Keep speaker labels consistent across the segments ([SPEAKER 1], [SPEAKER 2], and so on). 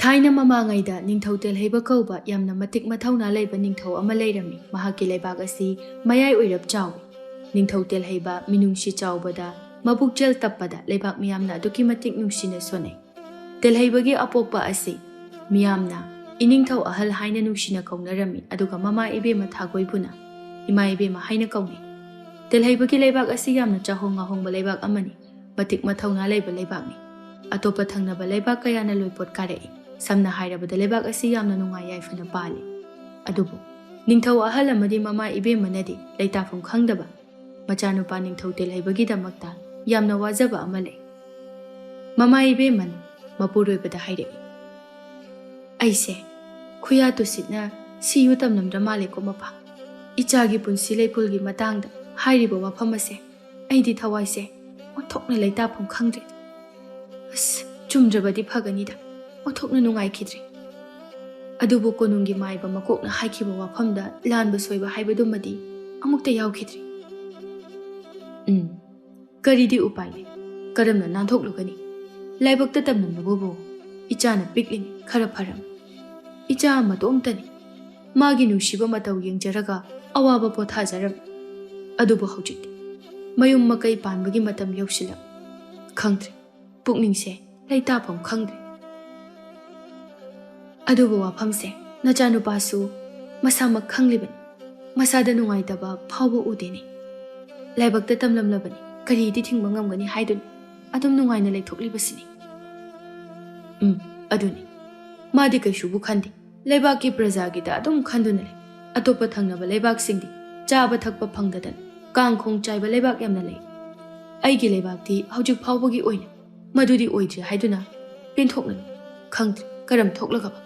[SPEAKER 1] ꯊꯥꯏꯅ ꯃꯃꯥꯡꯉꯩꯗ ꯅꯤꯡꯊꯧ ꯇꯦꯜꯍꯩꯕ ꯀꯧꯕ ꯌꯥꯝꯅ ꯃꯇꯤꯛ ꯃꯊꯧꯅꯥ ꯂꯩꯕ ꯅꯤꯡꯊꯧ ꯑꯃ ꯂꯩꯔꯝꯃꯤ꯫ ꯃꯍꯥꯛꯀꯤ ꯂꯩꯕꯥꯛ ꯑꯁꯤ ꯃꯌꯥꯏ ꯑꯣꯏꯔꯞ ꯆꯥꯎꯏ꯫ ꯅꯤꯡꯊꯧ ꯇꯦꯜꯍꯩꯕ ꯃꯤꯅꯨꯡꯁꯤ ꯆꯥꯎꯕꯗ ꯃꯕꯨꯛꯆꯦꯜ ꯇꯞꯄꯗ ꯂꯩꯕꯥꯛ ꯃꯤꯌꯥꯝꯅ ꯑꯗꯨꯛꯀꯤ ꯃꯇꯤꯛ ꯅꯨꯡꯁꯤꯅ ꯁꯣꯟꯅꯩ꯫ ꯇꯦꯜꯍꯩꯕꯒꯤ ꯑꯄꯣꯛꯄ ꯑꯁꯤ ꯃꯤꯌꯥꯝꯅ ꯏꯅꯤꯡꯊꯧ ꯑꯍꯜ ꯍꯥꯏꯅ ꯅꯨꯡꯁꯤꯅ ꯀꯧꯅꯔꯝꯃꯤ, ꯑꯗꯨꯒ ꯃꯃꯥ ꯏꯕꯦꯝꯃ ꯊꯥꯒꯣꯏꯕꯨꯅ ꯏꯃꯥ ꯏꯕꯦꯝꯃ ꯍꯥꯏꯅ ꯀꯧꯅꯩ꯫ ꯇꯦꯜꯍꯩꯕꯒꯤ ꯂꯩꯕꯥꯛ ꯑꯁꯤ ꯌꯥꯝꯅ ꯆꯥꯍꯣꯡ ꯉꯥꯍꯣꯡꯕ ꯂꯩꯕꯥꯛ ꯑꯃꯅꯤ, ꯃꯇꯤꯛ ꯃꯊꯧꯅꯥ ꯂꯩꯕ ꯂꯩꯕꯥꯛꯅꯤ꯫ ꯑꯇꯣꯞꯄ ꯊꯪꯅꯕ ꯂꯩꯕꯥꯛ ꯀꯌꯥꯅ ꯂꯣꯏꯄꯣꯠ ꯀꯥꯔꯛꯏ꯫ ꯁꯝꯅ ꯍꯥꯏꯔꯕꯗ ꯂꯩꯕꯥꯛ ꯑꯁꯤ ꯌꯥꯝꯅ ꯅꯨꯡꯉꯥꯏ ꯌꯥꯏꯐꯅ ꯄꯥꯜꯂꯤ꯫ ꯑꯗꯨꯕꯨ ꯅꯤꯡꯊꯧ ꯑꯍꯜ ꯑꯃꯗꯤ ꯃꯃꯥ ꯏꯕꯦꯝꯃꯅꯗꯤ ꯂꯩꯇꯥꯐꯝ ꯈꯪꯗꯕ ꯃꯆꯥꯅꯨꯄꯥ ꯅꯤꯡꯊꯧ ꯇꯦꯜꯍꯩꯕꯒꯤꯗꯃꯛꯇ ꯌꯥꯝꯅ ꯋꯥꯖꯕ ꯑꯃ ꯂꯩ꯫ ꯃꯃꯥ ꯏꯕꯦꯝꯃꯅ ꯃꯄꯨꯔꯣꯏꯕꯗ ꯍꯥꯏꯔꯛꯏ, "ꯑꯩꯁꯦ ꯈꯨꯌꯥ ꯇꯨꯁꯤꯠꯅ ꯁꯤꯌꯨ ꯇꯝꯂꯝꯗ꯭ꯔ ꯃꯥꯜꯂꯦꯀꯣ ꯃꯄꯥ꯫ ꯏꯆꯥꯒꯤ ꯄꯨꯟꯁꯤ ꯂꯩꯄꯨꯜꯒꯤ ꯃꯇꯥꯡꯗ ꯍꯥꯏꯔꯤꯕ ꯋꯥꯐꯝ ꯑꯁꯦ ꯑꯩꯗꯤ ꯊꯋꯥꯏꯁꯦ ꯑꯣꯟꯊꯣꯛꯅ ꯂꯩꯇꯥꯐꯝ ꯈꯪꯗ꯭ꯔꯦ꯫ ꯑꯁ ꯆꯨꯝꯗ꯭ꯔꯕꯗꯤ ꯐꯒꯅꯤꯗ, ꯑꯣꯟꯊꯣꯛꯅ ꯅꯨꯡꯉꯥꯏꯈꯤꯗ꯭ꯔꯦ꯫ ꯑꯗꯨꯕꯨ ꯀꯣꯅꯨꯡꯒꯤ ꯃꯥꯏꯕ ꯃꯀꯣꯛꯅ ꯍꯥꯏꯈꯤꯕ ꯋꯥꯐꯝꯗ ꯂꯥꯟꯕ ꯁꯣꯏꯕ ꯍꯥꯏꯕꯗꯨꯃꯗꯤ ꯑꯃꯨꯛꯇ ꯌꯥꯎꯈꯤꯗ꯭ꯔꯦ꯫ ꯀꯔꯤꯗꯤ ꯎꯄꯥꯏ ꯂꯩ, ꯀꯔꯝꯅ ꯅꯥꯟꯊꯣꯛꯂꯨꯒꯅꯤ? ꯂꯥꯏꯕꯛꯇ ꯇꯝꯂꯝꯂꯕꯕꯨ ꯏꯆꯥꯅ ꯄꯤꯛꯂꯤꯅꯤ, ꯈꯔ ꯐꯔꯝ꯫ ꯏꯆꯥ ꯃꯇꯣꯝꯇꯅꯤ, ꯃꯥꯒꯤ ꯅꯨꯡꯁꯤꯕ ꯃꯇꯧ ꯌꯦꯡꯖꯔꯒ ꯑꯋꯥꯕ ꯄꯣꯊꯥꯖꯔꯝ꯫ ꯑꯗꯨꯕꯨ ꯍꯧꯖꯤꯛꯇꯤ ꯃꯌꯨꯝ ꯃꯀꯩ ꯄꯥꯟꯕꯒꯤ ꯃꯇꯝ ꯌꯧꯁꯤꯜꯂꯛ, ꯈꯪꯗ꯭ꯔꯦ, ꯄꯨꯛꯅꯤꯡꯁꯦ ꯂꯩꯇꯥꯐꯝ ꯈꯪꯗ꯭ꯔꯦ꯫ ꯑꯗꯨꯕꯨ ꯋꯥꯐꯝꯁꯦ ꯅꯆꯥꯅꯨꯄꯥꯁꯨ ꯃꯁꯥꯃꯛ ꯈꯪꯂꯤꯕꯅꯤ, ꯃꯁꯥꯗ ꯅꯨꯡꯉꯥꯏꯇꯕ ꯐꯥꯎꯕ ꯎꯗꯦꯅꯦ꯫ ꯂꯥꯏꯕꯛꯇ ꯇꯝꯂꯝꯂꯕꯅꯤ, ꯀꯔꯤꯗꯤ ꯊꯤꯡꯕ ꯉꯝꯒꯅꯤ ꯍꯥꯏꯗꯨꯅ ꯑꯗꯨꯝ ꯅꯨꯡꯉꯥꯏꯅ ꯂꯩꯊꯣꯛꯂꯤꯕꯁꯤꯅꯤ꯫ ꯑꯗꯨꯅꯤ, ꯃꯥꯗꯤ ꯀꯩꯁꯨꯕꯨ ꯈꯟꯗꯦ, ꯂꯩꯕꯥꯛꯀꯤ ꯄ꯭ꯔꯖꯥꯒꯤꯗ ꯑꯗꯨꯝ ꯈꯟꯗꯨꯅ ꯂꯩ꯫ ꯑꯇꯣꯞꯄ ꯊꯪꯅꯕ ꯂꯩꯕꯥꯛꯁꯤꯡꯗꯤ ꯆꯥꯕ ꯊꯛꯄ ꯐꯪꯗꯗꯅ ꯀꯥꯡꯈꯣꯡ ꯆꯥꯏꯕ ꯂꯩꯕꯥꯛ ꯌꯥꯝꯅ ꯂꯩ꯫ ꯑꯩꯒꯤ ꯂꯩꯕꯥꯛꯇꯤ ꯍꯧꯖꯤꯛ ꯐꯥꯎꯕꯒꯤ ꯑꯣꯏꯅ ꯃꯗꯨꯗꯤ ꯑꯣꯏꯗ꯭ꯔꯤ ꯍꯥꯏꯗꯨꯅ ꯄꯦꯟꯊꯣꯛꯅ ꯂꯩ꯫ ꯈꯪꯗ꯭ꯔꯦ ꯀꯔꯝ ꯊꯣꯛꯂꯒꯕ꯫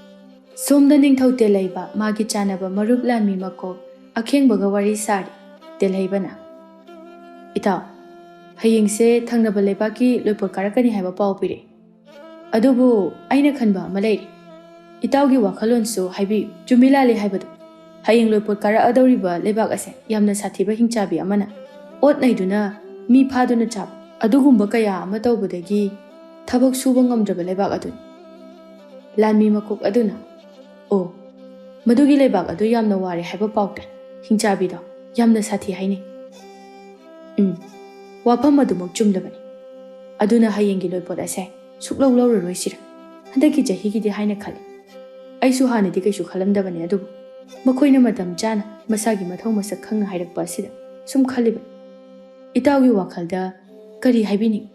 [SPEAKER 1] ꯁꯣꯝꯗ ꯅꯤꯡꯊꯧ ꯇꯦꯜꯍꯩꯕ ꯃꯥꯒꯤ ꯆꯥꯟꯅꯕ ꯃꯔꯨꯞ ꯂꯥꯟꯃꯤ ꯃꯀꯣꯛ ꯑꯈꯦꯡꯕꯒ ꯋꯥꯔꯤ ꯁꯥꯔꯤ꯫ ꯇꯦꯜꯍꯩꯕꯅ, "ꯏꯇꯥꯎ, ꯍꯌꯦꯡꯁꯦ ꯊꯪꯅꯕ ꯂꯩꯕꯥꯛꯀꯤ ꯂꯣꯏꯄꯣꯠ ꯀꯥꯔꯛꯀꯅꯤ ꯍꯥꯏꯕ ꯄꯥꯎ ꯄꯤꯔꯛꯏ꯫ ꯑꯗꯨꯕꯨ ꯑꯩꯅ ꯈꯟꯕ ꯑꯃ ꯂꯩꯔꯤ꯫ ꯏꯇꯥꯎꯒꯤ ꯋꯥꯈꯜꯂꯣꯟꯁꯨ ꯍꯥꯏꯕꯤꯌꯨ, ꯆꯨꯝꯃꯤ ꯂꯥꯜꯂꯤ ꯍꯥꯏꯕꯗꯨ꯫ ꯍꯌꯦꯡ ꯂꯣꯏꯄꯣꯠ ꯀꯥꯔꯛꯑꯗꯧꯔꯤꯕ ꯂꯩꯕꯥꯛ ꯑꯁꯦ ꯌꯥꯝꯅ ꯁꯥꯊꯤꯕ ꯍꯤꯡꯆꯥꯕꯤ ꯑꯃꯅ ꯑꯣꯠ ꯅꯩꯗꯨꯅ ꯃꯤ ꯐꯥꯗꯨꯅ ꯆꯥꯕ, ꯑꯗꯨꯒꯨꯝꯕ ꯀꯌꯥ ꯑꯃ ꯇꯧꯕꯗꯒꯤ ꯊꯕꯛ ꯁꯨꯕ ꯉꯝꯗ꯭ꯔꯕ ꯂꯩꯕꯥꯛ ꯑꯗꯨꯅꯤ꯫ ꯂꯥꯟꯃꯤ ꯃꯀꯣꯛ ꯑꯗꯨꯅ, ꯑꯣ, ꯃꯗꯨꯒꯤ ꯂꯩꯕꯥꯛ ꯑꯗꯨ ꯌꯥꯝꯅ ꯋꯥꯔꯦ ꯍꯥꯏꯕ ꯄꯥꯎ ꯇꯥꯏ꯫ ꯍꯤꯡꯆꯥꯕꯤꯗꯣ ꯌꯥꯝꯅ ꯁꯥꯊꯤ ꯍꯥꯏꯅꯩ꯫ ꯋꯥꯐꯝ ꯑꯗꯨꯃꯛ ꯆꯨꯝꯂꯕꯅꯤ꯫ ꯑꯗꯨꯅ ꯍꯌꯦꯡꯒꯤ ꯂꯣꯏꯄꯣꯠ ꯑꯁꯦ ꯁꯨꯛꯂꯧ ꯂꯧꯔꯔꯣꯏꯁꯤꯔ, ꯍꯟꯗꯛꯀꯤ ꯆꯍꯤꯒꯤꯗꯤ ꯍꯥꯏꯅ ꯈꯜꯂꯤ꯫ ꯑꯩꯁꯨ ꯍꯥꯟꯅꯗꯤ ꯀꯩꯁꯨ ꯈꯜꯂꯝꯗꯕꯅꯤ, ꯑꯗꯨꯕꯨ ꯃꯈꯣꯏꯅ ꯃꯇꯝ ꯆꯥꯅ ꯃꯁꯥꯒꯤ ꯃꯊꯧ ꯃꯁꯛ ꯈꯪꯅ ꯍꯥꯏꯔꯛꯄ ꯑꯁꯤꯗ ꯁꯨꯝ ꯈꯜꯂꯤꯕꯅꯤ꯫ ꯏꯇꯥꯎꯒꯤ ꯋꯥꯈꯜꯗ ꯀꯔꯤ ꯍꯥꯏꯕꯤꯅꯤꯡꯏ?"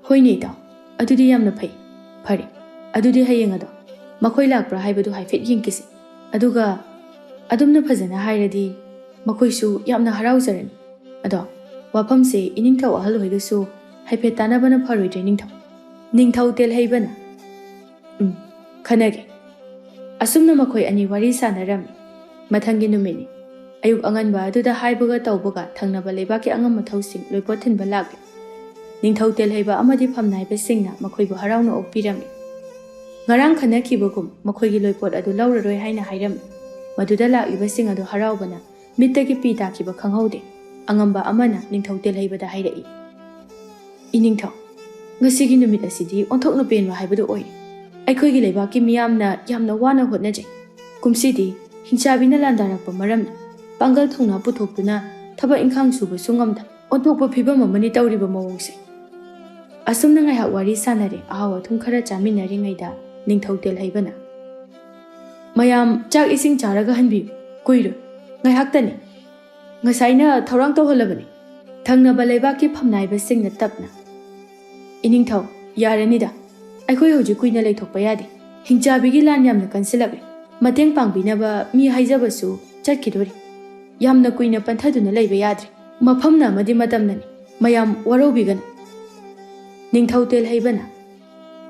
[SPEAKER 1] ꯍꯣꯏꯅꯦ ꯏꯇꯥꯎ, ꯑꯗꯨꯗꯤ ꯌꯥꯝꯅ ꯐꯩ꯫ ꯐꯔꯦ, ꯑꯗꯨꯗꯤ ꯍꯌꯦꯡ ꯑꯗꯣ ꯃꯈꯣꯏ ꯂꯥꯛꯄ꯭ꯔꯥ ꯍꯥꯏꯕꯗꯨ ꯍꯥꯏꯐꯦꯠ ꯌꯦꯡꯈꯤꯁꯤ꯫ ꯑꯗꯨꯒ ꯑꯗꯨꯝꯅ ꯐꯖꯅ ꯍꯥꯏꯔꯗꯤ ꯃꯈꯣꯏꯁꯨ ꯌꯥꯝꯅ ꯍꯔꯥꯎꯖꯔꯅꯤ꯫ ꯑꯗꯣ ꯋꯥꯐꯝꯁꯦ ꯏꯅꯤꯡꯊꯧ ꯑꯍꯜ ꯍꯣꯏꯒꯁꯨ ꯍꯥꯏꯐꯦꯠ ꯇꯥꯟꯅꯕꯅ ꯐꯔꯣꯏꯗ꯭ꯔꯦ ꯅꯤꯡꯊꯧ? ꯅꯤꯡꯊꯧ ꯇꯦꯜꯍꯩꯕꯅ, ꯈꯟꯅꯒꯦ꯫ ꯑꯁꯨꯝꯅ ꯃꯈꯣꯏ ꯑꯅꯤ ꯋꯥꯔꯤ ꯁꯥꯟꯅꯔꯝꯃꯤ꯫ ꯃꯊꯪꯒꯤ ꯅꯨꯃꯤꯠꯅꯤ꯫ ꯑꯌꯨꯛ ꯑꯉꯟꯕ ꯑꯗꯨꯗ ꯍꯥꯏꯕꯒ ꯇꯧꯕꯒ ꯊꯪꯅꯕ ꯂꯩꯕꯥꯛꯀꯤ ꯑꯉꯝ ꯃꯊꯧꯁꯤꯡ ꯂꯣꯏꯄꯣꯠ ꯊꯤꯟꯕ ꯂꯥꯛꯂꯤ꯫ ꯅꯤꯡꯊꯧ ꯇꯦꯜꯍꯩꯕ ꯑꯃꯗꯤ ꯐꯝꯅꯥꯏꯕꯁꯤꯡꯅ ꯃꯈꯣꯏꯕꯨ ꯍꯔꯥꯎꯅ ꯑꯣꯛꯄꯤꯔꯝꯃꯤ꯫ ꯉꯔꯥꯡ ꯈꯟꯅꯈꯤꯕꯒꯨꯝ ꯃꯈꯣꯏꯒꯤ ꯂꯣꯏꯄꯣꯠ ꯑꯗꯨ ꯂꯧꯔꯔꯣꯏ ꯍꯥꯏꯅ ꯍꯥꯏꯔꯝꯃꯤ꯫ ꯃꯗꯨꯗ ꯂꯥꯛꯂꯤꯕꯁꯤꯡ ꯑꯗꯨ ꯍꯔꯥꯎꯕꯅ ꯃꯤꯠꯇꯒꯤ ꯄꯤ ꯇꯥꯈꯤꯕ ꯈꯪꯍꯧꯗꯦ꯫ ꯑꯉꯝꯕ ꯑꯃꯅ ꯅꯤꯡꯊꯧ ꯇꯦꯜꯍꯩꯕꯗ ꯍꯥꯏꯔꯛꯏ, "ꯏꯅꯤꯡꯊꯧ, ꯉꯁꯤꯒꯤ ꯅꯨꯃꯤꯠ ꯑꯁꯤꯗꯤ ꯑꯣꯟꯊꯣꯛꯅ ꯄꯦꯟꯕ ꯍꯥꯏꯕꯗꯨ ꯑꯣꯏꯔꯦ꯫ ꯑꯩꯈꯣꯏꯒꯤ ꯂꯩꯕꯥꯛꯀꯤ ꯃꯤꯌꯥꯝꯅ ꯌꯥꯝꯅ ꯋꯥꯅ ꯍꯣꯠꯅꯖꯩ꯫ ꯀꯨꯝꯁꯤꯗꯤ ꯍꯤꯡꯆꯥꯕꯤꯅ ꯂꯥꯟꯗꯥꯔꯛꯄ ꯃꯔꯝꯅ ꯄꯥꯡꯒꯜ ꯊꯧꯅꯥ ꯄꯨꯊꯣꯛꯇꯨꯅ ꯊꯕꯛ ꯏꯪꯈꯥꯡ ꯁꯨꯕꯁꯨ ꯉꯝꯗ ꯑꯣꯟꯊꯣꯛꯄ ꯐꯤꯕꯝ ꯑꯃꯅꯤ ꯇꯧꯔꯤꯕ ꯃꯑꯣꯡꯁꯦ." ꯑꯁꯨꯝꯅ ꯉꯥꯏꯍꯥꯛ ꯋꯥꯔꯤ ꯁꯥꯟꯅꯔꯦ꯫ ꯑꯍꯥꯎ ꯑꯊꯨꯝ ꯈꯔ ꯆꯥꯃꯤꯟꯅꯔꯤꯉꯩꯗ ꯅꯤꯡꯊꯧ ꯇꯦꯜꯍꯩꯕꯅ, "ꯃꯌꯥꯝ ꯆꯥꯛ ꯏꯁꯤꯡ ꯆꯥꯔꯒ ꯍꯟꯕꯤꯌꯨ, ꯀꯨꯏꯔꯣꯏ, ꯉꯥꯏꯍꯥꯛꯇꯅꯤ꯫ ꯉꯁꯥꯏꯅ ꯊꯧꯔꯥꯡ ꯇꯧꯍꯜꯂꯕꯅꯤ꯫ ꯊꯪꯅꯕ ꯂꯩꯕꯥꯛꯀꯤ ꯐꯝꯅꯥꯏꯕꯁꯤꯡꯅ ꯇꯞꯅ, "ꯏꯅꯤꯡꯊꯧ, ꯌꯥꯔꯅꯤꯗ, ꯑꯩꯈꯣই ꯍꯧꯖꯤꯛ ꯀꯨꯏꯅ ꯂꯩꯊꯣꯛꯄ ꯌꯥꯗꯦ꯫ ꯍꯤꯡꯆꯥꯕꯤꯒꯤ ꯂꯥꯟ ꯌꯥꯝꯅ ꯀꯟꯁꯤꯜꯂꯛꯂꯦ꯫ ꯃꯇꯦꯡ ꯄꯥꯡꯕꯤꯅꯕ ꯃꯤ ꯍꯥꯏꯖꯕꯁꯨ ꯆꯠꯈꯤꯗꯣꯔꯤ꯫ ꯌꯥꯝꯅ ꯀꯨꯏꯅ ꯄꯟꯊꯗꯨꯅ ꯂꯩꯕ ꯌꯥꯗ꯭ꯔꯦ꯫ ꯃꯐꯝꯅ ꯑꯃꯗꯤ ꯃꯇꯝꯅꯅꯤ, ꯃꯌꯥꯝ ꯋꯥꯔꯧꯕꯤꯒꯅꯨ." ꯅꯤꯡꯊꯧ ꯇꯦꯜꯍꯩꯕꯅ,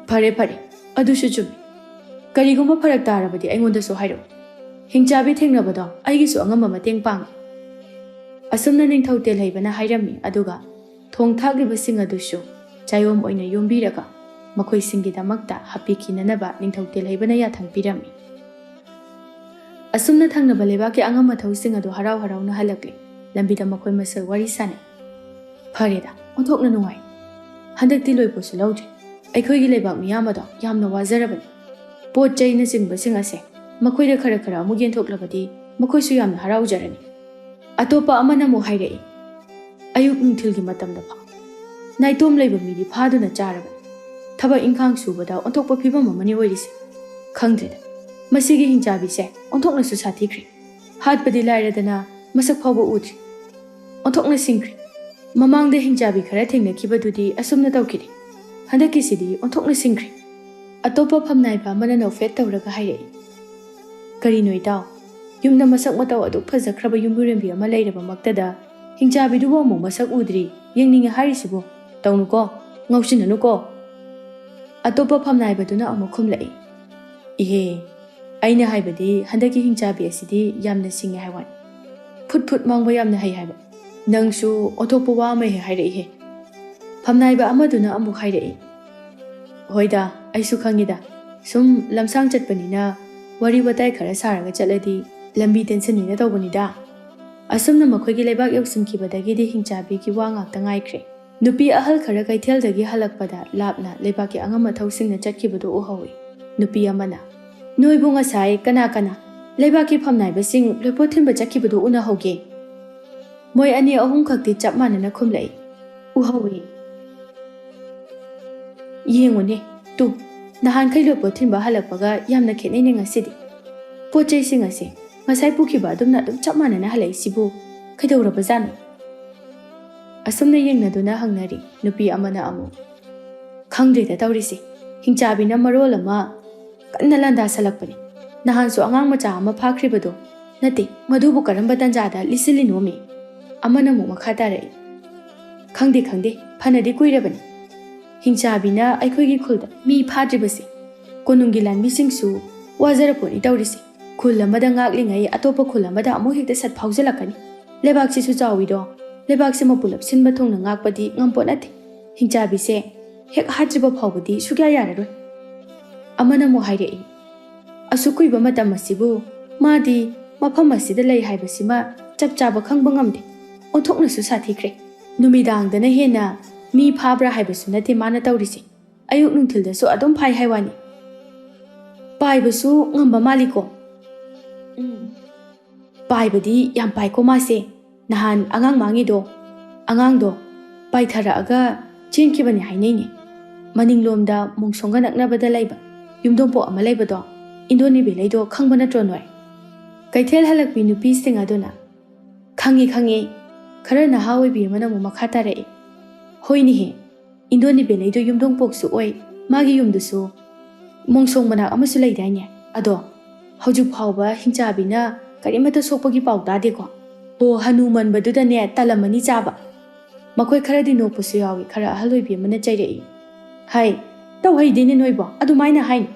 [SPEAKER 1] "ꯐꯔꯦ ꯐꯔꯦ, ꯑꯗꯨꯁꯨ ꯆꯨꯝꯃꯤ꯫ ꯀꯔꯤꯒꯨꯝꯕ ꯐꯔꯛ ꯇꯥꯔꯕꯗꯤ ꯑꯩꯉꯣꯟꯗꯁꯨ ꯍꯥꯏꯔꯛꯎ꯫ ꯍꯤꯡꯆꯥꯕꯤ ꯊꯦꯡꯅꯕꯗꯣ ꯑꯩꯒꯤꯁꯨ ꯑꯉꯝꯕ ꯃꯇꯦꯡ ꯄꯥꯡꯒꯦ." ꯑꯁꯨꯝꯅ ꯅꯤꯡꯊꯧ ꯇꯦꯜꯍꯩꯕꯅ ꯍꯥꯏꯔꯝꯃꯤ꯫ ꯑꯗꯨꯒ ꯊꯣꯡ ꯊꯥꯛꯂꯤꯕꯁꯤꯡ ꯑꯗꯨꯁꯨ ꯆꯥꯌꯣꯝ ꯑꯣꯏꯅ ꯌꯣꯝꯕꯤꯔꯒ ꯃꯈꯣꯏꯁꯤꯡꯒꯤꯗꯃꯛꯇ ꯍꯥꯞꯄꯤꯈꯤꯅꯅꯕ ꯅꯤꯡꯊꯧ ꯇꯦꯜꯍꯩꯕꯅ ꯌꯥꯊꯪ ꯄꯤꯔꯝꯃꯤ꯫ ꯑꯁꯨꯝꯅ ꯊꯪꯅꯕ ꯂꯩꯕꯥꯛꯀꯤ ꯑꯉꯝ ꯃꯊꯧꯁꯤꯡ ꯑꯗꯨ ꯍꯔꯥꯎ ꯍꯔꯥꯎꯅ ꯍꯜꯂꯛꯂꯤ꯫ ꯂꯝꯕꯤꯗ ꯃꯈꯣꯏ ꯃꯁꯦꯜ ꯋꯥꯔꯤ ꯁꯥꯅꯩ꯫ "ꯐꯔꯦꯗ, ꯑꯣꯟꯊꯣꯛꯅ ꯅꯨꯡꯉꯥꯏ꯫ ꯍꯟꯗꯛꯇꯤ ꯂꯣꯏꯄꯣꯠꯁꯨ ꯂꯧꯗ꯭ꯔꯦ꯫ ꯑꯩꯈꯣꯏꯒꯤ ꯂꯩꯕꯥꯛ ꯃꯤꯌꯥꯝ ꯑꯗꯣ ꯌꯥꯝꯅ ꯋꯥꯖꯔꯕꯅꯤ ꯄꯣꯠ ꯆꯩꯅꯆꯤꯡꯕꯁꯤꯡ ꯑꯁꯦ ꯃꯈꯣꯏꯗ ꯈꯔ ꯑꯃꯨꯛ ꯌꯦꯟꯊꯣꯛꯂꯕꯗꯤ ꯃꯈꯣꯏꯁꯨ ꯌꯥꯝꯅ ꯍꯔꯥꯎꯖꯔꯅꯤ ꯑꯇꯣꯞꯄ ꯑꯃꯅ ꯑꯃꯨꯛ ꯍꯥꯏꯔꯛꯏ ꯑꯌꯨꯛ ꯅꯨꯡꯊꯤꯜꯒꯤ ꯃꯇꯝꯗ ꯐꯥꯎ ꯅꯥꯏꯇꯣꯝ ꯂꯩꯕ ꯃꯤꯗꯤ ꯐꯥꯗꯨꯅ ꯆꯥꯔꯕꯅꯤ ꯊꯕꯛ ꯏꯪꯈꯥꯡ ꯁꯨꯕꯗ ꯑꯣꯟꯊꯣꯛꯄ ꯐꯤꯕꯝ ꯑꯃꯅꯤ ꯑꯣꯏꯔꯤꯁꯦ ꯈꯪꯗ꯭ꯔꯦꯗ ꯃꯁꯤꯒꯤ ꯍꯤꯡꯆꯥꯕꯤꯁꯦ ꯑꯣꯟꯊꯣꯛꯅꯁꯨ ꯁꯥꯊꯤꯈ꯭ꯔꯦ ꯍꯥꯠꯄꯗꯤ ꯂꯥꯏꯔꯗꯅ ꯃꯁꯛ ꯐꯥꯎꯕ ꯎꯗ꯭ꯔꯤ ꯑꯣꯟꯊꯣꯛꯅ ꯁꯤꯡꯈ꯭ꯔꯦ ꯃꯃꯥꯡꯗ ꯍꯤꯡꯆꯥꯕꯤ ꯈꯔ ꯊꯦꯡꯅꯈꯤꯕꯗꯨꯗꯤ ꯑꯁꯨꯝꯅ ꯇꯧꯈꯤꯗꯦ ꯍꯟꯗꯛꯀꯤꯁꯤꯗꯤ ꯑꯣꯟꯊꯣꯛꯅ ꯁꯤꯡꯈ꯭ꯔꯦ ꯑꯇꯣꯞꯄ ꯐꯝꯅꯥꯏꯕ ꯑꯃꯅ ꯅꯣꯛꯐꯦꯠ ꯇꯧꯔꯒ ꯍꯥꯏꯔꯛꯏ ꯀꯔꯤꯅꯣ ꯏꯇꯥꯎ ꯌꯨꯝꯗ ꯃꯁꯛ ꯃꯇꯧ ꯑꯗꯨꯛ ꯐꯖꯈ꯭ꯔꯕ ꯌꯨꯝꯕꯨꯔꯦꯝꯕꯤ ꯑꯃ ꯂꯩꯔꯕꯃꯛꯇꯗ ꯍꯤꯡꯆꯥꯕꯤꯗꯨꯕꯨ ꯑꯃꯨꯛ ꯃꯁꯛ ꯎꯗ꯭ꯔꯤ ꯌꯦꯡꯅꯤꯡꯉꯦ ꯍꯥꯏꯔꯤꯁꯤꯕꯨ ꯇꯧꯅꯨꯀꯣ ꯉꯥꯎꯁꯤꯟꯅꯅꯨꯀꯣ ꯑꯇꯣꯞꯄ ꯐꯝꯅꯥꯏꯕꯗꯨꯅ ꯑꯃꯨꯛ ꯈꯨꯝꯂꯛꯏ ꯏꯍꯦ ꯑꯩꯅ ꯍꯥꯏꯕꯗꯤ ꯍꯟꯗꯛꯀꯤ ꯍꯤꯡꯆꯥꯕꯤ ꯑꯁꯤꯗꯤ ꯌꯥꯝꯅ ꯁꯤꯡꯉꯦ ꯍꯥꯏꯋꯥꯅꯤ ꯐꯨꯠ ꯃꯥꯡꯕ ꯌꯥꯝꯅ ꯍꯩ ꯍꯥꯏꯕ ꯅꯪꯁꯨ ꯑꯣꯟꯊꯣꯛꯄ ꯋꯥ ꯑꯃ ꯍꯥꯏꯔꯛꯏꯍꯦ ꯐꯝꯅꯥꯏꯕ ꯑꯃꯗꯨꯅ ꯑꯃꯨꯛ ꯍꯥꯏꯔꯛꯏ ꯍꯣꯏꯗ ꯑꯩꯁꯨ ꯈꯪꯉꯤꯗ ꯁꯨꯝ ꯂꯝꯁꯥꯡ ꯆꯠꯄꯅꯤꯅ ꯋꯥꯔꯤ ꯋꯥꯇꯥꯏ ꯈꯔ ꯁꯥꯔꯒ ꯆꯠꯂꯗꯤ ꯂꯝꯕꯤ ꯇꯦꯟꯁꯤꯟꯅꯤꯅ ꯇꯧꯕꯅꯤꯗ ꯑꯁꯨꯝꯅ ꯃꯈꯣꯏꯒꯤ ꯂꯩꯕꯥꯛ ꯌꯧꯁꯤꯟꯈꯤꯕꯗꯒꯤꯗꯤ ꯍꯤꯡꯆꯥꯕꯤꯒꯤ ꯋꯥ ꯉꯥꯛꯇ ꯉꯥꯏꯈ꯭ꯔꯦ ꯅꯨꯄꯤ ꯑꯍꯜ ꯈꯔ ꯀꯩꯊꯦꯜꯗꯒꯤ ꯍꯜꯂꯛꯄꯗ ꯂꯥꯞꯅ ꯂꯩꯕꯥꯛꯀꯤ ꯑꯉꯝ ꯑꯊꯧꯁꯤꯡꯅ ꯆꯠꯈꯤꯕꯗꯨ ꯎꯍꯧꯏ ꯅꯨꯄꯤ ꯑꯃꯅ ꯅꯣꯏꯕꯨ ꯉꯁꯥꯏ ꯀꯅꯥ ꯂꯩꯕꯥꯛꯀꯤ ꯐꯝꯅꯥꯏꯕꯁꯤꯡ ꯂꯣꯏꯄꯣꯠ ꯊꯤꯟꯕ ꯆꯠꯈꯤꯕꯗꯨ ꯎꯅꯍꯧꯒꯦ ꯃꯣꯏ ꯑꯅꯤ ꯑꯍꯨꯝ ꯈꯛꯇꯤ ꯆꯞ ꯃꯥꯟꯅꯅ ꯈꯨꯝꯂꯛꯏ ꯎꯍꯧꯏ ꯌꯦꯡꯉꯨꯅꯦ ꯇꯨ ꯅꯍꯥꯟꯈꯩ ꯂꯣꯏꯄꯣꯠ ꯊꯤꯟꯕ ꯍꯜꯂꯛꯄꯒ ꯌꯥꯝꯅ ꯈꯦꯠꯅꯩꯅꯦ ꯉꯁꯤꯗꯤ ꯄꯣꯠ ꯆꯩꯁꯤꯡ ꯑꯁꯦ ꯉꯁꯥꯏ ꯄꯨꯈꯤꯕ ꯑꯗꯨꯝ ꯆꯞ ꯃꯥꯟꯅꯅ ꯍꯜꯂꯛꯏꯁꯤꯕꯨ ꯀꯩꯗꯧꯔꯕꯖꯥꯠꯅꯣ ꯑꯁꯨꯝꯅ ꯌꯦꯡꯅꯗꯨꯅ ꯍꯪꯅꯔꯤ ꯅꯨꯄꯤ ꯑꯃꯅ ꯑꯃꯨꯛ ꯈꯪꯗ꯭ꯔꯦꯗ ꯇꯧꯔꯤꯁꯦ ꯍꯤꯡꯆꯥꯕꯤꯅ ꯃꯔꯣꯜ ꯑꯃ ꯀꯟꯅ ꯂꯥꯟꯗꯥꯁꯜꯂꯛꯄꯅꯤ ꯅꯍꯥꯟꯁꯨ ꯑꯉꯥꯡ ꯃꯆꯥ ꯑꯃ ꯐꯥꯈ꯭ꯔꯤꯕꯗꯣ ꯅꯠꯇꯦ ꯃꯗꯨꯕꯨ ꯀꯔꯝꯕ ꯇꯟꯖꯥꯗ ꯂꯤꯁꯤꯜꯂꯤꯅꯣꯃꯤ ꯑꯃꯅ ꯑꯃꯨꯛ ꯃꯈꯥ ꯇꯥꯔꯛꯏ ꯈꯪꯗꯦ ꯐꯅꯗꯤ ꯀꯨꯏꯔꯕꯅꯤ ꯍꯤꯡꯆꯥꯕꯤꯅ ꯑꯩꯈꯣꯏꯒꯤ ꯈꯨꯜꯗ ꯃꯤ ꯐꯥꯗ꯭ꯔꯤꯕꯁꯦ ꯀꯣꯅꯨꯡꯒꯤ ꯂꯥꯟꯃꯤꯁꯤꯡꯁꯨ ꯋꯥꯖꯔꯄꯣꯠꯅꯤ ꯇꯧꯔꯤꯁꯦ ꯈꯨꯜ ꯑꯃꯗ ꯉꯥꯛꯂꯤꯉꯩ ꯑꯇꯣꯞꯄ ꯈꯨꯜ ꯑꯃꯗ ꯑꯃꯨꯛ ꯍꯦꯛꯇ ꯁꯠ ꯐꯥꯎꯖꯜꯂꯛꯀꯅꯤ ꯂꯩꯕꯥꯛꯁꯤꯁꯨ ꯆꯥꯎꯋꯤꯗꯣ ꯂꯩꯕꯥꯛꯁꯤꯃ ꯄꯨꯂꯞ ꯁꯤꯟꯕ ꯊꯨꯡꯅ ꯉꯥꯛꯄꯗꯤ ꯉꯝꯄꯣꯠ ꯅꯠꯇꯦ ꯍꯤꯡꯆꯥꯕꯤꯁꯦ ꯍꯦꯛ ꯍꯥꯠꯇ꯭ꯔꯤꯕ ꯐꯥꯎꯕꯗꯤ ꯁꯨꯛꯌꯥ ꯌꯥꯔꯔꯣꯏ ꯑꯃꯅ ꯑꯃꯨꯛ ꯍꯥꯏꯔꯛꯏ ꯑꯁꯨꯛ ꯀꯨꯏꯕ ꯃꯇꯝ ꯑꯁꯤꯕꯨ ꯃꯥꯗꯤ ꯃꯐꯝ ꯑꯁꯤꯗ ꯂꯩ ꯍꯥꯏꯕꯁꯤꯃ ꯆꯞ ꯆꯥꯕ ꯈꯪꯕ ꯉꯝꯗꯦ ꯑꯣꯟꯊꯣꯛꯅꯁꯨ ꯁꯥꯊꯤꯈ꯭ꯔꯦ ꯅꯨꯃꯤꯗꯥꯡꯗꯅ ꯍꯦꯟꯅ ꯃꯤ ꯐꯥꯕ꯭ꯔꯥ ꯍꯥꯏꯕꯁꯨ ꯅꯠꯇꯦ ꯃꯥꯅ ꯇꯧꯔꯤꯁꯦ ꯑꯌꯨꯛ ꯅꯨꯡꯊꯤꯜꯗꯁꯨ ꯑꯗꯨꯝ ꯐꯥꯏ ꯍꯥꯏꯋꯥꯅꯤ ꯄꯥꯏꯕꯁꯨ ꯉꯝꯕ ꯃꯥꯜꯂꯤꯀꯣ ꯄꯥꯏꯕꯗꯤ ꯌꯥꯝ ꯄꯥꯏꯀꯣ ꯃꯥꯁꯦ ꯅꯍꯥꯟ ꯑꯉꯥꯡ ꯃꯥꯡꯉꯤꯗꯣ ꯑꯉꯥꯡꯗꯣ ꯄꯥꯏꯊꯔꯛꯑꯒ ꯆꯦꯟꯈꯤꯕꯅꯦ ꯍꯥꯏꯅꯩꯅꯦ ꯃꯅꯤꯡꯂꯣꯝꯗ ꯃꯣꯡꯁꯣꯡꯒ ꯅꯛꯅꯕꯗ ꯂꯩꯕ ꯌꯨꯝꯗꯣꯡꯄꯣꯛ ꯑꯃ ꯂꯩꯕꯗꯣ ꯏꯟꯗꯣꯟ ꯏꯕꯦꯂꯩꯗꯣ ꯈꯪꯕ ꯅꯠꯇ꯭ꯔꯣ ꯅꯣꯏ ꯀꯩꯊꯦꯜ ꯍꯜꯂꯛꯄꯤ ꯅꯨꯄꯤꯁꯤꯡ ꯑꯗꯨꯅ ꯈꯪꯉꯦ ꯈꯔ ꯅꯍꯥ ꯑꯣꯏꯕꯤ ꯑꯃꯅ ꯑꯃꯨꯛ ꯃꯈꯥ ꯇꯥꯔꯛꯏ ꯍꯣꯏꯅꯦꯍꯦ ꯏꯟꯗꯣꯟ ꯏꯕꯦꯂꯩꯗꯣ ꯌꯨꯝꯗꯣꯡꯄꯣꯛꯁꯨ ꯑꯣꯏ ꯃꯥꯒꯤ ꯌꯨꯝꯗꯨꯁꯨ ꯃꯣꯡꯁꯣꯡ ꯃꯅꯥꯛ ꯑꯃꯁꯨ ꯂꯩꯗꯥꯏꯅꯦ ꯑꯗꯣ ꯍꯧꯖꯤꯛ ꯐꯥꯎꯕ ꯍꯤꯡꯆꯥꯕꯤꯅ ꯀꯔꯤꯃꯠꯇ ꯁꯣꯛꯄꯒꯤ ꯄꯥꯎ ꯇꯥꯗꯦꯀꯣ ꯑꯣ ꯍꯅꯨꯃꯟꯕꯗꯨꯗꯅꯦ ꯇꯜꯂꯝꯃꯅꯤ ꯆꯥꯕ ꯃꯈꯣꯏ ꯈꯔꯗꯤ ꯅꯣꯛꯄꯁꯨ ꯌꯥꯎꯏ ꯈꯔ ꯑꯍꯜ ꯑꯣꯏꯕꯤ ꯑꯃꯅ ꯆꯩꯔꯛꯏ ꯍꯥꯏ ꯇꯧꯍꯩꯗꯦꯅꯦ ꯅꯣꯏꯕꯣ ꯑꯗꯨꯃꯥꯏꯅ ꯍꯥꯏꯅꯤ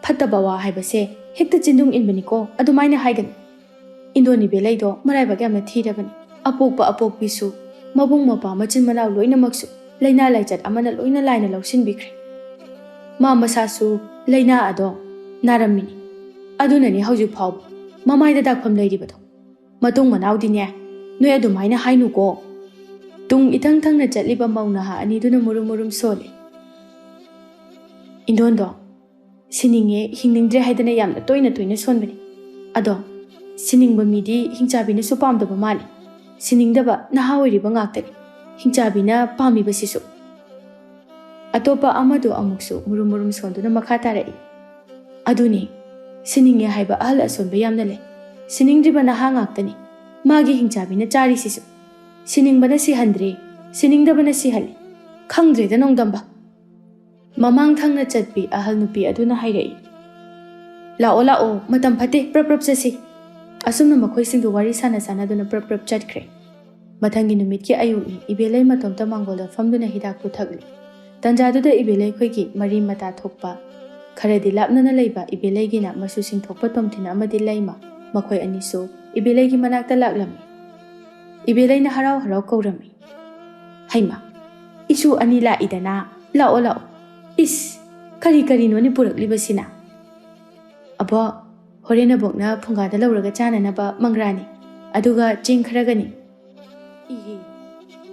[SPEAKER 1] ꯐꯠꯇꯕ ꯋꯥ ꯍꯥꯏꯕꯁꯦ ꯍꯦꯛꯇ ꯆꯤꯟꯗꯨꯡ ꯏꯟꯕꯅꯤꯀꯣ ꯑꯗꯨꯃꯥꯏꯅ ꯍꯥꯏꯒꯅꯤ ꯏꯟꯗꯣꯟ ꯏꯕꯦꯂꯩꯗꯣ ꯃꯔꯥꯏꯕꯛ ꯌꯥꯝꯅ ꯊꯤꯔꯕꯅꯤ ꯑꯄꯣꯛꯄ ꯑꯄꯣꯛꯄꯤꯁꯨ ꯃꯕꯨꯡ ꯃꯧꯄ꯭ꯋꯥ ꯃꯆꯤꯟ ꯃꯅꯥꯎ ꯂꯣꯏꯅꯃꯛꯁꯨ ꯂꯩꯅꯥ ꯂꯥꯏꯆꯠ ꯑꯃꯅ ꯂꯣꯏꯅ ꯂꯥꯏꯅ ꯂꯧꯁꯤꯟꯕꯤꯈ꯭ꯔꯦ ꯃꯥ ꯃꯁꯥꯁꯨ ꯂꯩꯅꯥ ꯑꯗꯣ ꯅꯥꯔꯝꯃꯤꯅꯤ ꯑꯗꯨꯅꯅꯤ ꯍꯧꯖꯤꯛ ꯐꯥꯎꯕ ꯃꯃꯥꯏꯗ ꯗꯥꯛꯐꯝ ꯂꯩꯔꯤꯕꯗꯣ ꯃꯇꯨꯡ ꯃꯅꯥꯎꯗꯤꯅꯦ ꯅꯣꯏ ꯑꯗꯨꯃꯥꯏꯅ ꯍꯥꯏꯅꯨꯀꯣ ꯇꯨꯡ ꯏꯊꯪ ꯊꯪꯅ ꯆꯠꯂꯤꯕ ꯃꯧ ꯅꯍꯥ ꯑꯅꯤꯗꯨꯅ ꯃꯨꯔꯨꯝ ꯁꯣꯜꯂꯤ ꯏꯟꯗꯣꯟꯗꯣ ꯁꯤꯅꯤꯡꯉꯦ ꯍꯤꯡꯅꯤꯡꯗ꯭ꯔꯦ ꯍꯥꯏꯗꯅ ꯌꯥꯝꯅ ꯇꯣꯏꯅ ꯁꯣꯟꯕꯅꯤ ꯑꯗꯣ ꯁꯤꯅꯤꯡꯕ ꯃꯤꯗꯤ ꯍꯤꯡꯆꯥꯕꯤꯅꯁꯨ ꯄꯥꯝꯗꯕ ꯃꯥꯜꯂꯤ ꯁꯤꯅꯤꯡꯗꯕ ꯅꯍꯥ ꯑꯣꯏꯔꯤꯕ ꯉꯥꯛꯇꯅꯤ ꯍꯤꯡꯆꯥꯕꯤꯅ ꯄꯥꯝꯃꯤꯕꯁꯤꯁꯨ ꯑꯇꯣꯞꯄ ꯑꯃꯗꯣ ꯑꯃꯨꯛꯁꯨ ꯃꯨꯔꯨꯝ ꯁꯣꯟꯗꯨꯅ ꯃꯈꯥ ꯇꯥꯔꯛꯏ ꯑꯗꯨꯅꯤ ꯁꯤꯅꯤꯡꯉꯦ ꯍꯥꯏꯕ ꯑꯍꯜ ꯑꯁꯣꯟꯕ ꯌꯥꯝꯅ ꯂꯩ ꯁꯤꯅꯤꯡꯗ꯭ꯔꯤꯕ ꯅꯍా ꯉꯥꯛꯇꯅꯤ ꯃꯥꯒꯤ ꯍꯤꯡꯆꯥꯕꯤꯅ ꯆꯥꯔꯤꯁꯤꯁꯨ ꯁꯤꯅꯤꯡꯕꯅ ꯁꯤꯍꯟꯗ꯭ꯔꯦ ꯁꯤꯅꯤꯡꯗꯕꯅ ꯁꯤꯍꯜꯂꯤ ꯈꯪꯗ꯭ꯔꯦꯗ ꯅꯣꯡꯗꯝꯕ ꯃꯃꯥꯡ ꯊꯪꯅ ꯆꯠꯄꯤ ꯑꯍꯜ ꯅꯨꯄꯤ ꯑꯗꯨꯅ ꯍꯥꯏꯔꯛꯏ ꯂꯥꯛꯑꯣ ꯃꯇꯝ ꯐꯠꯇꯦ ꯄ꯭ꯔꯞ ꯆꯠꯁꯤ ꯑꯁꯨꯝꯅ ꯃꯈꯣꯏꯁꯤꯡꯗꯨ ꯋꯥꯔꯤ ꯁꯥꯟꯅꯗꯨꯅ ꯄ꯭ꯔꯞ ꯆꯠꯈ꯭ꯔꯦ ꯃꯊꯪꯒꯤ ꯅꯨꯃꯤꯠꯀꯤ ꯑꯌꯨꯛꯅꯤ ꯏꯕꯦꯂꯩ ꯃꯇꯣꯝꯇ ꯃꯥꯡꯒꯣꯜꯗ ꯐꯝꯗꯨꯅ ꯍꯤꯗꯥꯛꯄꯨ ꯊꯛꯂꯤ ꯇꯟꯖꯥꯗꯨꯗ ꯏꯕꯦꯂꯩ ꯈꯣꯏꯒꯤ ꯃꯔꯤ ꯃꯇꯥ ꯊꯣꯛꯄ ꯈꯔꯗꯤ ꯂꯥꯞꯅꯅ ꯂꯩꯕ ꯏꯕꯦꯂꯩꯒꯤꯅ ꯃꯁꯨꯁꯤꯡ ꯊꯣꯛꯄ ꯇꯣꯝꯊꯤꯟ ꯑꯃꯗꯤ ꯂꯩꯃ ꯃꯈꯣꯏ ꯑꯅꯤꯁꯨ ꯏꯕꯦꯂꯩꯒꯤ ꯃꯅꯥꯛꯇ ꯂꯥꯛꯂꯝꯃꯤ ꯏꯕꯦꯂꯩꯅ ꯍꯔꯥꯎ ꯀꯧꯔꯝꯃꯤ ꯍꯩꯃ ꯏꯁꯨ ꯑꯅꯤ ꯂꯥꯛꯏꯗꯅ ꯂꯥꯛꯑꯣ ꯏꯁ ꯀꯔꯤꯅꯣꯅꯤ ꯄꯨꯔꯛꯂꯤꯕꯁꯤꯅ ꯑꯕꯣ ꯍꯣꯔꯦꯟ ꯑꯕꯣꯛꯅ ꯐꯨꯡꯒꯥꯗ ꯂꯧꯔꯒ ꯆꯥꯅꯅꯕ ꯃꯪꯒ꯭ꯔꯥꯅꯤ ꯑꯗꯨꯒ ꯆꯦꯡ ꯈꯔꯒꯅꯤ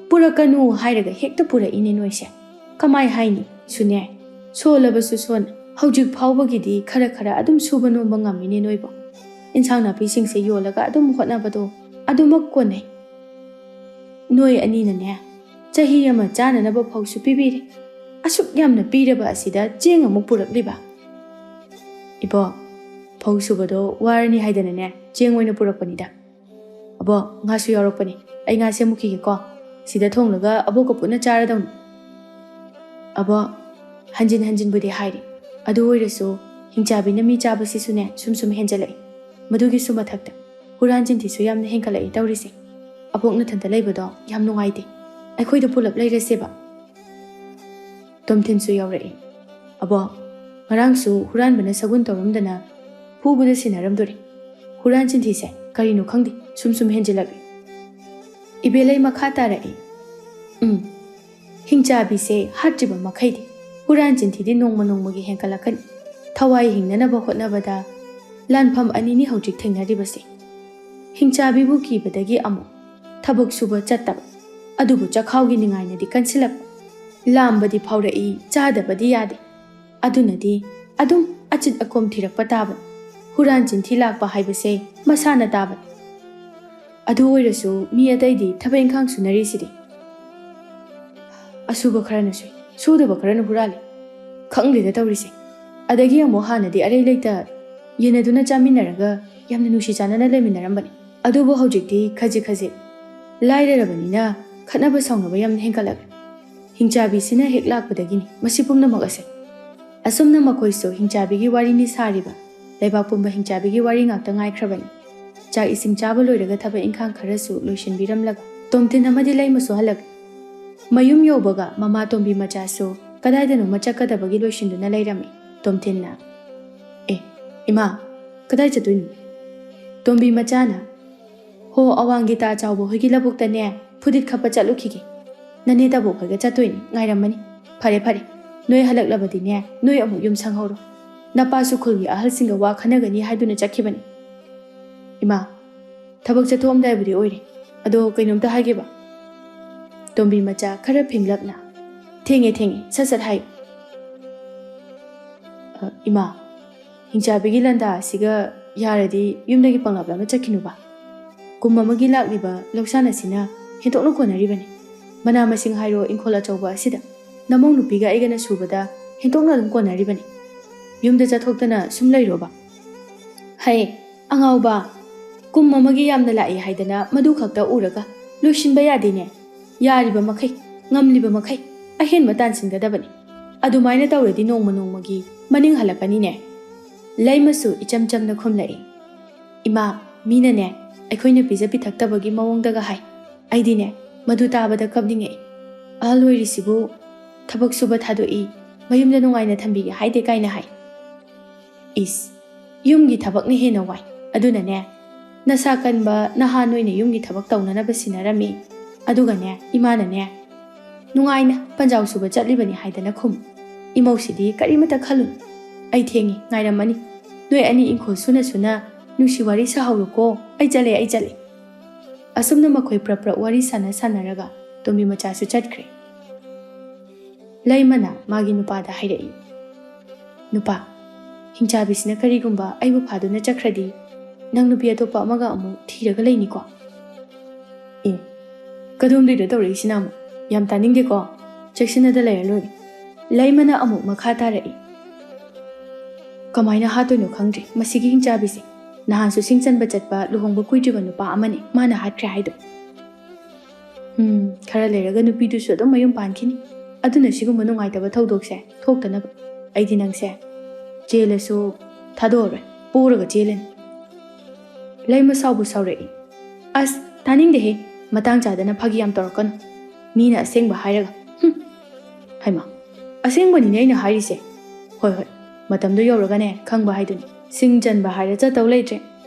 [SPEAKER 1] ꯄꯨꯔꯛꯀꯅꯨ ꯍꯥꯏꯔꯒ ꯍꯦꯛꯇ ꯄꯨꯔꯛꯏꯅꯦ ꯅꯣꯏꯁꯦ ꯀꯃꯥꯏ ꯍꯥꯏꯅꯤ ꯁꯨꯅꯦ ꯁꯣꯜꯂꯕꯁꯨ ꯁꯣꯟ ꯍꯧꯖꯤꯛ ꯐꯥꯎꯕꯒꯤꯗꯤ ꯈꯔ ꯑꯗꯨꯝ ꯁꯨꯕ ꯅꯣꯝꯕ ꯉꯝꯃꯤꯅꯦ ꯅꯣꯏꯕꯣ ꯏꯟꯁꯥꯡ ꯅꯥꯄꯤꯁꯤꯡꯁꯦ ꯌꯣꯜꯂꯒ ꯑꯗꯨꯝ ꯍꯣꯠꯅꯕꯗꯣ ꯑꯗꯨꯃꯛ ꯀꯣꯟꯅꯩ ꯅꯣꯏ ꯑꯅꯤꯅꯅꯦ ꯆꯍꯤ ꯑꯃ ꯆꯥꯅꯅꯕ ꯐꯧꯁꯨ ꯄꯤꯕꯤꯔꯦ ꯑꯁꯨꯛ ꯌꯥꯝꯅ ꯄꯤꯔꯕ ꯑꯁꯤꯗ ꯆꯦꯡ ꯑꯃꯨꯛ ꯄꯨꯔꯛꯂꯤꯕ ꯏꯕꯣ ꯐꯧ ꯁꯨꯕꯗꯣ ꯋꯥꯔꯅꯤ ꯍꯥꯏꯗꯅꯅꯦ ꯆꯦꯡ ꯑꯣꯏꯅ ꯄꯨꯔꯛꯄꯅꯤꯗ ꯑꯕꯣ ꯉꯥꯁꯨ ꯌꯥꯎꯔꯛꯄꯅꯤ ꯑꯩ ꯉꯥ ꯁꯦꯝꯃꯨꯈꯤꯒꯦꯀꯣ ꯁꯤꯗ ꯊꯣꯡꯂꯒ ꯑꯕꯣꯛꯀ ꯄꯨꯟꯅ ꯆꯥꯔꯗꯧꯅꯤ ꯑꯕꯣ ꯍꯟꯖꯤꯟꯕꯨꯗꯤ ꯍꯥꯏꯔꯤ ꯑꯗꯨ ꯑꯣꯏꯔꯁꯨ ꯍꯤꯡꯆꯥꯕꯤꯅ ꯃꯤ ꯆꯥꯕꯁꯤꯁꯨꯅꯦ ꯁꯨꯝ ꯍꯦꯟꯖꯜꯂꯛꯏ ꯃꯗꯨꯒꯤꯁꯨ ꯃꯊꯛꯇ ꯍꯨꯔꯥꯟ ꯆꯤꯟꯊꯤꯁꯨ ꯌꯥꯝꯅ ꯍꯦꯟꯒꯠꯂꯛꯏ ꯇꯧꯔꯤꯁꯦ ꯑꯕꯣꯛ ꯅꯊꯟꯇ ꯂꯩꯕꯗꯣ ꯌꯥꯝ ꯅꯨꯡꯉꯥꯏꯇꯦ ꯑꯩꯈꯣꯏꯗ ꯄꯨꯂꯞ ꯂꯩꯔꯁꯦꯕ ꯇꯣꯝꯊꯤꯟꯁꯨ ꯌꯥꯎꯔꯛꯏ ꯑꯕꯣ ꯉꯔꯥꯡꯁꯨ ꯍꯨꯔꯥꯟꯕꯅ ꯁꯒꯨꯟ ꯇꯧꯔꯝꯗꯅ ꯐꯨꯕꯗ ꯁꯤꯟꯅꯔꯝꯗꯣꯔꯤ ꯍꯨꯔꯥꯟ ꯆꯤꯟꯊꯤꯁꯦ ꯀꯔꯤꯅꯣ ꯈꯪꯗꯦ ꯁꯨꯝ ꯍꯦꯟꯖꯜꯂꯛꯏ ꯏꯕꯦꯂꯩ ꯃꯈꯥ ꯇꯥꯔꯛꯏ ꯍꯤꯡꯆꯥꯕꯤꯁꯦ ꯍꯥꯠꯇ꯭ꯔꯤꯕ ꯃꯈꯩꯗꯤ ꯍꯨꯔꯥꯟ ꯆꯤꯟꯊꯤꯗꯤ ꯅꯣꯡꯃꯒꯤ ꯍꯦꯟꯒꯠꯂꯛꯀꯅꯤ ꯊꯋꯥꯏ ꯍꯤꯡꯅꯅꯕ ꯍꯣꯠꯅꯕꯗ ꯂꯥꯟꯐꯝ ꯑꯅꯤꯅꯤ ꯍꯧꯖꯤꯛ ꯊꯦꯡꯅꯔꯤꯕꯁꯦ ꯍꯤꯡꯆꯥꯕꯤꯕꯨ ꯀꯤꯕꯗꯒꯤ ꯑꯃꯨꯛ ꯊꯕꯛ ꯁꯨꯕ ꯆꯠꯇꯕ ꯑꯗꯨꯕꯨ ꯆꯈꯥꯎꯒꯤ ꯅꯤꯡꯉꯥꯏꯅꯗꯤ ꯀꯟꯁꯤꯜꯂꯛꯄ ꯂꯥꯝꯕꯗꯤ ꯐꯥꯎꯔꯛꯏ ꯆꯥꯗꯕꯗꯤ ꯌꯥꯗꯦ ꯑꯗꯨꯅꯗꯤ ꯑꯗꯨꯝ ꯑꯆꯤꯠ ꯑꯀꯣꯝ ꯊꯤꯔꯛꯄ ꯇꯥꯕꯅꯤ ꯍꯨꯔꯥꯟ ꯆꯤꯟꯊꯤ ꯂꯥꯛꯄ ꯍꯥꯏꯕꯁꯦ ꯃꯁꯥꯅ ꯇꯥꯕꯅꯤ ꯑꯗꯨ ꯑꯣꯏꯔꯁꯨ ꯃꯤ ꯑꯇꯩꯗꯤ ꯊꯕꯛ ꯏꯪꯈꯥꯡ ꯁꯨꯅꯔꯤꯁꯤꯗꯤ ꯑꯁꯨꯕ ꯈꯔꯅ ꯁꯨꯏ ꯁꯨꯗꯕ ꯈꯔꯅ ꯍꯨꯔꯥꯜꯂꯤ ꯈꯪꯗꯦꯗ ꯇꯧꯔꯤꯁꯦ ꯑꯗꯒꯤ ꯑꯃꯨꯛ ꯍꯥꯟꯅꯗꯤ ꯑꯔꯩ ꯂꯩꯇ ꯌꯦꯟꯅꯗꯨꯅ ꯆꯥꯃꯤꯟꯅꯔꯒ ꯌꯥꯝꯅ ꯅꯨꯡꯁꯤ ꯆꯥꯟꯅꯅ ꯂꯩꯃꯤꯟꯅꯔꯝꯕꯅꯤ ꯑꯗꯨꯕꯨ ꯍꯧꯖꯤꯛꯇꯤ ꯈꯖꯤꯛ ꯂꯥꯏꯔꯔꯕꯅꯤꯅ ꯈꯠꯅꯕ ꯁꯥꯎꯅꯕ ꯌꯥꯝꯅ ꯍꯦꯟꯒꯠꯂꯛꯂꯦ ꯍꯤꯡꯆꯥꯕꯤꯁꯤꯅ ꯍꯦꯛ ꯂꯥꯛꯄꯗꯒꯤꯅꯤ ꯃꯁꯤ ꯄꯨꯝꯅꯃꯛ ꯑꯁꯦ ꯑꯁꯨꯝꯅ ꯃꯈꯣꯏꯁꯨ ꯍꯤꯡꯆꯥꯕꯤꯒꯤ ꯋꯥꯔꯤꯅꯤ ꯁꯥꯔꯤꯕ ꯂꯩꯕꯥꯛ ꯄꯨꯝꯕ ꯍꯤꯡꯆꯥꯕꯤꯒꯤ ꯋꯥꯔꯤ ꯉꯥꯛꯇ ꯉꯥꯏꯈ꯭ꯔꯕꯅꯤ ꯆꯥꯛ ꯏꯁꯤꯡ ꯆꯥꯕ ꯂꯣꯏꯔꯒ ꯊꯕꯛ ꯏꯪꯈꯥꯡ ꯈꯔꯁꯨ ꯂꯣꯏꯁꯤꯟꯕꯤꯔꯝꯂꯒ ꯇꯣꯝꯊꯤꯟ ꯑꯃꯗꯤ ꯂꯩꯃꯁꯨ ꯍꯜꯂꯛꯂꯦ ꯃꯌꯨꯝ ꯌꯧꯕꯒ ꯃꯃꯥ ꯇꯣꯝꯕꯤ ꯃꯆꯥꯁꯨ ꯀꯗꯥꯏꯗꯅꯣꯃ ꯆꯠꯀꯗꯕꯒꯤ ꯂꯣꯏꯁꯤꯟꯗꯨꯅ ꯂꯩꯔꯝꯃꯤ ꯇꯣꯝꯊꯤꯟꯅ ꯏꯃꯥ ꯀꯗꯥꯏ ꯆꯠꯇꯣꯏꯅꯣ ꯇꯣꯝꯕꯤ ꯃꯆꯥꯅ ꯍꯣ ꯑꯋꯥꯡꯒꯤ ꯇꯥ ꯆꯥꯎꯕ ꯍꯣꯏꯒꯤ ꯂꯧꯕꯨꯛꯇꯅꯦ ꯐꯨꯗꯤꯠ ꯈꯞꯄ ꯆꯠꯂꯨꯈꯤꯒꯦ ꯅꯅꯦ ꯇꯥꯕꯣꯛ ꯍꯣꯏꯒ ꯆꯠꯇꯣꯏꯅꯤ ꯉꯥꯏꯔꯝꯃꯅꯤ ꯐꯔꯦ ꯅꯣꯏ ꯍꯜꯂꯛꯂꯕꯗꯤꯅꯦ ꯅꯣꯏ ꯑꯃꯨꯛ ꯌꯨꯝ ꯁꯪꯍꯧꯔꯣ ꯅꯄꯥꯁꯨ ꯈꯨꯜꯒꯤ ꯑꯍꯜꯁꯤꯡꯒ ꯋꯥ ꯈꯟꯅꯒꯅꯤ ꯍꯥꯏꯗꯨꯅ ꯆꯠꯈꯤꯕꯅꯤ ꯏꯃꯥ ꯊꯕꯛ ꯆꯠꯊꯣꯛꯑꯝꯗꯥꯏꯕꯨꯗꯤ ꯑꯣꯏꯔꯦ ꯑꯗꯣ ꯀꯩꯅꯣꯝꯇ ꯍꯥꯏꯒꯦꯕ ꯇꯣꯝꯕꯤ ꯃꯆꯥ ꯈꯔ ꯐꯤꯡꯂꯞꯅ ꯊꯦꯡꯉꯦ ꯁꯠ ꯍꯥꯏꯌꯨ ꯏꯃꯥ ꯍꯤꯡꯆꯥꯕꯤꯒꯤ ꯂꯟꯗꯥ ꯑꯁꯤꯒ ꯌꯥꯔꯗꯤ ꯌꯨꯝꯗꯒꯤ ꯄꯪꯂꯥꯞ ꯂꯥꯞꯅ ꯆꯠꯈꯤꯅꯨꯕ ꯀꯨꯝ ꯑꯃꯒꯤ ꯂꯥꯛꯂꯤꯕ ꯂꯧꯁꯥꯟ ꯑꯁꯤꯅ ꯍꯦꯟꯇꯣꯛꯅ ꯀꯣꯟꯅꯔꯤꯕꯅꯤ ꯃꯅꯥ ꯃꯁꯤꯡ ꯍꯥꯏꯔꯣ ꯏꯪꯈꯣꯜ ꯑꯆꯧꯕ ꯑꯁꯤꯗ ꯅꯃꯧ ꯅꯨꯄꯤꯒ ꯑꯩꯒꯅ ꯁꯨꯕꯗ ꯍꯦꯟꯇꯣꯛꯅ ꯑꯗꯨꯝ ꯀꯣꯟꯅꯔꯤꯕꯅꯤ ꯌꯨꯝꯗ ꯆꯠꯊꯣꯛꯇꯅ ꯁꯨꯝ ꯂꯩꯔꯣꯕ ꯍꯩ ꯑꯉꯥꯎꯕ ꯀꯨꯝ ꯑꯃꯒꯤ ꯌꯥꯝꯅ ꯂꯥꯛꯏ ꯍꯥꯏꯗꯅ ꯃꯗꯨ ꯈꯛꯇ ꯎꯔꯒ ꯂꯣꯏꯁꯤꯟꯕ ꯌꯥꯗꯦꯅꯦ ꯌꯥꯔꯤꯕ ꯃꯈꯩ ꯉꯝꯂꯤꯕ ꯃꯈꯩ ꯑꯍꯦꯟꯕ ꯇꯥꯟꯁꯤꯟꯒꯗꯕꯅꯤ ꯑꯗꯨꯃꯥꯏꯅ ꯇꯧꯔꯗꯤ ꯅꯣꯡꯃꯒꯤ ꯃꯅꯤꯡ ꯍꯜꯂꯛꯀꯅꯤꯅꯦ ꯂꯩꯃꯁꯨ ꯏꯆꯝ ꯆꯝꯅ ꯈꯨꯝꯂꯛꯏ ꯏꯃꯥ ꯃꯤꯅꯅꯦ ꯑꯩꯈꯣꯏꯅ ꯄꯤꯖ ꯄꯤꯊꯛꯇꯕꯒꯤ ꯃꯑꯣꯡꯗꯒ ꯍꯥꯏ ꯑꯩꯗꯤꯅꯦ ꯃꯗꯨ ꯇꯥꯕꯗ ꯀꯞꯅꯤꯡꯉꯛꯏ ꯑꯍꯜ ꯑꯣꯏꯔꯤꯁꯤꯕꯨ ꯊꯕꯛ ꯁꯨꯕ ꯊꯥꯗꯣꯛꯏ ꯃꯌꯨꯝꯗ ꯅꯨꯡꯉꯥꯏꯅ ꯊꯝꯕꯤꯒꯦ ꯍꯥꯏꯗꯦ ꯀꯥꯏꯅ ꯍꯥꯏ ꯏꯁ ꯌꯨꯝꯒꯤ ꯊꯕꯛꯅ ꯍꯦꯟꯅ ꯋꯥꯏ ꯑꯗꯨꯅꯅꯦ ꯅꯁꯥ ꯀꯟꯕ ꯅꯍꯥꯟ ꯑꯣꯏꯅ ꯌꯨꯝꯒꯤ ꯊꯕꯛ ꯇꯧꯅꯅꯕ ꯁꯤꯟꯅꯔꯝꯃꯤ ꯑꯗꯨꯒꯅꯦ ꯏꯃꯥꯅꯅꯦ ꯅꯨꯡꯉꯥꯏꯅ ꯄꯟꯖꯥꯎ ꯁꯨꯕ ꯆꯠꯂꯤꯕꯅꯤ ꯍꯥꯏꯗꯅ ꯈꯨꯝ ꯏꯃꯧꯁꯤꯗꯤ ꯀꯔꯤꯃꯇ ꯈꯜꯂꯨꯅꯨ ꯑꯩ ꯊꯦꯡꯉꯤ ꯉꯥꯏꯔꯝꯃꯅꯤ ꯅꯣꯏ ꯑꯅꯤ ꯏꯪꯈꯣꯜ ꯁꯨꯅ ꯅꯨꯡꯁꯤ ꯋꯥꯔꯤ ꯁꯥꯍꯧꯔꯣꯀꯣ ꯑꯩ ꯆꯠꯂꯦ ꯑꯁꯨꯝꯅ ꯃꯈꯣꯏ ꯄ꯭ꯔꯞ ꯋꯥꯔꯤ ꯁꯥꯟꯅꯔꯒ ꯇꯣꯝꯕꯤ ꯃꯆꯥꯁꯨ ꯆꯠꯈ꯭ꯔꯦ ꯂꯩꯃꯅ ꯃꯥꯒꯤ ꯅꯨꯄꯥꯗ ꯍꯥꯏꯔꯛꯏ ꯅꯨꯄꯥ ꯍꯤꯡꯆꯥꯕꯤꯁꯤꯅ ꯀꯔꯤꯒꯨꯝꯕ ꯑꯩꯕꯨ ꯐꯥꯗꯨꯅ ꯆꯠꯈ꯭ꯔꯗꯤ ꯅꯪ ꯅꯨꯄꯤ ꯑꯇꯣꯞꯄ ꯑꯃꯒ ꯑꯃꯨꯛ ꯊꯤꯔꯒ ꯂꯩꯅꯤꯀꯣ ꯀꯗꯣꯝꯗꯩꯗ ꯇꯧꯔꯛꯏꯁꯤꯅ ꯑꯃꯨꯛ ꯌꯥꯝ ꯇꯥꯅꯤꯡꯗꯦꯀꯣ ꯆꯦꯛꯁꯤꯟꯅꯗ ꯂꯩꯔ ꯂꯣꯏꯔꯦ ꯂꯩꯃꯅ ꯑꯃꯨꯛ ꯃꯈꯥ ꯇꯥꯔꯛꯏ ꯀꯃꯥꯏꯅ ꯍꯥꯠꯇꯣꯏꯅꯣ ꯈꯪꯗ꯭ꯔꯤ ꯃꯁꯤꯒꯤ ꯍꯤꯡꯆꯥꯕꯤꯁꯦ ꯅꯍꯥꯟꯁꯨ ꯁꯤꯡ ꯆꯟꯕ ꯆꯠꯄ ꯂꯨꯍꯣꯡꯕ ꯀꯨꯏꯗ꯭ꯔꯤꯕ ꯅꯨꯄꯥ ꯑꯃꯅꯤ ꯃꯥꯅ ꯍꯥꯠꯈ꯭ꯔꯦ ꯍꯥꯏꯗꯣ ꯈꯔ ꯂꯩꯔꯒ ꯅꯨꯄꯤꯗꯨꯁꯨ ꯑꯗꯨꯝ ꯃꯌꯨꯝ ꯄꯥꯟꯈꯤꯅꯤ ꯑꯗꯨꯅ ꯁꯤꯒꯨꯝꯕ ꯅꯨꯡꯉꯥꯏꯇꯕ ꯊꯧꯗꯣꯛꯁꯦ ꯊꯣꯛꯇꯅꯕ ꯑꯩꯗꯤ ꯅꯪꯁꯦ ꯆꯦꯜꯂꯁꯨ ꯊꯥꯗꯣꯛꯑꯔꯣꯏ ꯄꯨꯔꯒ ꯆꯦꯜꯂꯅꯤ ꯂꯩꯃ ꯁꯥꯎꯔꯛꯏ ꯑꯁ ꯇꯥꯅꯤꯡꯗꯦꯍꯦ ꯃꯇꯥꯡ ꯆꯥꯗꯅ ꯐꯥꯒꯤ ꯌꯥꯝ ꯇꯧꯔꯛꯀꯅꯨ ꯃꯤꯅ ꯑꯁꯦꯡꯕ ꯍꯥꯏꯔꯒ ꯍꯩꯃꯥ ꯑꯁꯦꯡꯕꯅꯤꯅꯦ ꯑꯩꯅ ꯍꯥꯏꯔꯤꯁꯦ ꯍꯣꯏ ꯃꯇꯝꯗꯣ ꯌꯧꯔꯒꯅꯦ ꯈꯪꯕ ꯍꯥꯏꯗꯨꯅꯤ ꯁꯤꯡ ꯆꯟꯕ ꯍꯥꯏꯔ ꯆꯠꯇꯧ ꯂꯩꯇ꯭ꯔꯦ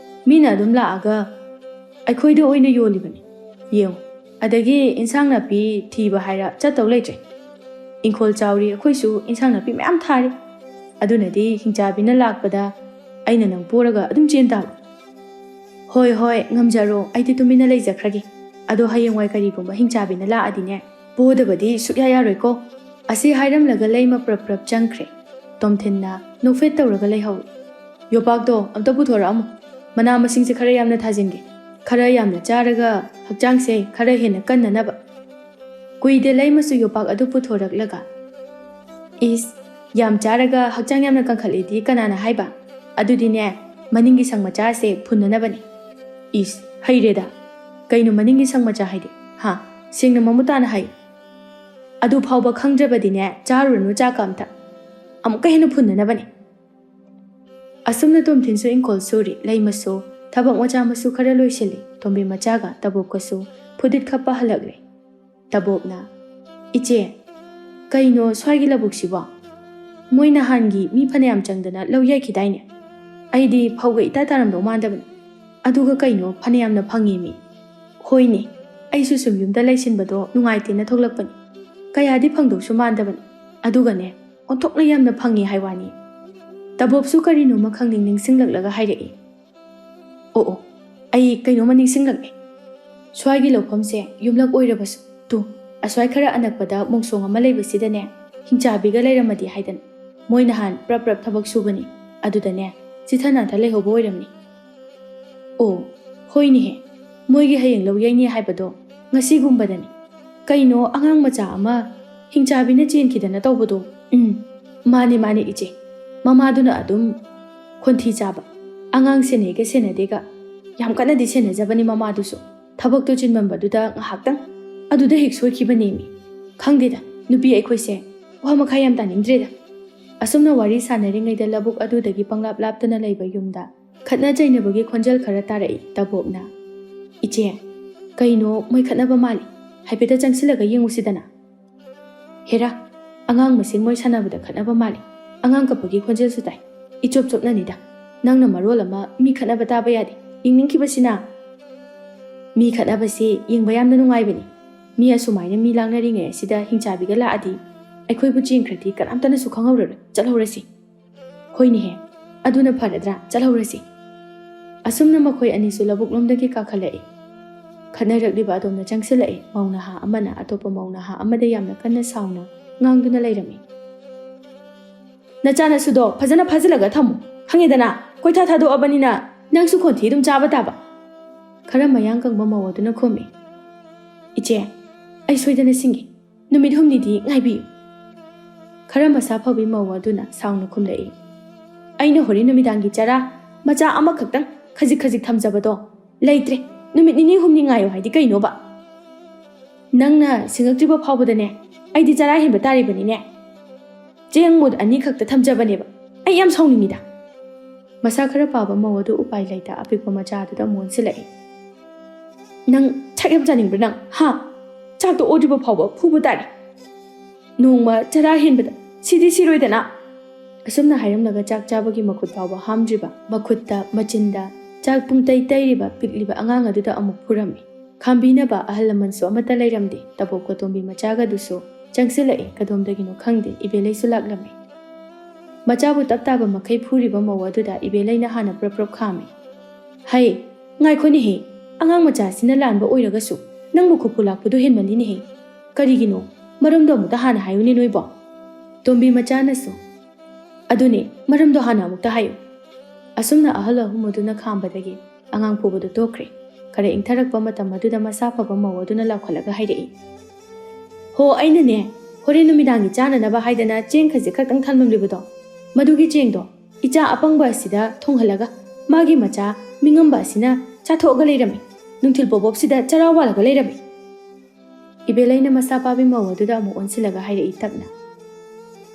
[SPEAKER 1] ꯃꯤꯅ ꯑꯗꯨꯝ ꯂꯥꯛꯑꯒ ꯑꯩꯈꯣꯏꯗ ꯑꯣꯏꯅ ꯌꯣꯜꯂꯤꯕꯅꯤ ꯌꯦꯡꯉꯨ ꯑꯗꯒꯤ ꯏꯟꯁꯥꯡ ꯅꯥꯄꯤ ꯊꯤꯕ ꯍꯥꯏꯔ ꯆꯠꯇꯧ ꯂꯩꯇ꯭ꯔꯦ ꯏꯪꯈꯣꯜ ꯆꯥꯎꯔꯤ ꯑꯩꯈꯣꯏꯁꯨ ꯏꯟꯁꯥꯡ ꯅꯥꯄꯤ ꯃꯌꯥꯝ ꯊꯥꯔꯤ ꯑꯗꯨꯅꯗꯤ ꯍꯤꯡꯆꯥꯕꯤꯅ ꯂꯥꯛꯄꯗ ꯑꯩꯅ ꯅꯪ ꯄꯣꯔꯒ ꯑꯗꯨم ꯆꯦꯟ ꯇꯥꯕ ꯍꯣꯏ ꯉꯝꯖꯔꯣ ꯑꯩꯗꯤ ꯇꯨꯃꯤꯟꯅ ꯂꯩꯖꯈ꯭ꯔꯒꯦ ꯑꯗꯣ ꯍꯌꯦꯡꯋꯥꯏ ꯀꯔꯤꯒꯨꯝꯕ ꯍꯤꯡꯆꯥꯕꯤꯅ ꯂꯥꯛꯑꯗꯤꯅꯦ ꯄꯣꯗꯕꯗꯤ ꯁꯨꯛꯌꯥ ꯌꯥꯔꯣꯏꯀꯣ ꯑꯁꯤ ꯍꯥꯏꯔꯝꯂꯒ ꯂꯩꯃ ꯄ꯭ꯔꯞ ꯆꯪꯈ꯭ꯔꯦ ꯇꯣꯝꯊꯤꯟꯅ ꯅꯣꯛꯐꯦꯠ ꯇꯧꯔꯒ ꯂꯩꯍꯧꯏ꯫ ꯌꯣꯄꯥꯛꯇꯣ ꯑꯝꯇ ꯄꯨꯊꯣꯔꯛꯑꯝꯃꯨ, ꯃꯅꯥ ꯃꯁꯤꯡꯁꯦ ꯈꯔ ꯌꯥꯝꯅ ꯊꯥꯖꯤꯟꯒꯦ, ꯈꯔ ꯌꯥꯝꯅ ꯆꯥꯔꯒ ꯍꯛꯆꯥꯡꯁꯦ ꯈꯔ ꯍꯦꯟꯅ ꯀꯟꯅꯅꯕ꯫ ꯀꯨꯏꯗꯦ ꯂꯩꯃꯁꯨ ꯌꯣꯄꯥꯛ ꯑꯗꯨ ꯄꯨꯊꯣꯔꯛꯂꯒ, ꯏꯁ, ꯌꯥꯝ ꯆꯥꯔꯒ ꯍꯛꯆꯥꯡ ꯌꯥꯝꯅ ꯀꯟꯈꯠꯂꯤꯗꯤ ꯀꯅꯥꯅ ꯍꯥꯏꯕ? ꯑꯗꯨꯗꯤꯅꯦ, ꯃꯅꯤꯡꯒꯤ ꯁꯪ ꯃꯆꯥꯁꯦ ꯐꯨꯟꯅꯅꯕꯅꯤ꯫ ꯏꯁ, ꯍꯩꯔꯦꯗ꯫ ꯀꯩꯅꯣ ꯃꯅꯤꯡꯒꯤ ꯁꯪ ꯃꯆꯥ ꯍꯥꯏꯗꯤ? ꯍꯥ, ꯁꯦꯡꯅ ꯃꯃꯨꯠ ꯇꯥꯅ ꯍꯥꯏ꯫ ꯑꯗꯨ ꯐꯥꯎꯕ ꯈꯪꯗ꯭ꯔꯕꯗꯤꯅꯦ, ꯆꯥꯔꯨꯔꯅꯨ ꯆꯥꯛꯀ ꯑꯝꯇ, ꯑꯃꯨꯛꯀ ꯍꯦꯟꯅ ꯐꯨꯟꯅꯅꯕꯅꯤ꯫ ꯑꯁꯨꯝꯅ ꯇꯣꯝꯊꯤꯟꯁꯨ ꯏꯪꯈꯣꯜ ꯁꯨꯔꯤ, ꯂꯩꯃꯁꯨ ꯊꯕꯛ ꯃꯆꯥ ꯃꯁꯨ ꯈꯔ ꯂꯣꯏꯁꯤꯜꯂꯤ, ꯇꯣꯝꯕꯤ ꯃꯆꯥꯒ ꯇꯕꯣꯛꯀꯁꯨ ꯐꯨꯗꯤꯠ ꯈꯞꯄ ꯍꯜꯂꯛꯂꯦ꯫ ꯇꯕꯣꯛꯅ, ꯏꯆꯦ, ꯀꯩꯅꯣ ꯁ꯭ꯋꯥꯏꯒꯤ ꯂꯧꯕꯨꯛꯁꯤꯕꯣ? ꯃꯣꯏ ꯅꯍꯥꯟꯒꯤ ꯃꯤ ꯐꯅꯌꯥꯝ ꯆꯪꯗꯅ ꯂꯧ ꯌꯩꯈꯤꯗꯥꯏꯅꯦ? ꯑꯩꯗꯤ ꯐꯧꯒ ꯏꯇꯥ ꯇꯥꯔꯝꯗꯧ ꯃꯥꯟꯗꯕꯅꯤ, ꯑꯗꯨꯒ ꯀꯩꯅꯣ ꯐꯅꯌꯥꯝꯅ ꯐꯪꯉꯤ ꯃꯤ꯫ ꯍꯣꯏꯅꯦ, ꯑꯩꯁꯨ ꯁꯨꯝ ꯌꯨꯝꯗ ꯂꯩꯁꯤꯟꯕꯗꯣ ꯅꯨꯡꯉꯥꯏꯇꯦꯅ ꯊꯣꯛꯂꯛꯄꯅꯤ, ꯀꯌꯥꯗꯤ ꯐꯪꯗꯧꯁꯨ ꯃꯥꯟꯗꯕꯅꯤ, ꯑꯗꯨꯒꯅꯦ ꯑꯣꯟꯊꯣꯛꯅ ꯌꯥꯝꯅ ꯐꯪꯉꯤ ꯍꯥꯏ ꯋꯥꯅꯤ꯫ ꯇꯕꯣꯛꯁꯨ ꯀꯔꯤꯅꯣꯃ ꯈꯪꯅꯤꯡ ꯅꯤꯡꯁꯤꯡꯂꯛꯂꯒ ꯍꯥꯏꯔꯛꯏ꯫ ꯑꯣ, ꯑꯩ ꯀꯩꯅꯣꯃ ꯅꯤꯡꯁꯤꯡꯂꯛꯂꯦ꯫ ꯁ꯭ꯋꯥꯏꯒꯤ ꯂꯧꯐꯝꯁꯦ ꯌꯨꯝꯂꯛ ꯑꯣꯏꯔꯕꯁꯨ, ꯇꯨ ꯑꯁ꯭ꯋꯥꯏ ꯈꯔ ꯑꯅꯛꯄꯗ ꯃꯣꯡꯁꯣꯡ ꯑꯃ ꯂꯩꯕꯁꯤꯗꯅꯦ ꯍꯤꯡꯆꯥꯕꯤꯒ ꯂꯩꯔꯝꯃꯗꯤ ꯍꯥꯏꯗꯅ, ꯃꯣꯏ ꯅꯍꯥꯟ ꯄ꯭ꯔꯞ ꯄ꯭ꯔꯞ ꯊꯕꯛ ꯁꯨꯕꯅꯤ, ꯑꯗꯨꯗꯅꯦ ꯆꯤꯊ ꯅꯥꯟꯊ ꯂꯩꯍꯧꯕ ꯑꯣꯏꯔꯝꯅꯤ꯫ ꯑꯣ, ꯍꯣꯏꯅꯦꯍꯦ, ꯃꯣꯏꯒꯤ ꯍꯌꯦꯡ ꯂꯧ ꯌꯩꯅꯤ ꯍꯥꯏꯕꯗꯣ ꯉꯁꯤꯒꯨꯝꯕꯗꯅꯤ꯫ ꯀꯩꯅꯣ ꯑꯉꯥꯡ ꯃꯆꯥ ꯑꯃ ꯍꯤꯡꯆꯥꯕꯤꯅ ꯆꯦꯟꯈꯤꯗꯅ ꯇꯧꯕꯗꯣ? ꯃꯥꯅꯦ ꯃꯥꯅꯦ ꯏꯆꯦ, ꯃꯃꯥꯗꯨꯅ ꯑꯗꯨꯝ ꯈꯣꯟꯊꯤ ꯆꯥꯕ, ꯑꯉꯥꯡ ꯁꯦꯟꯅꯩꯒ ꯁꯦꯟꯅꯗꯦꯒ, ꯌꯥꯝ ꯀꯟꯅꯗꯤ ꯁꯦꯟꯅꯖꯕꯅꯤ ꯃꯃꯥꯗꯨꯁꯨ, ꯊꯕꯛꯇꯣ ꯆꯤꯟꯃꯟꯕꯗꯨꯗ ꯉꯥꯏꯍꯥꯛꯇꯪ ꯑꯗꯨꯗ ꯍꯦꯛ ꯁꯣꯏꯈꯤꯕꯅꯦꯃꯤ꯫ ꯈꯪꯗꯦꯗ, ꯅꯨꯄꯤ ꯑꯩꯈꯣꯏꯁꯦ ꯋꯥ ꯃꯈꯥ ꯌꯥꯝ ꯇꯥꯅꯤꯡꯗ꯭ꯔꯦꯗ꯫ ꯑꯁꯨꯝꯅ ꯋꯥꯔꯤ ꯁꯥꯟꯅꯔꯤꯉꯩꯗ ꯂꯧꯕꯨꯛ ꯑꯗꯨꯗꯒꯤ ꯄꯪꯂꯥꯞ ꯂꯥꯞꯇꯅ ꯂꯩꯕ ꯌꯨꯝꯗ ꯈꯠꯅ ꯆꯩꯅꯕꯒꯤ ꯈꯣꯟꯖꯦꯜ ꯈꯔ ꯇꯥꯔꯛꯏ꯫ ꯇꯕꯣꯛꯅ, ꯏꯆꯦ, ꯀꯩꯅꯣ ꯃꯣꯏ ꯈꯠꯅꯕ ꯃꯥꯜꯂꯤ, ꯍꯥꯏꯐꯦꯠꯇ ꯆꯪꯁꯤꯜꯂꯒ ꯌꯦꯡꯉꯨꯁꯤꯗꯅ꯫ ꯍꯦꯔꯥ, ꯑꯉꯥꯡ ꯃꯁꯦꯟ ꯃꯣꯏ ꯁꯥꯟꯅꯕꯗ ꯈꯠꯅꯕ ꯃꯥꯜꯂꯤ, ꯑꯉꯥꯡ ꯀꯞꯄꯒꯤ ꯈꯣꯟꯖꯦꯜꯁꯨ ꯇꯥꯏ, ꯏꯆꯣꯞ ꯆꯣꯞꯅꯅꯤꯗ, ꯅꯪꯅ ꯃꯔꯣꯜ ꯑꯃ ꯃꯤ ꯈꯠꯅꯕ ꯇꯥꯕ ꯌꯥꯗꯦ, ꯌꯦꯡꯅꯤꯡꯈꯤꯕꯁꯤꯅ꯫ ꯃꯤ ꯈꯠꯅꯕꯁꯤ ꯌꯦꯡꯕ ꯌꯥꯝꯅ ꯅꯨꯡꯉꯥꯏꯕꯅꯤ, ꯃꯤ ꯑꯁꯨꯃꯥꯏꯅ ꯃꯤ ꯂꯥꯡꯅꯔꯤꯉꯩ ꯑꯁꯤꯗ ꯍꯤꯡꯆꯥꯕꯤꯒ ꯂꯥꯛꯑꯗꯤ ꯑꯩꯈꯣꯏꯕꯨ ꯆꯦꯟꯈ꯭ꯔꯗꯤ ꯀꯅꯥꯝꯇꯅꯁꯨ ꯈꯪꯍꯧꯔꯔꯣꯏ, ꯆꯠꯍꯧꯔꯁꯤ꯫ ꯍꯣꯏꯅꯦꯍꯦ, ꯑꯗꯨꯅ ꯐꯔꯗ꯭ꯔꯥ, ꯆꯠꯍꯧꯔꯁꯤ꯫ ꯑꯁꯨꯝꯅ ꯃꯈꯣꯏ ꯑꯅꯤꯁꯨ ꯂꯧꯕꯨꯛꯂꯣꯝꯗꯒꯤ ꯀꯥꯈꯠꯂꯛꯏ꯫ ꯈꯠꯅꯔꯛꯂꯤꯕ ꯑꯗꯣꯝꯗ ꯆꯪꯁꯤꯜꯂꯛꯏ꯫ ꯃꯧ ꯅꯍꯥ ꯑꯃꯅ ꯑꯇꯣꯞꯄ ꯃꯧ ꯅꯍꯥ ꯑꯃꯗ ꯌꯥꯝꯅ ꯀꯟꯅ ꯁꯥꯎꯅ ꯉꯥꯡꯗꯨꯅ ꯂꯩꯔꯝꯃꯤ꯫ ꯅꯆꯥꯅꯁꯨꯗꯣ ꯐꯖꯅ ꯐꯥꯖꯤꯜꯂꯒ ꯊꯝꯃꯨ, ꯈꯪꯉꯦꯗꯅ, ꯀꯣꯏꯊꯥ ꯊꯥꯗꯣꯛꯑꯕꯅꯤꯅ ꯅꯪꯁꯨ ꯈꯣꯟꯊꯤ ꯑꯗꯨꯝ ꯆꯥꯕ ꯇꯥꯕ꯫ ꯈꯔ ꯃꯌꯥꯡ ꯀꯪꯕ ꯃꯧ ꯑꯗꯨꯅ ꯈꯨꯝꯃꯤ꯫ ꯏꯆꯦ, ꯑꯩ ꯁꯣꯏꯗꯅ ꯁꯤꯡꯒꯦ, ꯅꯨꯃꯤꯠ ꯍꯨꯝꯅꯤꯗꯤ ꯉꯥꯏꯕꯤꯌꯨ꯫ ꯈꯔ ꯃꯁꯥ ꯐꯕꯤ ꯃꯧ ꯑꯗꯨꯅ ꯁꯥꯎꯅ ꯈꯨꯝꯂꯛꯏ꯫ ꯑꯩꯅ ꯍꯣꯔꯦꯟ ꯅꯨꯃꯤꯗꯥꯡꯒꯤ ꯆꯔꯥ ꯃꯆꯥ ꯑꯃꯈꯛꯇꯪ ꯈꯖꯤꯛ ꯈꯖꯤꯛ ꯊꯝꯖꯕꯗꯣ ꯂꯩꯇ꯭ꯔꯦ, ꯅꯨꯃꯤꯠ ꯅꯤꯅꯤ ꯍꯨꯝꯅꯤ ꯉꯥꯏꯌꯣ ꯍꯥꯏꯗꯤ ꯀꯩꯅꯣꯕ? ꯅꯪꯅ ꯁꯤꯡꯉꯛꯇ꯭ꯔꯤꯕ ꯐꯥꯎꯕꯗꯅꯦ ꯑꯩꯗꯤ ꯆꯔꯥ ꯍꯦꯟꯕ ꯇꯥꯔꯤꯕꯅꯤꯅꯦ꯫ ꯆꯦꯡ ꯃꯨꯠ 2 ꯈꯛꯇ ꯊꯝꯖꯕꯅꯦꯕ, ꯑꯩ ꯌꯥꯝ ꯁꯥꯎꯅꯤꯡꯉꯤꯗ꯫ ꯃꯁꯥ ꯈꯔ ꯄꯥꯕ ꯃꯧ ꯑꯗꯨ ꯎꯄꯥꯏ ꯂꯩꯇ ꯑꯄꯤꯛꯄ ꯃꯆꯥ ꯑꯗꯨꯗ ꯑꯃꯨꯛ ꯑꯣꯟꯁꯤꯜꯂꯛꯏ꯫ ꯅꯪ ꯆꯥꯛ ꯌꯥꯝ ꯆꯥꯅꯤꯡꯕ꯭ꯔꯥ ꯅꯪ? ꯍꯥ? ꯆꯥꯛꯇꯣ ꯑꯣꯗ꯭ꯔꯤꯕ ꯐꯥꯎꯕ ꯐꯨꯕ ꯇꯥꯔꯦ, ꯅꯣꯡꯃ ꯆꯔꯥ ꯍꯦꯟꯕꯗ ꯁꯤꯗꯤ ꯁꯤꯔꯣꯏꯗꯅ꯫ ꯑꯁꯨꯝꯅ ꯍꯥꯏꯔꯝꯂꯒ ꯆꯥꯛ ꯆꯥꯕꯒꯤ ꯃꯈꯨꯠ ꯐꯥꯎꯕ ꯍꯥꯝꯗ꯭ꯔꯤꯕ, ꯃꯈꯨꯠꯇ ꯃꯆꯤꯟꯗ ꯆꯥꯛ ꯄꯨꯡꯇꯩ ꯇꯩꯔꯤꯕ ꯄꯤꯛꯂꯤꯕ ꯑꯉꯥꯡ ꯑꯗꯨꯗ ꯑꯃꯨꯛ ꯐꯨꯔꯝꯃꯤ꯫ ꯈꯥꯝꯕꯤꯅꯕ ꯑꯍꯜ ꯂꯃꯟꯁꯨ ꯑꯃꯠꯇ ꯂꯩꯔꯝꯗꯦ꯫ ꯇꯕꯣꯛꯀ ꯇꯣꯝꯕꯤ ꯃꯆꯥꯒꯗꯨꯁꯨ ꯆꯪꯁꯤꯜꯂꯛꯏ꯫ ꯀꯗꯣꯝꯗꯒꯤꯅꯣ ꯈꯪꯗꯦ, ꯏꯕꯦꯂꯩꯁꯨ ꯂꯥꯛꯂꯝꯃꯤ꯫ ꯃꯆꯥꯕꯨ ꯇꯞ ꯇꯥꯕ ꯃꯈꯩ ꯐꯨꯔꯤꯕ ꯃꯧ ꯑꯗꯨꯗ ꯏꯕꯦꯂꯩꯅ ꯍꯥꯟꯅ ꯄ꯭ꯔꯞ ꯄ꯭ꯔꯞ ꯈꯥꯝꯃꯤ꯫ ꯍꯩ, ꯉꯥꯏꯈꯣꯅꯦꯍꯦ, ꯑꯉꯥꯡ ꯃꯆꯥꯁꯤꯅ ꯂꯥꯟꯕ ꯑꯣꯏꯔꯒꯁꯨ ꯅꯪꯕꯨ ꯈꯨꯐꯨ ꯂꯥꯛꯄꯗꯣ ꯍꯦꯟꯃꯜꯂꯤꯅꯦꯍꯦ, ꯀꯔꯤꯒꯤꯅꯣ? ꯃꯔꯝꯗꯣ ꯑꯃꯨꯛꯇ ꯍꯥꯟꯅ ꯍꯥꯏꯌꯨꯅꯦ ꯅꯣꯏꯕꯣ꯫ ꯇꯣꯝꯕꯤ ꯃꯆꯥꯅꯁꯨ, ꯑꯗꯨꯅꯦ, ꯃꯔꯝꯗꯣ ꯍꯥꯟꯅ ꯑꯃꯨꯛꯇ ꯍꯥꯏꯌꯨ꯫ ꯑꯁꯨꯝꯅ ꯑꯍꯜ ꯑꯍꯨꯝ ꯑꯗꯨꯅ ꯈꯥꯝꯕꯗꯒꯤ ꯑꯉꯥꯡ ꯐꯨꯕꯗꯨ ꯇꯣꯛꯈ꯭ꯔꯦ꯫ ꯈꯔ ꯏꯪꯊꯔꯛꯄ ꯃꯇꯝ ꯑꯗꯨꯗ ꯃꯁꯥ ꯐꯕ ꯃꯧ ꯑꯗꯨꯅ ꯂꯥꯎꯈꯠꯂꯒ ꯍꯥꯏꯔꯛꯏ꯫ ꯍꯣ, ꯑꯩꯅꯅꯦ ꯍꯣꯔꯦꯟ ꯅꯨꯃꯤꯗꯥꯡꯒꯤ ꯆꯥꯅꯅꯕ ꯍꯥꯏꯗꯅ ꯆꯦꯡ ꯈꯖꯤꯛ ꯈꯛꯇꯪ ꯊꯝꯂꯝꯂꯤꯕꯗꯣ, ꯃꯗꯨꯒꯤ ꯆꯦꯡꯗꯣ ꯏꯆꯥ ꯑꯄꯪꯕ ꯑꯁꯤꯗ ꯊꯣꯡꯍꯜꯂꯒ ꯃꯥꯒꯤ ꯃꯆꯥ ꯃꯤꯉꯝꯕ ꯑꯁꯤꯅ ꯆꯥꯊꯣꯛꯑꯒ ꯂꯩꯔꯝꯃꯤ, ꯅꯨꯡꯊꯤꯜ ꯄꯣꯕꯣꯞꯁꯤꯗ ꯆꯔꯥ ꯋꯥꯜꯂꯒ ꯂꯩꯔꯝꯃꯤ꯫ ꯏꯕꯦꯂꯩꯅ ꯃꯁꯥ ꯄꯥꯕꯤ ꯃꯧ ꯑꯗꯨꯗ ꯑꯃꯨꯛ ꯑꯣꯟꯁꯤꯜꯂꯒ ꯍꯥꯏꯔꯛꯏ ꯇꯞꯅ꯫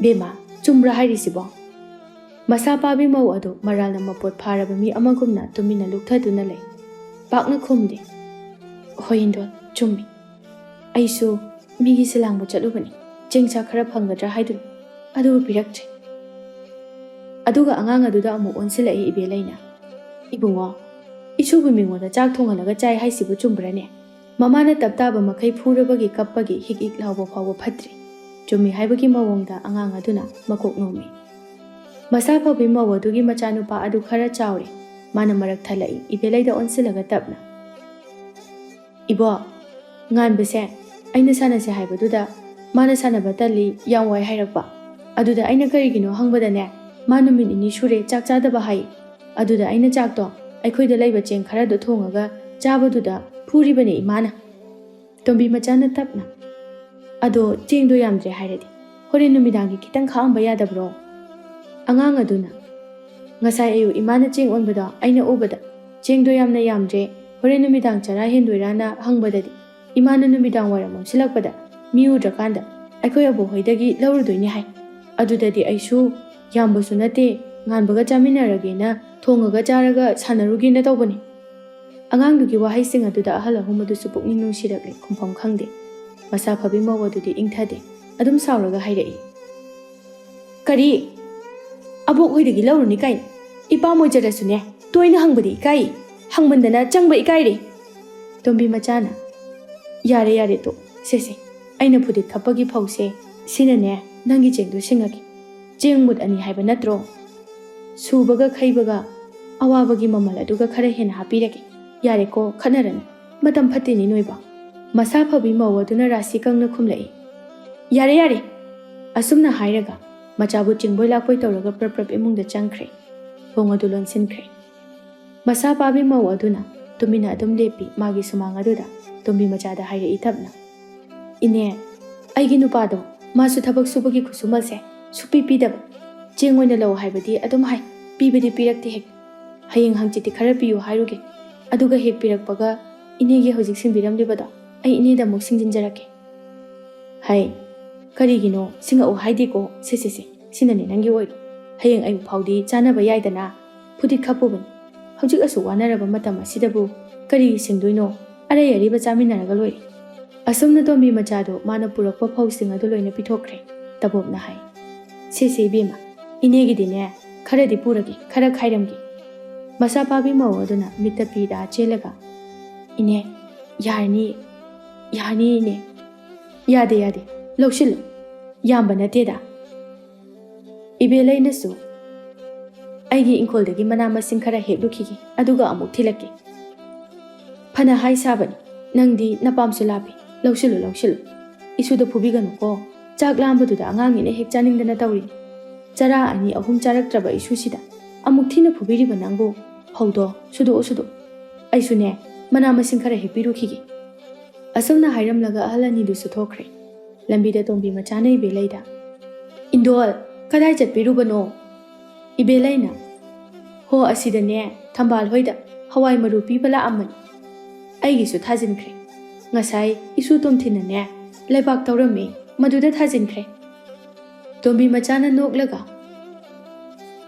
[SPEAKER 1] ꯕꯦꯝꯃ, ꯆꯨꯝꯕ꯭ꯔꯥ ꯍꯥꯏꯔꯤꯁꯤꯕꯣ? ꯃꯁꯥ ꯄꯥꯕꯤ ꯃꯧ ꯑꯗꯨ ꯃꯔꯥꯜꯅ ꯃꯄꯣꯠ ꯐꯥꯔꯕ ꯃꯤ ꯑꯃꯒꯨꯝꯅ ꯇꯨꯃꯤꯟꯅ ꯂꯨꯛꯊꯗꯨꯅ ꯂꯩ, ꯄꯥꯛꯅ ꯈꯨꯝꯗꯦ꯫ ꯍꯣꯏ ꯏꯟꯗꯣꯜ, ꯆꯨꯝꯃꯤ, ꯑꯩꯁꯨ ꯃꯤꯒꯤ ꯁꯤꯂꯥꯡꯕ ꯆꯠꯂꯨꯕꯅꯤ, ꯆꯦꯡ ꯆꯥꯛ ꯈꯔ ꯐꯪꯒꯗ꯭ꯔꯥ ꯍꯥꯏꯗꯨꯅ, ꯑꯗꯨꯕꯨ ꯄꯤꯔꯛꯇ꯭ꯔꯦ꯫ ꯑꯗꯨꯒ ꯑꯉꯥꯡ ꯑꯗꯨꯗ ꯑꯃꯨꯛ ꯑꯣꯟꯁꯤꯜꯂꯛꯏ ꯏꯕꯦꯂꯩꯅ꯫ ꯏꯕꯨꯡꯉꯣ, ꯏꯁꯨꯕꯨ ꯃꯤꯉꯣꯟꯗ ꯆꯥꯛ ꯊꯣꯡꯍꯜꯂꯒ ꯆꯥꯏ ꯍꯥꯏꯁꯤꯕꯨ ꯆꯨꯝꯕ꯭ꯔꯅꯦ? ꯃꯃꯥꯅ ꯇꯞ ꯇꯥꯕ ꯃꯈꯩ ꯐꯨꯔꯕꯒꯤ ꯀꯞꯄꯒꯤ ꯍꯤꯛ ꯍꯤꯛ ꯂꯥꯎꯕ ꯐꯥꯎꯕ ꯐꯠꯇ꯭ꯔꯤ꯫ ꯆꯨꯝꯃꯤ ꯍꯥꯏꯕꯒꯤ ꯃꯑꯣꯡꯗ ꯑꯉꯥꯡ ꯑꯗꯨꯅ ꯃꯀꯣꯛ ꯅꯣꯝꯃꯤ꯫ ꯃꯁꯥ ꯐꯕꯤ ꯃꯧ ꯑꯗꯨꯒꯤ ꯃꯆꯥꯅꯨꯄꯥ ꯑꯗꯨ ꯈꯔ ꯆꯥꯎꯔꯦ꯫ ꯃꯥꯅ ꯃꯔꯛ ꯊꯠꯂꯛꯏ ꯏꯕꯦꯂꯩꯗ ꯑꯣꯟꯁꯤꯜꯂꯒ ꯇꯞꯅ꯫ ꯏꯕꯣ, ꯉꯥꯟꯕꯁꯦ ꯑꯩꯅ ꯁꯥꯟꯅꯁꯦ ꯍꯥꯏꯕꯗꯨꯗ ꯃꯥꯅ ꯁꯥꯟꯅꯕ ꯇꯜꯂꯤ, ꯌꯥꯝ ꯋꯥꯏ ꯍꯥꯏꯔꯛꯄ꯫ ꯑꯗꯨꯗ ꯑꯩꯅ ꯀꯔꯤꯒꯤꯅꯣ ꯍꯪꯕꯗꯅꯦ ꯃꯥ ꯅꯨꯃꯤꯠ ꯅꯤꯅꯤ ꯁꯨꯔꯦ ꯆꯥꯛ ꯆꯥꯗꯕ ꯍꯥꯏ꯫ ꯑꯗꯨꯗ ꯑꯩꯅ ꯆꯥꯛꯇꯣ ꯑꯩꯈꯣꯏꯗ ꯂꯩꯕ ꯆꯦꯡ ꯈꯔꯗꯣ ꯊꯣꯡꯉꯒ ꯆꯥꯕꯗꯨꯗ ꯐꯨꯔꯤꯕꯅꯦ ꯏꯃꯥꯅ꯫ ꯇꯣꯝꯕꯤ ꯃꯆꯥꯅ ꯇꯞꯅ, ꯑꯗꯣ ꯆꯦꯡꯗꯣ ꯌꯥꯝꯗ꯭ꯔꯦ ꯍꯥꯏꯔꯗꯤ ꯍꯣꯔꯦꯟ ꯅꯨꯃꯤꯗꯥꯡꯒꯤ ꯈꯤꯇꯪ ꯈꯥꯛꯑꯝꯕ ꯌꯥꯗꯕ꯭ꯔꯣ? ꯑꯉꯥꯡ ꯑꯗꯨꯅ, ꯉꯁꯥꯏ ꯑꯌꯨꯛ ꯏꯃꯥꯅ ꯆꯦꯡ ꯑꯣꯟꯕꯗꯣ ꯑꯩꯅ ꯎꯕꯗ ꯆꯦꯡꯗꯣ ꯌꯥꯝꯅ ꯌꯥꯝꯗ꯭ꯔꯦ, ꯍꯣꯔꯦꯟ ꯅꯨꯃꯤꯗꯥꯡ ꯆꯔꯥ ꯍꯦꯟꯗꯣꯏꯔꯥꯅ ꯍꯪꯕꯗꯗꯤ ꯏꯃꯥꯅ ꯅꯨꯃꯤꯗꯥꯡ ꯋꯥꯏꯔꯝ ꯃꯝꯁꯤꯜꯂꯛꯄꯗ ꯃꯤ ꯎꯗ꯭ꯔꯀꯥꯟꯗ ꯑꯩꯈꯣꯏ ꯑꯕꯣꯛꯍꯣꯏꯗꯒꯤ ꯂꯧꯔꯨꯗꯣꯏꯅꯤ ꯍꯥꯏ꯫ ꯑꯗꯨꯗꯗꯤ ꯑꯩꯁꯨ ꯌꯥꯝꯕꯁꯨ ꯅꯠꯇꯦ, ꯉꯥꯟꯕꯒ ꯆꯥꯃꯤꯟꯅꯔꯒꯦꯅ ꯊꯣꯡꯉꯒ ꯆꯥꯔꯒ ꯁꯥꯟꯅꯔꯨꯒꯦꯅ ꯇꯧꯕꯅꯤ꯫ ꯑꯉꯥꯡꯗꯨꯒꯤ ꯋꯥꯍꯩꯁꯤꯡ ꯑꯗꯨꯗ ꯑꯍꯜ ꯑꯍꯨꯝ ꯑꯗꯨꯁꯨ ꯄꯨꯛꯅꯤꯡ ꯅꯨꯡꯁꯤꯔꯛꯂꯦ, ꯈꯨꯝꯐꯝ ꯈꯪꯗꯦ꯫ ꯃꯁꯥ ꯐꯕꯤ ꯃꯧ ꯑꯗꯨꯗꯤ ꯏꯪꯊꯗꯦ, ꯑꯗꯨꯝ ꯁꯥꯎꯔꯒ ꯍꯥꯏꯔꯛꯏ, ꯀꯔꯤ? ꯑꯕꯣꯛ ꯍꯣꯏꯗꯒꯤ ꯂꯧꯔꯨꯅꯤ ꯀꯥꯏꯅ? ꯏꯄꯥꯝ ꯑꯣꯏꯖꯔꯁꯨꯅꯦ ꯇꯣꯏꯅ ꯍꯪꯕꯗꯤ ꯏꯀꯥꯏ, ꯍꯪꯃꯟꯗꯅ ꯆꯪꯕ ꯏꯀꯥꯏꯔꯦ꯫ ꯇꯣꯝꯕꯤ ꯃꯆꯥꯅ, ꯌꯥꯔꯦ ꯌꯥꯔꯦ ꯇꯣ, ꯁꯦ ꯑꯩꯅ ꯐꯨꯗꯤꯠ ꯈꯞꯄꯒꯤ ꯐꯧꯁꯦ ꯁꯤꯅꯅꯦ ꯅꯪꯒꯤ ꯆꯦꯡꯗꯣ ꯁꯤꯡꯉꯒꯦ꯫ ꯆꯦꯡ ꯃꯨꯠ 2 ꯍꯥꯏꯕ ꯅꯠꯇ꯭ꯔꯣ? ꯁꯨꯕꯒ ꯈꯩꯕꯒ ꯑꯋꯥꯕꯒꯤ ꯃꯃꯜ ꯑꯗꯨꯒ ꯈꯔ ꯍꯦꯟꯅ ꯍꯥꯞꯄꯤꯔꯒꯦ꯫ ꯌꯥꯔꯦꯀꯣ, ꯈꯠꯅꯔꯅꯨ, ꯃꯇꯝ ꯐꯠꯇꯦꯅꯤ ꯅꯣꯏꯕ꯫ ꯃꯁꯥ ꯐꯕꯤ ꯃꯧ ꯑꯗꯨꯅ ꯔꯥꯁꯤ ꯀꯪꯅ ꯈꯨꯝꯂꯛꯏ, ꯌꯥꯔꯦ ꯌꯥꯔꯦ꯫ ꯑꯁꯨꯝꯅ ꯍꯥꯏꯔꯒ ꯃꯆꯥꯕꯨ ꯆꯤꯡꯕꯣꯏ ꯂꯥꯛꯄꯣꯏ ꯇꯧꯔꯒ ꯄ꯭ꯔꯞ ꯏꯃꯨꯡꯗ ꯆꯪꯈ꯭ꯔꯦ꯫ ꯊꯣꯡ ꯑꯗꯨ ꯂꯣꯟꯁꯤꯟꯈ꯭ꯔꯦ꯫ ꯃꯁꯥ ꯄꯥꯕꯤ ꯃꯧ ꯑꯗꯨꯅ ꯇꯨꯃꯤꯟꯅ ꯑꯗꯨꯝ ꯂꯦꯞꯄꯤ ꯃꯥꯒꯤ ꯁꯨꯃꯥꯡ ꯑꯗꯨꯗ ꯇꯣꯝꯕꯤ ꯃꯆꯥꯗ ꯍꯥꯏꯔꯛꯏ ꯇꯞꯅ, ꯏꯅꯦ, ꯑꯩꯒꯤ ꯅꯨꯄꯥꯗꯣ ꯃꯥꯁꯨ ꯊꯕꯛ ꯁꯨꯕꯒꯤ ꯈꯨꯠꯁꯨꯃꯜꯁꯦ ꯁꯨꯛꯄꯤ ꯄꯤꯗꯕ, ꯆꯦꯡ ꯑꯣꯏꯅ ꯂꯧ ꯍꯥꯏꯕꯗꯤ ꯑꯗꯨꯝ ꯍꯥꯏ, ꯄꯤꯕꯗꯤ ꯄꯤꯔꯛꯇꯦ ꯍꯦꯛ꯫ ꯍꯌꯦꯡ ꯍꯪꯆꯤꯠꯇꯤ ꯈꯔ ꯄꯤꯌꯨ ꯍꯥꯏꯔꯨꯒꯦ, ꯑꯗꯨꯒ ꯍꯦꯛ ꯄꯤꯔꯛꯄꯒ ꯏꯅꯦꯒꯤ ꯍꯧꯖꯤꯛ ꯁꯤꯡꯕꯤꯔꯝꯂꯤꯕꯗꯣ ꯑꯩ ꯏꯅꯦꯗ ꯑꯃꯨꯛ ꯁꯤꯡꯖꯤꯟꯖꯔꯛꯀꯦ꯫ ꯍꯥꯏ, ꯀꯔꯤꯒꯤꯅꯣ ꯁꯤꯡꯉꯛꯎ ꯍꯥꯏꯗꯦꯀꯣ, ꯁꯦ ꯁꯤꯅꯅꯦ ꯅꯪꯒꯤ ꯑꯣꯏꯔꯣ, ꯍꯌꯦꯡ ꯑꯌꯨꯛ ꯐꯥꯎꯗꯤ ꯆꯥꯅꯕ ꯌꯥꯏꯗꯅ, ꯐꯨꯗꯤꯠ ꯈꯞꯄꯨꯕꯅꯤ꯫ ꯍꯧꯖꯤꯛ ꯑꯁꯨꯛ ꯋꯥꯅꯔꯕ ꯃꯇꯝ ꯑꯁꯤꯗꯕꯨ ꯀꯔꯤꯒꯤ ꯁꯤꯡꯗꯣꯏꯅꯣ, ꯑꯔꯩ ꯑꯔꯩꯕ ꯆꯥꯃꯤꯟꯅꯔꯒ ꯂꯣꯏꯔꯦ꯫ ꯑꯁꯨꯝꯅ ꯇꯣꯝꯕꯤ ꯃꯆꯥꯗꯣ ꯃꯥꯅ ꯄꯨꯔꯛꯄ ꯐꯧꯁꯤꯡ ꯑꯗꯨ ꯂꯣꯏꯅ ꯄꯤꯊꯣꯛꯈ꯭ꯔꯦ꯫ ꯇꯕꯣꯞꯅ ꯍꯥꯏ, ꯁꯦ ꯏꯕꯦꯝꯃ, ꯏꯅꯦꯒꯤꯗꯤꯅꯦ ꯈꯔꯗꯤ ꯄꯨꯔꯒꯦ, ꯈꯔ ꯈꯥꯏꯔꯝꯒꯦ꯫ ꯃꯁꯥ ꯄꯥꯕꯤ ꯃꯧ ꯑꯗꯨꯅ ꯃꯤꯠꯇ ꯄꯤꯗ ꯆꯦꯜꯂꯒ, ꯏꯅꯦ, ꯌꯥꯔꯅꯤ ꯏꯅꯦ, ꯌꯥꯗꯦ, ꯂꯧꯁꯤꯜꯂꯨ, ꯌꯥꯝꯕ ꯅꯠꯇꯦꯗ꯫ ꯏꯕꯦꯂꯩꯅꯁꯨ ꯑꯩꯒꯤ ꯏꯪꯈꯣꯜꯗꯒꯤ ꯃꯅꯥ ꯃꯁꯤꯡ ꯈꯔ ꯍꯦꯛꯂꯨꯈꯤꯒꯦ, ꯑꯗꯨꯒ ꯑꯃꯨꯛ ꯊꯤꯜꯂꯛꯀꯦ꯫ ꯐꯅ ꯍꯥꯏ ꯁꯥꯕꯅꯤ, ꯅꯪꯗꯤ ꯅꯄꯥꯝꯁꯨ ꯂꯥꯞꯄꯤ, ꯂꯧꯁꯤꯜꯂꯨ, ꯏꯁꯨꯗ ꯐꯨꯕꯤꯒꯅꯨꯀꯣ, ꯆꯥꯛ ꯂꯥꯝꯕꯗꯨꯗ ꯑꯉꯥꯡꯅꯤꯅ ꯍꯦꯛ ꯆꯥꯅꯤꯡꯗꯅꯇꯧꯔꯤꯅꯤ꯫ ꯆꯔꯥ 2, 3 ꯆꯥꯔꯛꯇ꯭ꯔꯕ ꯏꯁꯨꯁꯤꯗ ꯑꯃꯨꯛ ꯊꯤꯅ ꯐꯨꯕꯤꯔꯤꯕ ꯅꯪꯕꯨ, ꯐꯧꯗꯣ ꯁꯨꯗꯣꯛꯎ, ꯑꯩꯁꯨꯅꯦ ꯃꯅꯥ ꯃꯁꯤꯡ ꯈꯔ ꯍꯦꯛꯄꯤꯔꯨꯈꯤꯒꯦ꯫ ꯑꯁꯨꯝꯅ ꯍꯥꯏꯔꯝꯂꯒ ꯑꯍꯜ ꯑꯅꯤꯗꯨꯁꯨ ꯊꯣꯛꯈ꯭ꯔꯦ꯫ ꯂꯝꯕꯤꯗ ꯇꯣꯝꯕꯤ ꯃꯆꯥꯅ ꯏꯕꯦꯂꯩꯗ, ꯏꯟꯗꯣꯜ, ꯀꯗꯥꯏ ꯆꯠꯄꯤꯔꯨꯕꯅꯣ? ꯏꯕꯦꯂꯩꯅ, ꯍꯣ ꯑꯁꯤꯗꯅꯦ ꯊꯝꯕꯥꯜ ꯍꯣꯏꯗ ꯍꯋꯥꯏ ꯃꯔꯨ ꯄꯤꯕ ꯂꯥꯛꯑꯝꯕꯅꯤ, ꯑꯩꯒꯤꯁꯨ ꯊꯥꯖꯤꯟꯈ꯭ꯔꯦ꯫ ꯉꯁꯥꯏ ꯏꯁꯨ ꯇꯣꯝꯊꯤꯟꯅꯅꯦ ꯂꯩꯕꯥꯛ ꯇꯧꯔꯝꯃꯦ, ꯃꯗꯨꯗ ꯊꯥꯖꯤꯟꯈ꯭ꯔꯦ꯫ ꯇꯣꯝꯕꯤ ꯃꯆꯥꯅ ꯅꯣꯛꯂꯒ,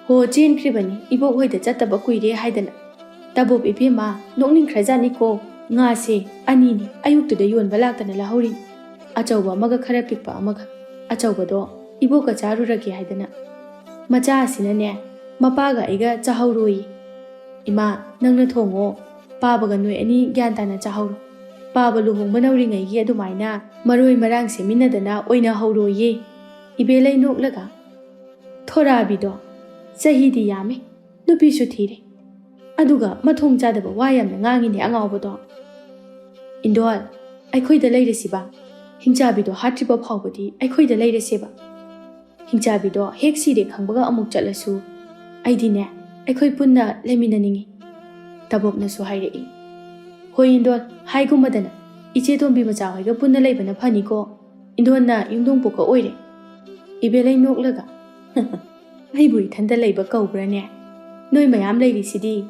[SPEAKER 1] ꯍꯣ ꯆꯦꯟꯈ꯭ꯔꯤꯕꯅꯤ ꯏꯕꯣꯛ ꯍꯣꯏꯗ ꯆꯠꯇꯕ ꯀꯨꯏꯔꯦ ꯍꯥꯏꯗꯅ꯫ ꯇꯕꯣꯞ ꯏꯕꯦꯝꯃ, ꯅꯣꯛꯅꯤꯡꯈ꯭ꯔꯖꯥꯠꯅꯤꯀꯣ, ꯉꯥꯁꯦ 2ꯅꯤ ꯑꯌꯨꯛꯇꯨꯗ ꯌꯣꯟꯕ ꯂꯥꯛꯇꯅ ꯂꯍꯧꯔꯤꯅꯤ, ꯑꯆꯧꯕ ꯑꯃꯒ ꯈꯔ ꯄꯤꯛꯄ ꯑꯃꯒ, ꯑꯆꯧꯕꯗꯣ ꯏꯕꯣꯛꯀ ꯆꯥꯔꯨꯔꯒꯦ ꯍꯥꯏꯗꯅ꯫ ꯃꯆꯥ ꯑꯁꯤꯅꯅꯦ ꯃꯄꯥꯒ ꯑꯩꯒ ꯆꯥꯍꯧꯔꯣꯌꯦ꯫ ꯏꯃꯥ, ꯅꯪꯅ ꯊꯣꯡꯉꯣ, ꯄꯥꯕꯒ ꯅꯣꯏ 2 ꯒ꯭ꯌꯥꯟ ꯇꯥꯅ ꯆꯥꯍꯧꯔꯣ, ꯄꯥꯕ ꯂꯨꯍꯣꯡꯕ ꯅꯧꯔꯤꯉꯩꯒꯤ ꯑꯗꯨꯃꯥꯏꯅ ꯃꯔꯣꯏ ꯃꯔꯥꯡ ꯁꯦꯝꯃꯤꯟꯅꯗꯅ ꯑꯣꯏꯅ ꯍꯧꯔꯣꯌꯦ꯫ ꯏꯕꯦꯂꯩ ꯅꯣꯛꯂꯒ, ꯊꯣꯔꯥꯕꯤꯗꯣ ꯆꯍꯤꯗꯤ ꯌꯥꯝꯃꯦ, ꯅꯨꯄꯤꯁꯨ ꯊꯤꯔꯦ, ꯑꯗꯨꯒ ꯃꯊꯣꯡ ꯆꯥꯗꯕ ꯋꯥ ꯌꯥꯝꯅ ꯉꯥꯡꯉꯤꯅꯦ ꯑꯉꯥꯎꯕꯗꯣ꯫ ꯏꯟꯗꯣꯜ, ꯑꯩꯈꯣꯏꯗ ꯂꯩꯔꯁꯤꯕ, ꯍꯤꯡꯆꯥꯕꯤꯗꯣ ꯍꯥꯠꯇ꯭ꯔꯤꯕ ꯐꯥꯎꯕꯗꯤ ꯑꯩꯈꯣꯏꯗ ꯂꯩꯔꯁꯦꯕ꯫ ꯍꯤꯡꯆꯥꯕꯤꯗꯣ ꯍꯦꯛ ꯁꯤꯔꯦ ꯈꯪꯕꯒ ꯑꯃꯨꯛ ꯆꯠꯂꯁꯨ ꯑꯩꯗꯤꯅꯦ ꯑꯩꯈꯣꯏ ꯄꯨꯟꯅ ꯂꯩꯃꯤꯟꯅꯅꯤꯡꯉꯤ꯫ ꯇꯕꯣꯞꯅꯁꯨ ꯍꯥꯏꯔꯛꯏ, ꯍꯣꯏ ꯏꯟꯗꯣꯜ, ꯍꯥꯏꯒꯨꯝꯃꯗꯅ ꯏꯆꯦ ꯇꯣꯝꯕꯤ ꯃꯆꯥ ꯍꯣꯏꯒ ꯄꯨꯟꯅ ꯂꯩꯕꯅ ꯐꯅꯤꯀꯣ, ꯏꯟꯗꯣꯜꯅ ꯌꯨꯝꯊꯣꯡꯄꯣꯛꯀ ꯑꯣꯏꯔꯦ꯫ ꯏꯕꯦꯂꯩ ꯅꯣꯛꯂꯒ, ꯑꯩꯕꯨ ꯏꯊꯟꯇ ꯂꯩꯕ ꯀꯧꯕ꯭ꯔꯅꯦ? ꯅꯣꯏ ꯃꯌꯥꯝ ꯂꯩꯔꯤꯁꯤꯗꯤ,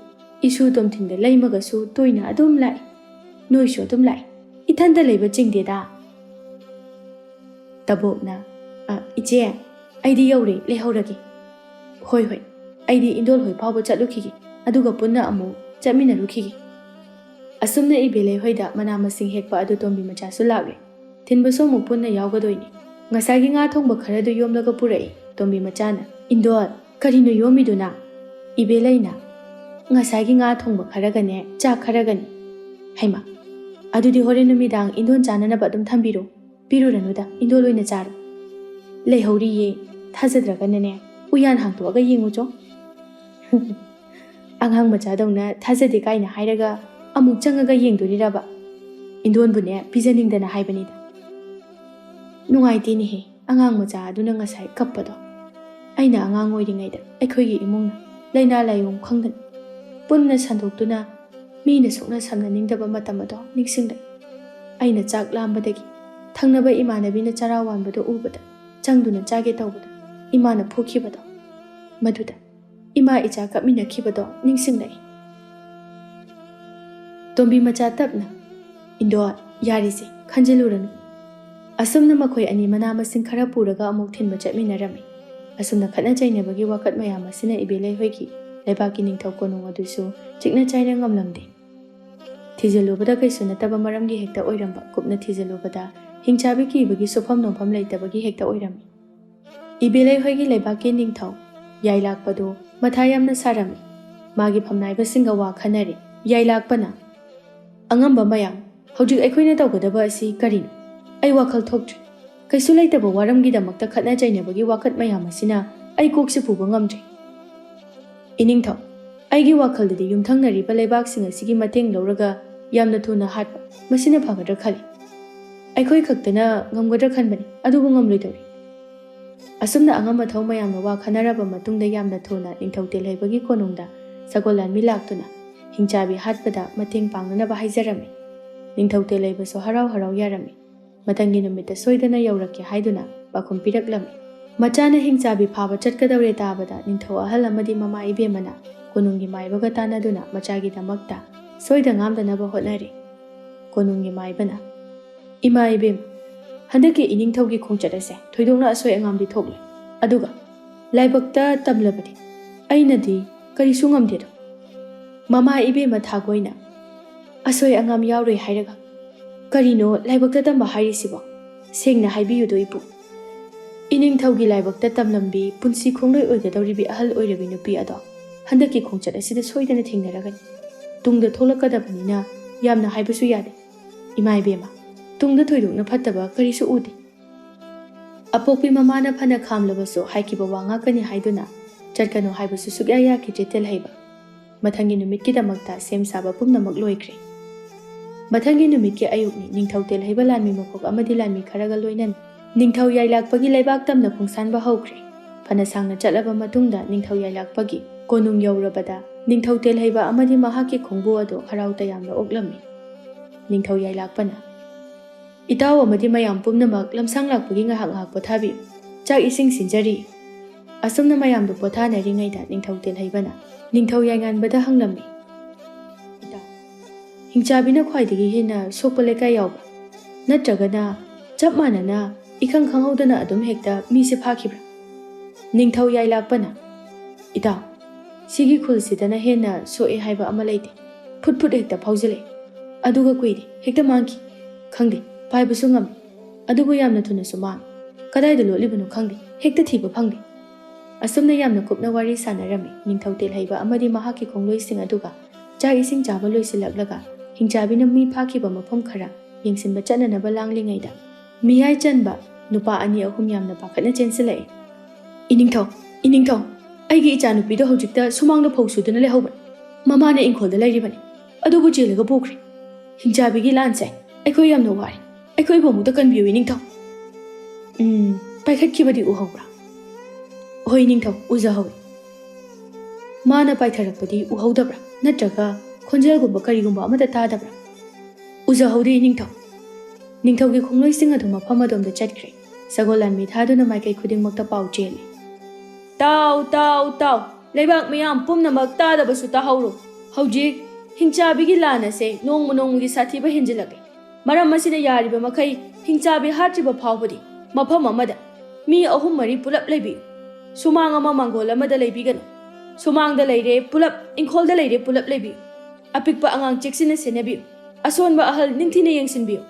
[SPEAKER 1] ꯏꯁꯨ ꯇꯣꯝꯊꯤꯟꯗ ꯂꯩꯃꯒꯁꯨ ꯇꯣꯏꯅ ꯑꯗꯨꯝ ꯂꯥꯛꯏ, ꯅꯣꯏꯁꯨ ꯑꯗꯨꯝ ꯂꯥꯛꯏ, ꯏꯊꯟꯇ ꯂꯩꯕ ꯆꯤꯡꯗꯦꯗ꯫ ꯇꯕꯣꯞꯅ, ꯏꯆꯦ, ꯑꯩꯗꯤ ꯌꯧꯔꯦ, ꯂꯩꯍꯧꯔꯒꯦ꯫ ꯍꯣꯏ, ꯑꯩꯗꯤ ꯏꯟꯗꯣꯜ ꯍꯣꯏ ꯐꯥꯎꯕ ꯆꯠꯂꯨꯈꯤꯒꯦ, ꯑꯗꯨꯒ ꯄꯨꯟꯅ ꯑꯃꯨꯛ ꯆꯠꯃꯤꯟꯅꯔꯨꯈꯤꯒꯦ꯫ ꯑꯁꯨꯝꯅ ꯏꯕꯦꯂꯩ ꯍꯣꯏꯗ ꯃꯅꯥ ꯃꯁꯤꯡ ꯍꯦꯛꯄ ꯑꯗꯨ ꯇꯣꯝꯕꯤ ꯃꯆꯥꯁꯨ ꯂꯥꯛꯂꯦ꯫ ꯊꯤꯟꯕꯁꯨ ꯑꯃꯨꯛ ꯄꯨꯟꯅ ꯌꯥꯎꯒꯗꯣꯏꯅꯤ꯫ ꯉꯁꯥꯏꯒꯤ ꯉꯥ ꯊꯣꯡꯕ ꯈꯔꯗꯨ ꯌꯣꯝꯂꯒ ꯄꯨꯔꯛꯏ ꯇꯣꯝꯕꯤ ꯃꯆꯥꯅ꯫ ꯏꯟꯗꯣꯜ, ꯀꯔꯤꯅꯣ ꯌꯣꯝꯃꯤꯗꯨꯅ? ꯏꯕꯦꯂꯩꯅ, ꯉꯁꯥꯏꯒꯤ ꯉꯥ ꯊꯣꯡꯕ ꯈꯔꯒꯅꯦ ꯆꯥꯛ ꯈꯔꯒꯅꯤ꯫ ꯍꯩꯃ, ꯑꯗꯨꯗꯤ ꯍꯣꯔꯦꯟ ꯅꯨꯃꯤꯗꯥꯡ ꯏꯟꯗꯣꯜ ꯆꯥꯅꯅꯕ ꯑꯗꯨꯝ ꯊꯝꯕꯤꯔꯣ, ꯄꯤꯔꯨꯔꯅꯨꯗ, ꯏꯟꯗꯣꯜ ꯑꯣꯏꯅ ꯆꯥꯔꯣ꯫ ꯂꯩꯍꯧꯔꯤꯌꯦ, ꯊꯥꯖꯗ꯭ꯔꯒꯅꯅꯦ ꯎꯌꯥꯟ ꯍꯥꯡꯇꯣꯛꯑꯒ ꯌꯦꯡꯉꯨꯆꯣ꯫ ꯑꯉꯥꯡ ꯃꯆꯥꯗꯧꯅ ꯊꯥꯖꯗꯦ ꯀꯥꯏꯅ ꯍꯥꯏꯔꯒ ꯑꯃꯨꯛ ꯆꯪꯉꯒ ꯌꯦꯡꯗꯣꯔꯤꯔꯕ? ꯏꯟꯗꯣꯜꯕꯨꯅꯦ ꯄꯤꯖꯅꯤꯡꯗꯅ ꯍꯥꯏꯕꯅꯤꯗ꯫ ꯅꯨꯡꯉꯥꯏꯇꯦꯅꯦꯍꯦ, ꯑꯉꯥꯡ ꯃꯆꯥ ꯑꯗꯨꯅ ꯉꯁꯥꯏ ꯀꯞꯄꯗꯣ, ꯑꯩꯅ ꯑꯉꯥꯡ ꯑꯣꯏꯔꯤꯉꯩꯗ ꯑꯩꯈꯣꯏꯒꯤ ꯏꯃꯨꯡꯅ ꯂꯩꯅꯥ ꯂꯥꯏꯑꯣꯡ ꯈꯪꯗꯅ ꯄꯨꯟꯅ ꯁꯟꯗꯣꯛꯇꯨꯅ ꯃꯤꯅ ꯁꯣꯛꯅ ꯁꯝꯅꯅꯤꯡꯗꯕ ꯃꯇꯝ ꯑꯗꯣ ꯅꯤꯡꯁꯤꯡꯂꯛꯏ꯫ ꯑꯩꯅ ꯆꯥꯛ ꯂꯥꯝꯕꯗꯒꯤ ꯊꯪꯅꯕ ꯏꯃꯥꯟꯅꯕꯤꯅ ꯆꯔꯥ ꯋꯥꯟꯕꯗꯣ ꯎꯕꯗ ꯆꯪꯗꯨꯅ ꯆꯥꯒꯦ ꯇꯧꯕꯗ ꯏꯃꯥꯅ ꯐꯨꯈꯤꯕꯗꯣ, ꯃꯗꯨꯗ ꯏꯃꯥ ꯏꯆꯥ ꯀꯞꯃꯤꯟꯅꯈꯤꯕꯗꯣ ꯅꯤꯡꯁꯤꯡꯂꯛꯏ꯫ ꯇꯣꯝꯕꯤ ꯃꯆꯥ ꯇꯞꯅ, "ꯏꯟꯗꯣ, ꯌꯥꯔꯤꯁꯦ, ꯈꯟꯖꯤꯜꯂꯨꯔꯅꯨ." ꯑꯁꯨꯝꯅ ꯃꯈꯣꯏ ꯑꯅꯤ ꯃꯅꯥ ꯃꯁꯤꯡ ꯈꯔ ꯄꯨꯔꯒ ꯑꯃꯨꯛ ꯊꯤꯟꯕ ꯆꯠꯃꯤꯟꯅꯔꯝꯃꯤ꯫ ꯑꯁꯨꯝꯅ ꯈꯠꯅ ꯆꯩꯅꯕꯒꯤ ꯋꯥꯀꯠ ꯃꯌꯥꯝ ꯑꯁꯤꯅ ꯏꯕꯦꯂꯩ ꯍꯣꯏꯒꯤ ꯂꯩꯕꯥꯛꯀꯤ ꯅꯤꯡꯊꯧ ꯀꯣꯅꯨꯡ ꯑꯗꯨꯁꯨ ꯆꯤꯛꯅ ꯆꯥꯏꯅ ꯉꯝꯂꯝꯗꯦ꯫ ꯊꯤꯖꯤꯜꯂꯨꯕꯗ ꯀꯩꯁꯨ ꯅꯠꯇꯕ ꯃꯔꯝꯒꯤ ꯍꯦꯛꯇ ꯑꯣꯏꯔꯝꯕ, ꯀꯨꯞꯅ ꯊꯤꯖꯤꯜꯂꯨꯕꯗ ꯍꯤꯡꯆꯥꯕꯤ ꯀꯤꯕꯒꯤ ꯁꯨꯐꯝ ꯅꯣꯝꯐꯝ ꯂꯩꯇꯕꯒꯤ ꯍꯦꯛꯇ ꯑꯣꯏꯔꯝꯃꯤ꯫ ꯏꯕꯦꯂꯩ ꯍꯣꯏꯒꯤ ꯂꯩꯕꯥꯛꯀꯤ ꯅꯤꯡꯊꯧ ꯌꯥꯏꯂꯥꯛꯄꯗꯨ ꯃꯊꯥ ꯌꯥꯝꯅ ꯁꯥꯔꯝꯃꯤ꯫ ꯃꯥꯒꯤ ꯐꯝꯅꯥꯏꯕꯁꯤꯡꯒ ꯋꯥ ꯈꯟꯅꯔꯤ꯫ ꯌꯥꯏꯂꯥꯛꯄꯅ, "ꯑꯉꯝꯕ ꯃꯌꯥꯝ, ꯍꯧꯖꯤꯛ ꯑꯩꯈꯣꯏꯅ ꯇꯧꯒꯗꯕ ꯑꯁꯤ ꯀꯔꯤꯅꯣ? ꯑꯩ ꯋꯥꯈꯜ ꯊꯣꯛꯇ꯭ꯔꯤ꯫ ꯀꯩꯁꯨ ꯂꯩꯇꯕ ꯋꯥꯔꯝꯒꯤꯗꯃꯛꯇ ꯈꯠꯅ ꯆꯩꯅꯕꯒꯤ ꯋꯥꯀꯠ ꯃꯌꯥꯝ ꯑꯁꯤꯅ ꯑꯩ ꯀꯣꯛꯁꯦ ꯄꯨꯕ ꯉꯝꯗ꯭ꯔꯤ꯫ ꯏꯅꯤꯡꯊꯧ, ꯑꯩꯒꯤ ꯋꯥꯈꯜꯗꯗꯤ ꯌꯨꯝꯊꯪꯅꯔꯤꯕ ꯂꯩꯕꯥꯛꯁꯤꯡ ꯑꯁꯤꯒꯤ ꯃꯇꯦꯡ ꯂꯧꯔꯒ ꯌꯥꯝꯅ ꯊꯨꯅ ꯍꯥꯠꯄ ꯃꯁꯤꯅ ꯐꯒꯗ꯭ꯔꯥ ꯈꯜꯂꯤ꯫ ꯑꯩꯈꯣꯏ ꯈꯛꯇꯅ ꯉꯝꯒꯗ꯭ꯔꯥ ꯈꯟꯕꯅꯤ, ꯑꯗꯨꯕꯨ ꯉꯝꯂꯣꯏꯗꯧꯔꯤ." ꯑꯁꯨꯝꯅ ꯑꯉꯝ ꯑꯊꯧ ꯃꯌꯥꯝꯅ ꯋꯥ ꯈꯟꯅꯔꯕ ꯃꯇꯨꯡꯗ ꯌꯥꯝꯅ ꯊꯨꯅ ꯅꯤꯡꯊꯧ ꯇꯦꯜꯍꯩꯕꯒꯤ ꯀꯣꯅꯨꯡꯗ ꯁꯒꯣꯜ ꯂꯥꯟꯃꯤ ꯂꯥꯛꯇꯨꯅ ꯍꯤꯡꯆꯥꯕꯤ ꯍꯥꯠꯄꯗ ꯃꯇꯦꯡ ꯄꯥꯡꯅꯅꯕ ꯍꯥꯏꯖꯔꯝꯃꯤ꯫ ꯅꯤꯡꯊꯧ ꯇꯦꯜꯍꯩꯕꯁꯨ ꯍꯔꯥꯎ ꯍꯔꯥꯎ ꯌꯥꯔꯝꯃꯤ꯫ ꯃꯊꯪꯒꯤ ꯅꯨꯃꯤꯠꯇ ꯁꯣꯏꯗꯅ ꯌꯧꯔꯛꯀꯦ ꯍꯥꯏꯗꯨꯅ ꯄꯥꯎꯈꯨꯝ ꯄꯤꯔꯛꯂꯝꯃꯤ꯫ ꯃꯆꯥꯅ ꯍꯤꯡꯆꯥꯕꯤ ꯐꯥꯕ ꯆꯠꯀꯗꯧꯔꯦ ꯇꯥꯕꯗ ꯅꯤꯡꯊꯧ ꯑꯍꯜ ꯑꯃꯗꯤ ꯃꯃꯥ ꯏꯕꯦꯝꯃꯅ ꯀꯣꯅꯨꯡꯒꯤ ꯃꯥꯏꯕꯒ ꯇꯥꯟꯅꯗꯨꯅ ꯃꯆꯥꯒꯤꯗꯃꯛꯇ ꯁꯣꯏꯗ ꯉꯥꯝꯗꯅꯕ ꯍꯣꯠꯅꯔꯤ꯫ ꯀꯣꯅꯨꯡꯒꯤ ꯃꯥꯏꯕꯅ, "ꯏꯃꯥ ꯏꯕꯦꯝꯃ, ꯍꯟꯗꯛꯀꯤ ꯏꯅꯤꯡꯊꯧꯒꯤ ꯈꯣꯡꯆꯠ ꯑꯁꯦ ꯊꯣꯏꯗꯣꯛꯅ ꯑꯁꯣꯏ ꯑꯉꯥꯝꯗꯤ ꯊꯣꯛꯂꯣꯏ꯫ ꯑꯗꯨꯒ ꯂꯥꯏꯕꯛꯇ ꯇꯝꯂꯕꯗꯤ ꯑꯩꯅꯗꯤ ꯀꯔꯤꯁꯨ ꯉꯝꯗꯦꯗꯣ." ꯃꯃꯥ ꯏꯕꯦꯝꯃ ꯊꯥꯒꯣꯏꯅ, "ꯑꯁꯣꯏ ꯑꯉꯥꯝ ꯌꯥꯎꯔꯣꯏ ꯍꯥꯏꯔꯒ ꯀꯔꯤꯅꯣ ꯂꯥꯏꯕꯛꯇ ꯇꯝꯕ ꯍꯥꯏꯔꯤꯁꯤꯕꯣ? ꯁꯦꯡꯅ ꯍꯥꯏꯕꯤꯌꯨꯗꯣ ꯏꯄꯨ." "ꯏꯅꯤꯡꯊꯧꯒꯤ ꯂꯥꯏꯕꯛꯇ ꯇꯝꯂꯝꯕꯤ ꯄꯨꯟꯁꯤ ꯈꯣꯡꯂꯣꯏ ꯑꯣꯏꯒꯗꯧꯔꯤꯕꯤ ꯑꯍꯜ ꯑꯣꯏꯔꯕꯤ ꯅꯨꯄꯤ ꯑꯗꯣ ꯍꯟꯗꯛꯀꯤ ꯈꯣꯡꯆꯠ ꯑꯁꯤꯗ ꯁꯣꯏꯗꯅ ꯊꯦꯡꯅꯔꯒꯅꯤ꯫ ꯇꯨꯡꯗ ꯊꯣꯛꯂꯛꯀꯗꯕꯅꯤꯅ ꯌꯥꯝꯅ ꯍꯥꯏꯕꯁꯨ ꯌꯥꯗꯦ꯫ ꯏꯃꯥ ꯏꯕꯦꯝꯃ, ꯇꯨꯡꯗ ꯊꯣꯏꯗꯣꯛꯅ ꯐꯠꯇꯕ ꯀꯔꯤꯁꯨ ꯎꯗꯦ." ꯑꯄꯣꯛꯄꯤ ꯃꯃꯥꯅ ꯐꯅ ꯈꯥꯝꯂꯕꯁꯨ ꯍꯥꯏꯈꯤꯕ ꯋꯥ ꯉꯥꯛꯀꯅꯤ ꯍꯥꯏꯗꯨꯅ ꯆꯠꯀꯅꯨ ꯍꯥꯏꯕꯁꯨ ꯁꯨꯛꯌꯥ ꯌꯥꯈꯤꯗ꯭ꯔꯦ ꯇꯦꯜꯍꯩꯕ꯫ ꯃꯊꯪꯒꯤ ꯅꯨꯃꯤꯠꯀꯤꯗꯃꯛꯇ ꯁꯦꯝ ꯁꯥꯕ ꯄꯨꯝꯅꯃꯛ ꯂꯣꯏꯈ꯭ꯔꯦ꯫ ꯃꯊꯪꯒꯤ ꯅꯨꯃꯤꯠꯀꯤ ꯑꯌꯨꯛꯅꯤ꯫ ꯅꯤꯡꯊꯧ ꯇꯦꯜꯍꯩꯕ ꯂꯥꯟꯃꯤ ꯃꯀꯣꯛ ꯑꯃꯗꯤ ꯂꯥꯟꯃꯤ ꯈꯔꯒ ꯂꯣꯏꯅꯅ ꯅꯤꯡꯊꯧ ꯌꯥꯏꯂꯥꯛꯄꯒꯤ ꯂꯩꯕꯥꯛ ꯇꯝꯅ ꯈꯣꯡꯁꯥꯟꯕ ꯍꯧꯈ꯭ꯔꯦ꯫ ꯐꯅ ꯁꯥꯡꯅ ꯆꯠꯂꯕ ꯃꯇꯨꯡꯗ ꯅꯤꯡꯊꯧ ꯌꯥꯏꯂꯥꯛꯄꯒꯤ ꯀꯣꯅꯨꯡ ꯌꯧꯔꯕꯗ ꯅꯤꯡꯊꯧ ꯇꯦꯜꯍꯩꯕ ꯑꯃꯗꯤ ꯃꯍꯥꯛꯀꯤ ꯈꯣꯡꯕꯨ ꯑꯗꯨ ꯍꯔꯥꯎ ꯇꯌꯥꯝꯅ ꯑꯣꯛꯂꯝꯃꯤ꯫ ꯅꯤꯡꯊꯧ ꯌꯥꯏꯂꯥꯛꯄꯅ, "ꯏꯇꯥꯎ ꯑꯃꯗꯤ ꯃꯌꯥꯝ ꯄꯨꯝꯅꯃꯛ ꯂꯝꯁꯥꯡ ꯂꯥꯛꯄꯒꯤ ꯉꯥꯏꯍꯥꯛ ꯉꯥꯏꯍꯥꯛ ꯄꯣꯊꯥꯕꯤꯌꯨ꯫ ꯆꯥꯛ ꯏꯁꯤꯡ ꯁꯤꯟꯖꯔꯤ." ꯑꯁꯨꯝꯅ ꯃꯌꯥꯝꯗꯨ ꯄꯣꯊꯥꯅꯔꯤꯉꯩꯗ ꯅꯤꯡꯊꯧ ꯇꯦꯜꯍꯩꯕꯅ ꯅꯤꯡꯊꯧ ꯌꯥꯏꯉꯟꯕꯗ ꯍꯪꯂꯝꯃꯤ, "ꯏꯇꯥꯎ, ꯍꯤꯡꯆꯥꯕꯤꯅ ꯈ꯭ꯋꯥꯏꯗꯒꯤ ꯍꯦꯟꯅ ꯁꯣꯛꯄ ꯂꯩꯀꯥꯏ ꯌꯥꯎꯕ꯭ꯔꯥ? ꯅꯠꯇ꯭ꯔꯒꯅ ꯆꯞ ꯃꯥꯟꯅꯅ ꯏꯈꯪ ꯈꯪꯍꯧꯗꯅ ꯑꯗꯨꯝ ꯍꯦꯛꯇ ꯃꯤꯁꯦ ꯐꯥꯈꯤꯕ꯭ꯔꯥ?" ꯅꯤꯡꯊꯧ ꯌꯥꯏꯂꯥꯛꯄꯅ, "ꯏꯇꯥꯎ, ꯁꯤꯒꯤ ꯈꯨꯜꯁꯤꯗꯅ ꯍꯦꯟꯅ ꯁꯣꯛꯑꯦ ꯍꯥꯏꯕ ꯑꯃ ꯂꯩꯇꯦ꯫ ꯐꯨꯠ ꯐꯨꯠ ꯍꯦꯛꯇ ꯐꯥꯎꯖꯤꯜꯂꯛꯑꯦ, ꯑꯗꯨꯒ ꯀꯨꯏꯗꯦ ꯍꯦꯛꯇ ꯃꯥꯡꯈꯤ꯫ ꯈꯪꯗꯦ, ꯄꯥꯏꯕꯁꯨ ꯉꯝꯃꯤ, ꯑꯗꯨꯕꯨ ꯌꯥꯝꯅ ꯊꯨꯅꯁꯨ ꯃꯥꯡꯉꯤ꯫ ꯀꯗꯥꯏꯗ ꯂꯣꯠꯂꯤꯕꯅꯣ ꯈꯪꯗꯦ, ꯍꯦꯛꯇ ꯊꯤꯕ ꯐꯪꯗꯦ." ꯑꯁꯨꯝꯅ ꯌꯥꯝꯅ ꯀꯨꯞꯅ ꯋꯥꯔꯤ ꯁꯥꯟꯅꯔꯝꯃꯤ꯫ ꯅꯤꯡꯊꯧ ꯇꯦꯜꯍꯩꯕ ꯑꯃꯗꯤ ꯃꯍꯥꯛꯀꯤ ꯈꯣꯡꯂꯣꯏꯁꯤꯡ ꯑꯗꯨꯒ ꯆꯥꯛ ꯏꯁꯤꯡ ꯆꯥꯕ ꯂꯣꯏꯁꯤꯜꯂꯛꯂꯒ ꯍꯤꯡꯆꯥꯕꯤꯅ ꯃꯤ ꯐꯥꯈꯤꯕ ꯃꯐꯝ ꯈꯔ ꯌꯦꯡꯁꯤꯟꯕ ꯆꯠꯅꯅꯕ ꯂꯥꯡꯂꯤꯉꯩꯗ ꯃꯤꯌꯥꯏ ꯆꯟꯕ ꯅꯨꯄꯥ ꯑꯅꯤ ꯑꯍꯨꯝ ꯌꯥꯝꯅ ꯄꯥꯈꯠꯅ ꯆꯦꯟꯁꯤꯜꯂꯛꯑꯦ꯫ "ꯏꯅꯤꯡꯊꯧ, ꯏꯅꯤꯡꯊꯧ, ꯑꯩꯒꯤ ꯏꯆꯥꯅꯨꯄꯤꯗꯣ ꯍꯧꯖꯤꯛꯇ ꯁꯨꯃꯥꯡꯗ ꯐꯧ ꯁꯨꯗꯨꯅ ꯂꯩꯍꯧꯕꯅꯤ꯫ ꯃꯃꯥꯅ ꯏꯪꯈꯣꯜꯗ ꯂꯩꯔꯤꯕꯅꯤ, ꯑꯗꯨꯕꯨ ꯆꯦꯜꯂꯒ ꯄꯨꯈ꯭ꯔꯦ꯫ ꯍꯤꯡꯆꯥꯕꯤꯒꯤ ꯂꯥꯟꯁꯦ ꯑꯩꯈꯣꯏ ꯌꯥꯝꯅ ꯋꯥꯔꯦ꯫ ꯑꯩꯈꯣꯏꯕꯨ ꯑꯃꯨꯛꯇ ꯀꯟꯕꯤꯌꯨ ꯏꯅꯤꯡꯊꯧ." "ꯄꯥꯏꯈꯠꯈꯤꯕꯗꯤ ꯎꯍꯧꯕ꯭ꯔꯥ?" "ꯍꯣꯏ ꯅꯤꯡꯊꯧ, ꯎꯖꯍꯧꯏ." "ꯃꯥꯅ ꯄꯥꯏꯊꯔꯛꯄꯗꯤ ꯎꯍꯧꯗꯕ꯭ꯔꯥ? ꯅꯠꯇ꯭ꯔꯒ ꯈꯣꯟꯖꯦꯜꯒꯨꯝꯕ ꯀꯔꯤꯒꯨꯝꯕ ꯑꯃꯠꯇ ꯇꯥꯗꯕ꯭ꯔꯥ?" "ꯎꯖꯍꯧꯗꯦ ꯏꯅꯤꯡꯊꯧ." ꯅꯤꯡꯊꯧꯒꯤ ꯈꯣꯡꯂꯣꯏꯁꯤꯡ ꯑꯗꯨ ꯃꯐꯝ ꯑꯗꯣꯝꯗ ꯆꯠꯈ꯭ꯔꯦ꯫ ꯁꯒꯣꯜ ꯂꯥꯟꯃꯤ ꯊꯥꯗꯨꯅ ꯃꯥꯏꯀꯩ ꯈꯨꯗꯤꯡꯃꯛꯇ ꯄꯥꯎ ꯆꯦꯜꯂꯤ꯫ "ꯇꯥꯎ ꯇꯥꯎ ꯇꯥꯎ, ꯂꯩꯕꯥꯛ ꯃꯤꯌꯥꯝ ꯄꯨꯝꯅꯃꯛ ꯇꯥꯗꯕꯁꯨ ꯇꯥꯍꯧꯔꯣ! ꯍꯧꯖꯤꯛ ꯍꯤꯡꯆꯥꯕꯤꯒꯤ ꯂꯥꯟ ꯑꯁꯦ ꯅꯣꯡꯃ ꯅꯣꯡꯃꯒꯤ ꯁꯥꯊꯤꯕ ꯍꯦꯟꯖꯤꯜꯂꯛꯂꯦ꯫ ꯃꯔꯝ ꯑꯁꯤꯅ ꯌꯥꯔꯤꯕ ꯃꯈꯩ ꯍꯤꯡꯆꯥꯕꯤ ꯍꯥꯠꯇ꯭ꯔꯤꯕ ꯐꯥꯎꯕꯗꯤ ꯃꯐꯝ ꯑꯃꯗ ꯃꯤ ꯑꯍꯨꯝ ꯃꯔꯤ ꯄꯨꯂꯞ ꯂꯩꯕꯤꯌꯨ꯫ ꯁꯨꯃꯥꯡ ꯑꯃ ꯃꯥꯡꯒꯣꯜ ꯑꯃꯗ ꯂꯩꯕꯤꯒꯅꯨ꯫ ꯁꯨꯃꯥꯡꯗ ꯂꯩꯔꯦ ꯄꯨꯂꯞ, ꯏꯪꯈꯣꯜꯗ ꯂꯩꯔꯦ ꯄꯨꯂꯞ ꯂꯩꯕꯤꯌꯨ꯫ ꯑꯄꯤꯛꯄ ꯑꯉꯥꯡ ꯆꯦꯛꯁꯤꯟꯅ ꯁꯦꯟꯅꯕꯤꯌꯨ, ꯑꯁꯣꯟꯕ ꯑꯍꯜ ꯅꯤꯡꯊꯤꯅ ꯌꯦꯡꯁꯤꯟꯕꯤꯌꯨ."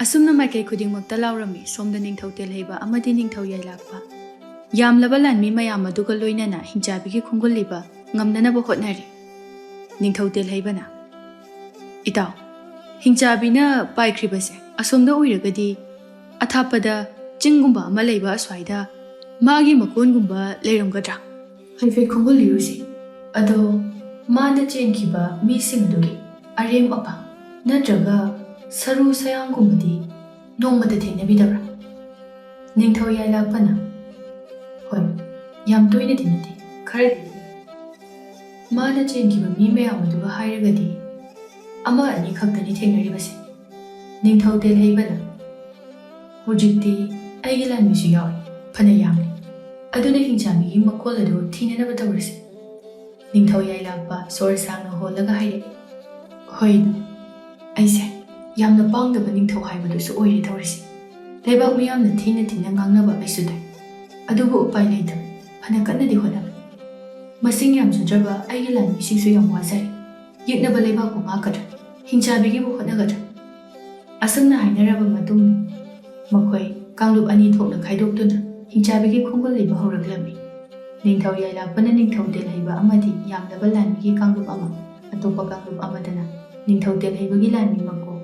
[SPEAKER 1] ꯑꯁꯨꯝꯅ ꯃꯥꯏꯀꯩ ꯈꯨꯗꯤꯡꯃꯛꯇ ꯂꯥꯎꯔꯝꯃꯤ꯫ ꯁꯣꯝꯗ ꯅꯤꯡꯊꯧ ꯇꯦꯜꯍꯩꯕ ꯑꯃꯗꯤ ꯅꯤꯡꯊꯧ ꯌꯥꯏꯂꯥꯛꯄ ꯌꯥꯝꯂꯕ ꯂꯥꯟꯃꯤ ꯃꯌꯥꯝ ꯑꯗꯨꯒ ꯂꯣꯏꯅꯅ ꯍꯤꯡꯆꯥꯕꯤꯒꯤ ꯈꯣꯡꯒꯨꯜꯂꯤꯕ ꯉꯝꯅꯅꯕ ꯍꯣꯠꯅꯔꯤ꯫ ꯅꯤꯡꯊꯧ ꯇꯦꯜꯍꯩꯕꯅ, "ꯏꯇꯥꯎ, ꯍꯤꯡꯆꯥꯕꯤꯅ ꯄꯥꯏꯈ꯭ꯔꯤꯕꯁꯦ ꯑꯁꯣꯝꯗ ꯑꯣꯏꯔꯒꯗꯤ ꯑꯊꯥꯞꯄꯗ ꯆꯤꯡꯒꯨꯝꯕ ꯑꯃ ꯂꯩꯕ ꯑꯁ꯭ꯋꯥꯏꯗ ꯃꯥꯒꯤ ꯃꯀꯣꯟꯒꯨꯝꯕ ꯂꯩꯔꯝꯒꯗ꯭ꯔꯥ? ꯍꯥꯏꯐꯦꯠ ꯈꯣꯡꯒꯨꯜꯂꯤꯔꯨꯁꯤ꯫ ꯑꯗꯣ ꯃꯥꯅ ꯆꯦꯟꯈꯤꯕ ꯃꯤꯁꯤꯡ ꯑꯗꯨꯒꯤ ꯑꯔꯦꯝ ꯑꯄꯥ ꯅꯠꯇ꯭ꯔꯒ ꯁꯔꯨ ꯁꯌꯥꯡꯒꯨꯝꯕꯗꯤ ꯅꯣꯡꯃꯇ ꯊꯦꯡꯅꯕꯤꯗꯕ꯭ꯔꯥ?" ꯅꯤꯡꯊꯧ ꯌꯥꯏꯂꯥꯛꯄꯅ, "ꯍꯣꯏ, ꯌꯥꯝ ꯇꯣꯏꯅꯗꯤ ꯅꯠꯇꯦ ꯈꯔꯗꯤ ꯃꯥꯅ ꯆꯦꯟꯈꯤꯕ ꯃꯤ ꯃꯌꯥꯝ ꯑꯗꯨꯒ ꯍꯥꯏꯔꯒꯗꯤ ꯑꯃ ꯑꯅꯤ ꯈꯛꯇꯅꯤ ꯊꯦꯡꯅꯔꯤꯕꯁꯦ ꯅꯤꯡꯊꯧꯇꯦꯜ ꯍꯩꯕꯅ ꯍꯧꯖꯤꯛꯇꯤ ꯑꯩꯒꯤ ꯂꯥꯟꯃꯤꯁꯨ ꯌꯥꯎꯏ ꯐꯅ ꯌꯥꯝꯃꯤ ꯑꯗꯨꯅ ꯍꯤꯡꯆꯥꯕꯤꯒꯤ ꯃꯀꯣꯜ ꯑꯗꯨ ꯊꯤꯅꯅꯕ ꯇꯧꯔꯁꯤ ꯅꯤꯡꯊꯧ ꯌꯥꯏꯂꯥꯛꯄ ꯁꯣꯔ ꯁꯥꯡꯅ ꯍꯣꯜꯂꯒ ꯍꯥꯏꯔꯛꯏ ꯍꯣꯏꯅ ꯑꯩꯁꯦ ꯌꯥꯝꯅ ꯄꯥꯡꯗꯕ ꯅꯤꯡꯊꯧ ꯍꯥꯏꯕꯗꯨꯁꯨ ꯑꯣꯏꯔꯦ ꯇꯧꯔꯤꯁꯤ ꯂꯩꯕꯥꯛ ꯃꯤꯌꯥꯝꯅ ꯊꯤꯅ ꯊꯤꯅ ꯉꯥꯡꯅꯕ ꯑꯩꯁꯨ ꯇꯥꯏ ꯑꯗꯨꯕꯨ ꯎꯄꯥꯏ ꯂꯩꯇꯕ ꯐꯅ ꯀꯟꯅꯗꯤ ꯍꯣꯠꯅꯕ ꯃꯁꯤꯡ ꯌꯥꯝꯖꯗ꯭ꯔꯕ ꯑꯩꯒꯤ ꯂꯥꯟꯃꯤꯁꯤꯡꯁꯨ ꯌꯥꯝ ꯋꯥꯖꯔꯤ ꯌꯦꯛꯅꯕ ꯂꯩꯕꯥꯛꯄꯨ ꯉꯥꯛꯀꯗ꯭ꯔꯥ ꯍꯤꯡꯆꯥꯕꯤꯒꯤꯕꯨ ꯍꯣꯠꯅꯒꯗ꯭ꯔꯥ ꯑꯁꯨꯝꯅ ꯍꯥꯏꯅꯔꯕ ꯃꯇꯨꯡꯗ ꯃꯈꯣꯏ ꯀꯥꯡꯂꯨꯞ ꯑꯅꯤ ꯊꯣꯛꯅ ꯈꯥꯏꯗꯣꯛꯇꯨꯅ ꯍꯤꯡꯆꯥꯕꯤꯒꯤ ꯈꯣꯡꯒꯣꯜ ꯂꯩꯕ ꯍꯧꯔꯛꯂꯝꯃꯤ ꯅꯤꯡꯊꯧ ꯌꯥꯏꯂꯥꯛꯄꯅ ꯅꯤꯡꯊꯧꯇꯦꯜ ꯍꯩꯕ ꯑꯃꯗꯤ ꯌꯥꯝꯂꯕ ꯂꯥꯟꯃꯤꯒꯤ ꯀꯥꯡꯂꯨꯞ ꯑꯃ ꯑꯇꯣꯞꯄ ꯀꯥꯡꯂꯨꯞ ꯑꯃꯗꯅ ꯅꯤꯡꯊꯧꯇꯦꯜ ꯍꯩꯕꯒꯤ ꯂꯥꯟꯃꯤ ꯃꯀꯣꯛ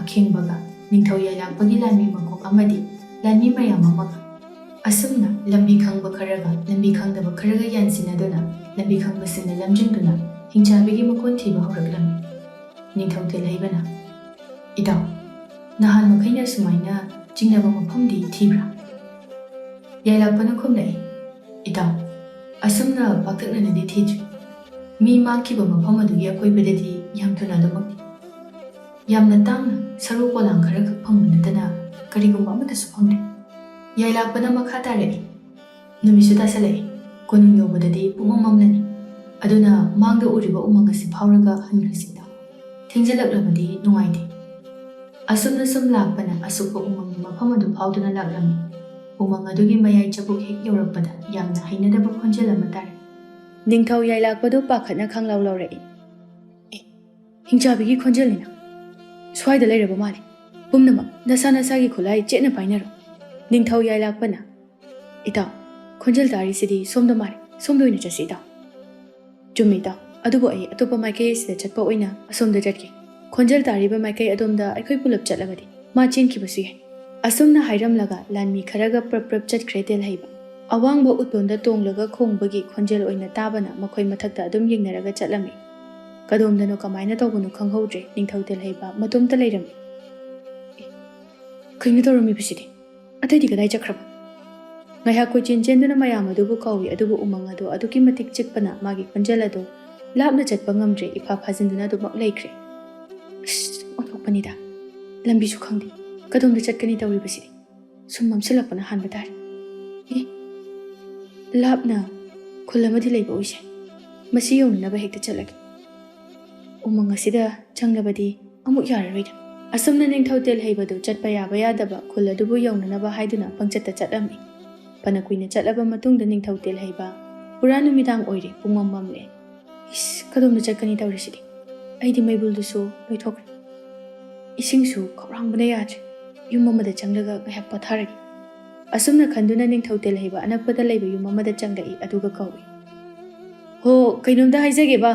[SPEAKER 1] ꯑꯈꯦꯡꯕꯒ ꯅꯤꯡꯊꯧ ꯌꯥꯏꯂꯥꯛꯄꯒꯤ ꯂꯥꯟꯃꯤ ꯃꯀꯣꯛ ꯑꯃꯗꯤ ꯂꯥꯟꯃꯤ ꯃꯌꯥꯝ ꯑꯃꯒ ꯑꯁꯨꯝꯅ ꯂꯝꯕꯤ ꯈꯪꯕ ꯈꯔꯒ ꯂꯝꯕꯤ ꯈꯪꯗꯕ ꯈꯔꯒ ꯌꯥꯟꯁꯤꯟꯅꯗꯨꯅ ꯂꯝꯕꯤ ꯈꯪꯕꯁꯤꯡꯅ ꯂꯝꯖꯤꯡꯗꯨꯅ ꯍꯤꯡꯆꯥꯕꯤꯒꯤ ꯃꯀꯣꯟ ꯊꯤꯕ ꯍꯧꯔꯛꯂꯝꯃꯤ ꯅꯤꯡꯊꯧꯇꯦꯜ ꯍꯩꯕꯅ ꯏꯇꯥꯎ ꯅꯍꯥꯟ ꯃꯈꯩꯅ ꯁꯨꯃꯥꯏꯅ ꯆꯤꯡꯅꯕ ꯃꯐꯝꯗꯤ ꯊꯤꯕ꯭ꯔꯥ ꯌꯥꯏꯂꯥꯛꯄꯅ ꯈꯨꯝꯂꯛꯏ ꯏꯇꯥꯎ ꯑꯁꯨꯝꯅ ꯄꯥꯛꯇꯛꯅꯅꯗꯤ ꯊꯤꯗ꯭ꯔꯤ ꯃꯤ ꯃꯥꯡꯈꯤꯕ ꯃꯐꯝ ꯑꯗꯨꯒꯤ ꯑꯀꯣꯏꯕꯗꯗꯤ ꯌꯥꯝ ꯊꯨꯅ ꯑꯗꯨꯃꯛꯇꯤ ꯌꯥꯝꯅ ꯇꯥꯡꯅ ꯁꯔꯨ ꯄꯣꯂꯥꯡ ꯈꯔꯈꯛ ꯐꯪꯕ ꯅꯠꯇꯅ ꯀꯔꯤꯒꯨꯝꯕ ꯑꯃꯠꯇꯁꯨ ꯐꯪꯗꯦ ꯌꯥꯏꯂꯥꯛꯄꯅ ꯃꯈꯥ ꯇꯥꯔꯛꯏ ꯅꯨꯃꯤꯠꯁꯨ ꯇꯥꯁꯜꯂꯛꯏ ꯀꯣꯅꯨꯡ ꯌꯧꯕꯗꯗꯤ ꯄꯨꯡꯃꯝ ꯃꯝꯂꯅꯤ ꯑꯗꯨꯅ ꯃꯥꯡꯗ ꯎꯔꯤꯕ ꯎꯃꯪ ꯑꯁꯤ ꯐꯥꯎꯔꯒ ꯍꯟꯈ꯭ꯔꯁꯤꯗ ꯊꯦꯡꯖꯤꯜꯂꯛꯂꯕꯗꯤ ꯅꯨꯡꯉꯥꯏꯇꯦ ꯑꯁꯨꯝꯅ ꯁꯨꯝ ꯂꯥꯛꯄꯅ ꯑꯁꯨꯛꯄ ꯎꯃꯪꯒꯤ ꯃꯐꯝ ꯑꯗꯨ ꯐꯥꯎꯗꯨꯅ ꯂꯥꯛꯂꯝꯃꯤ ꯎꯃꯪ ꯑꯗꯨꯒꯤ ꯃꯌꯥꯏ ꯆꯕꯨꯛ ꯍꯦꯛ ꯌꯧꯔꯛꯄꯗ ꯌꯥꯝꯅ ꯍꯩꯅꯗꯕ ꯈꯣꯟꯖꯦꯜ ꯑꯃ ꯇꯥꯔꯦ ꯅꯤꯡꯊꯧ ꯌꯥꯏꯂꯥꯛꯄꯗꯨ ꯄꯥꯈꯠꯅ ꯈꯪꯂꯥꯎ ꯂꯧꯔꯛꯏ ꯍꯤꯡꯆꯥꯕꯤꯒꯤ ꯈꯣꯟꯖꯦꯜꯅꯤꯅ ꯁ꯭ꯋꯥꯏꯗ ꯂꯩꯔꯕ ꯃꯥꯜꯂꯤ ꯄꯨꯝꯅꯃꯛ ꯅꯁꯥ ꯅꯁꯥꯒꯤ ꯈꯨꯠꯂꯥꯏ ꯆꯦꯠꯅ ꯄꯥꯏꯅꯔꯣ ꯅꯤꯡꯊꯧ ꯌꯥꯏꯂꯥꯛꯄꯅ ꯏꯇꯥꯎ ꯈꯣꯟꯖꯦꯜ ꯇꯥꯔꯤꯁꯤꯗꯤ ꯁꯣꯝꯗ ꯃꯥꯜꯂꯤ ꯁꯣꯝꯗ ꯑꯣꯏꯅ ꯆꯠꯁꯤ ꯏꯇꯥꯎ ꯆꯨꯝꯃꯤ ꯏꯇꯥꯎ ꯑꯗꯨꯕꯨ ꯑꯩ ꯑꯇꯣꯞꯄ ꯃꯥꯏꯀꯩ ꯑꯁꯤꯗ ꯆꯠꯄ ꯑꯣꯏꯅ ꯑꯁꯣꯝꯗ ꯆꯠꯀꯦ ꯈꯣꯟꯖꯦꯜ ꯇꯥꯔꯤꯕ ꯃꯥꯏꯀꯩ ꯑꯗꯣꯝꯗ ꯑꯩꯈꯣꯏ ꯄꯨꯂꯞ ꯆꯠꯂꯕꯗꯤ ꯃꯥ ꯆꯦꯟꯈꯤꯕꯁꯨ ꯌꯥꯏ ꯑꯁꯨꯝꯅ ꯍꯥꯏꯔꯝꯂꯒ ꯂꯥꯟꯃꯤ ꯈꯔꯒ ꯄ꯭ꯔꯞ ꯄ꯭ꯔꯞ ꯆꯠꯈ꯭ꯔꯦ ꯇꯦꯜꯍꯩꯕ ꯑꯋꯥꯡꯕ ꯎꯠꯂꯣꯟꯗ ꯇꯣꯡꯂꯒ ꯈꯣꯡꯕꯒꯤ ꯈꯣꯟꯖꯦꯜ ꯑꯣꯏꯅ ꯇꯥꯕꯅ ꯃꯈꯣꯏ ꯃꯊꯛꯇ ꯑꯗꯨꯝ ꯌꯦꯡꯅꯔꯒ ꯆꯠꯂꯝꯃꯤ ꯀꯗꯣꯝꯗꯅꯣ ꯀꯃꯥꯏꯅ ꯇꯧꯕꯅꯣ ꯈꯪꯍꯧꯗ꯭ꯔꯦ ꯅꯤꯡꯊꯧ ꯇꯦꯜꯍꯩꯕ ꯃꯇꯣꯝꯇ ꯂꯩꯔꯝꯃꯤ ꯀꯩꯅꯣ ꯇꯧꯔꯝꯃꯤꯕꯁꯤꯗꯤ ꯑꯇꯩꯗꯤ ꯀꯗꯥꯏ ꯆꯠꯈ꯭ꯔꯕ ꯉꯥꯏꯍꯥꯛ ꯀꯣꯏꯆꯦꯟ ꯆꯦꯟꯗꯨꯅ ꯃꯌꯥꯝ ꯑꯗꯨꯕꯨ ꯀꯧꯏ ꯑꯗꯨꯕꯨ ꯎꯃꯪ ꯑꯗꯨ ꯑꯗꯨꯛꯀꯤ ꯃꯇꯤꯛ ꯆꯤꯛꯄꯅ ꯃꯥꯒꯤ ꯈꯣꯟꯖꯦꯜ ꯑꯗꯨ ꯂꯥꯞꯅ ꯆꯠꯄ ꯉꯝꯗ꯭ꯔꯦ ꯏꯐꯥ ꯐꯥꯖꯤꯟꯗꯨꯅ ꯑꯗꯨꯃꯛ ꯂꯩꯈ꯭ꯔꯦ ꯑꯁ ꯑꯣꯟꯊꯣꯛꯄꯅꯤꯗ ꯂꯝꯕꯤꯁꯨ ꯈꯪꯗꯦ ꯀꯗꯣꯝꯗ ꯆꯠꯀꯅꯤ ꯇꯧꯔꯤꯕꯁꯤꯗꯤ ꯁꯨꯝ ꯃꯝꯁꯤꯜꯂꯛꯄꯅ ꯍꯥꯟꯕ ꯇꯥꯔꯦ ꯂꯥꯞꯅ ꯈꯨꯜ ꯑꯃꯗꯤ ꯂꯩꯕ ꯑꯣꯏꯁꯦ ꯃꯁꯤ ꯌꯧꯅꯅꯕ ꯍꯦꯛꯇ ꯆꯠꯂꯒꯦ ꯎꯃꯪ ꯑꯁꯤꯗ ꯆꯪꯂꯕꯗꯤ ꯑꯃꯨꯛ ꯌꯥꯔꯔꯣꯏꯗ ꯑꯁꯨꯝꯅ ꯅꯤꯡꯊꯧ ꯇꯦꯜꯍꯩꯕꯗꯨ ꯆꯠꯄ ꯌꯥꯕ ꯌꯥꯗꯕ ꯈꯨꯜ ꯑꯗꯨꯕꯨ ꯌꯧꯅꯅꯕ ꯍꯥꯏꯗꯨꯅ ꯄꯪꯆꯠꯇ ꯆꯠꯂꯝꯃꯤ ꯐꯅ ꯀꯨꯏꯅ ꯆꯠꯂꯕ ꯃꯇꯨꯡꯗ ꯅꯤꯡꯊꯧ ꯇꯦꯜꯍꯩꯕ ꯄꯨꯔꯥ ꯅꯨꯃꯤꯗꯥꯡ ꯑꯣꯏꯔꯦ ꯄꯨꯡꯃꯝ ꯃꯝꯂꯦ ꯏꯁ ꯀꯗꯣꯝꯗ ꯆꯠꯀꯅꯤ ꯇꯧꯔꯤꯁꯤꯗꯤ ꯑꯩꯗꯤ ꯃꯩꯕꯨꯜꯗꯨꯁꯨ ꯂꯣꯏꯊꯣꯛꯈ꯭ꯔꯦ ꯏꯁꯤꯡꯁꯨ ꯈꯧꯔꯥꯡꯕꯅ ꯌꯥꯗ꯭ꯔꯦ ꯌꯨꯝ ꯑꯃꯗ ꯆꯪꯂꯒ ꯉꯥꯏꯍꯥꯛ ꯄꯣꯊꯥꯔꯒꯦ ꯑꯁꯨꯝꯅ ꯈꯟꯗꯨꯅ ꯅꯤꯡꯊꯧ ꯇꯦꯜꯍꯩꯕ ꯑꯅꯛꯄꯗ ꯂꯩꯕ ꯌꯨꯝ ꯑꯃꯗ ꯆꯪꯂꯛꯏ ꯑꯗꯨꯒ ꯀꯧꯏ ꯍꯣ ꯀꯩꯅꯣꯝꯇ ꯍꯥꯏꯖꯒꯦꯕ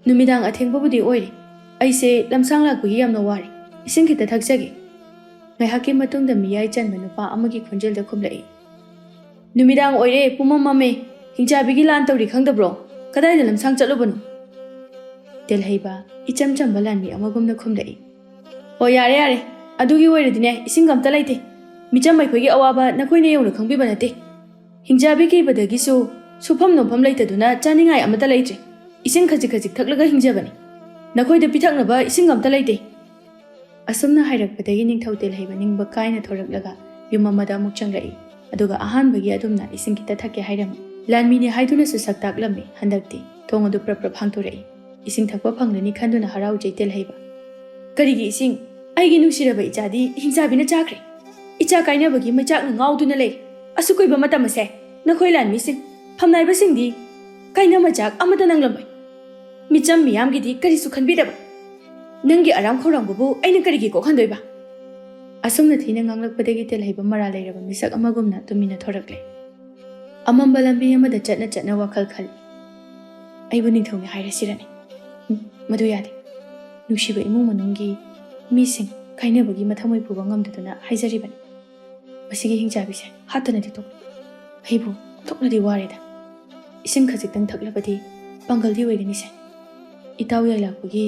[SPEAKER 1] ꯅꯨꯃꯤꯗꯥꯡ ꯑꯊꯦꯡꯕꯕꯨꯗꯤ ꯑꯣꯏꯔꯦ ꯑꯩꯁꯦ ꯂꯝꯁꯥꯡ ꯂꯥꯛꯄꯒꯤ ꯌꯥꯝꯅ ꯋꯥꯔꯦ ꯏꯁꯤꯡ ꯈꯤꯇ ꯊꯛꯆꯒꯦ ꯉꯥꯏꯍꯥꯛꯀꯤ ꯃꯇꯨꯡꯗ ꯃꯤꯌꯥꯏ ꯆꯟꯕ ꯅꯨꯄꯥ ꯑꯃꯒꯤ ꯈꯣꯟꯖꯦꯜꯗ ꯈꯨꯝꯂꯛꯏ ꯅꯨꯃꯤꯗꯥꯡ ꯑꯣꯏꯔꯦ ꯄꯨꯡꯃꯝ ꯃꯝꯃꯦ ꯍꯤꯡꯆꯥꯕꯤꯒꯤ ꯂꯥꯟ ꯇꯧꯔꯤ ꯈꯪꯗꯕ꯭ꯔꯣ ꯀꯗꯥꯏꯗ ꯂꯝꯁꯥꯡ ꯆꯠꯂꯨꯕꯅꯣ ꯇꯦꯜꯍꯩꯕ ꯏꯆꯝ ꯆꯝꯕ ꯂꯥꯟꯃꯤ ꯑꯃꯒꯨꯝꯅ ꯈꯨꯝꯂꯛꯏ ꯍꯣ ꯌꯥꯔꯦ ꯌꯥꯔꯦ ꯑꯗꯨꯒꯤ ꯑꯣꯏꯔꯗꯤꯅꯦ ꯏꯁꯤꯡ ꯑꯝꯇ ꯂꯩꯇꯦ ꯃꯤꯆꯝ ꯑꯩꯈꯣꯏꯒꯤ ꯑꯋꯥꯕ ꯅꯈꯣꯏꯅ ꯌꯧꯅ ꯈꯪꯕꯤꯕ ꯅꯠꯇꯦ ꯍꯤꯡꯆꯥꯕꯤ ꯀꯤꯕꯗꯒꯤꯁꯨ ꯁꯨꯐꯝ ꯅꯣꯝꯐꯝ ꯂꯩꯇꯗꯨꯅ ꯆꯥꯅꯤꯡꯉꯥꯏ ꯑꯃꯠꯇ ꯂꯩꯇ꯭ꯔꯦ ꯏꯁꯤꯡ ꯈꯖꯤꯛ ꯈꯖꯤꯛ ꯊꯛꯂꯒ ꯍꯤꯡꯖꯕꯅꯤ ꯅꯈꯣꯏꯗ ꯄꯤꯊꯛꯅꯕ ꯏꯁꯤꯡ ꯑꯝꯇ ꯂꯩꯇꯦ ꯑꯁꯨꯝꯅ ꯍꯥꯏꯔꯛꯄꯗꯒꯤ ꯅꯤꯡꯊꯧ ꯇꯦꯜꯍꯩꯕ ꯅꯤꯡꯕ ꯀꯥꯏꯅ ꯊꯣꯔꯛꯂꯒ ꯌꯨꯝ ꯑꯃꯗ ꯑꯃꯨꯛ ꯆꯪꯂꯛꯏ ꯑꯗꯨꯒ ꯑꯍꯥꯟꯕꯒꯤ ꯑꯗꯨꯝꯅ ꯏꯁꯤꯡ ꯈꯤꯇ ꯊꯛꯀꯦ ꯍꯥꯏꯔꯝꯃꯤ ꯂꯥꯟꯃꯤꯅꯤ ꯍꯥꯏꯗꯨꯅꯁꯨ ꯁꯛ ꯇꯥꯛꯂꯝꯃꯤ ꯍꯟꯗꯛꯇꯤ ꯊꯣꯡ ꯑꯗꯨ ꯄ꯭ꯔꯞ ꯄ꯭ꯔꯞ ꯍꯥꯡꯇꯣꯔꯛꯏ ꯏꯁꯤꯡ ꯊꯛꯄ ꯐꯪꯂꯅꯤ ꯈꯟꯗꯨꯅ ꯍꯔꯥꯎꯖꯩ ꯇꯦꯜꯍꯩꯕ ꯀꯔꯤꯒꯤ ꯏꯁꯤꯡ ꯑꯩꯒꯤ ꯅꯨꯡꯁꯤꯔꯕ ꯏꯆꯥꯗꯤ ꯍꯤꯡꯆꯥꯕꯤꯅ ꯆꯥꯈ꯭ꯔꯦ ꯏꯆꯥ ꯀꯥꯏꯅꯕꯒꯤ ꯃꯩꯆꯥꯛꯅ ꯉꯥꯎꯗꯨꯅ ꯂꯩ ꯑꯁꯨꯛ ꯀꯨꯏꯕ ꯃꯇꯝ ꯑꯁꯦ ꯅꯈꯣꯏ ꯂꯥꯟꯃꯤꯁꯤꯡ ꯐꯝꯅꯥꯏꯕꯁꯤꯡꯗꯤ ꯀꯥꯏꯅ ꯃꯆꯥꯛ ꯑꯃꯠꯇ ꯅꯪꯂꯝꯃꯣꯏ ꯃꯤꯆꯝ ꯃꯤꯌꯥꯝꯒꯤꯗꯤ ꯀꯔꯤꯁꯨ ꯈꯟꯕꯤꯗꯕ ꯅꯪꯒꯤ ꯑꯔꯥꯝ ꯈꯧꯔꯥꯡꯕꯕꯨ ꯑꯩꯅ ꯀꯔꯤꯒꯤ ꯀꯣꯛꯍꯟꯗꯣꯏꯕ ꯑꯁꯨꯝꯅ ꯊꯤꯅ ꯉꯥꯡꯂꯛꯄꯗꯒꯤ ꯇꯦꯜꯍꯩꯕ ꯃꯔꯥ ꯂꯩꯔꯕ ꯃꯤꯁꯛ ꯑꯃꯒꯨꯝꯅ ꯇꯨꯃꯤꯟꯅ ꯊꯣꯔꯛꯂꯦ ꯑꯃꯝꯕ ꯂꯝꯕꯤ ꯑꯃꯗ ꯆꯠꯅ ꯆꯠꯅ ꯋꯥꯈꯜ ꯈꯜꯂꯤ ꯑꯩꯕꯨ ꯅꯤꯡꯊꯧꯅꯤ ꯍꯥꯏꯔꯁꯤꯔꯅꯤ ꯃꯗꯨ ꯌꯥꯗꯦ ꯅꯨꯡꯁꯤꯕ ꯏꯃꯨꯡ ꯃꯅꯨꯡꯒꯤ ꯃꯤꯁꯤꯡ ꯀꯥꯏꯅꯕꯒꯤ ꯃꯊꯃꯣꯏ ꯄꯨꯕ ꯉꯝꯗꯗꯨꯅ ꯍꯥꯏꯖꯔꯤꯕꯅꯤ ꯃꯁꯤꯒꯤ ꯍꯤꯡꯆꯥꯕꯤꯁꯦ ꯍꯥꯠꯇꯅꯗꯤ ꯇꯣꯛꯂꯦ ꯑꯩꯕꯨ ꯊꯣꯛꯅꯗꯤ ꯋꯥꯔꯦꯗ ꯏꯁꯤꯡ ꯈꯖꯤꯛꯇꯪ ꯊꯛꯂꯕꯗꯤ ꯄꯥꯡꯒꯜꯗꯤ ꯑꯣꯏꯒꯅꯤꯁꯦ ꯏꯇꯥꯎ ꯌꯥꯏꯂꯥꯛꯄꯒꯤ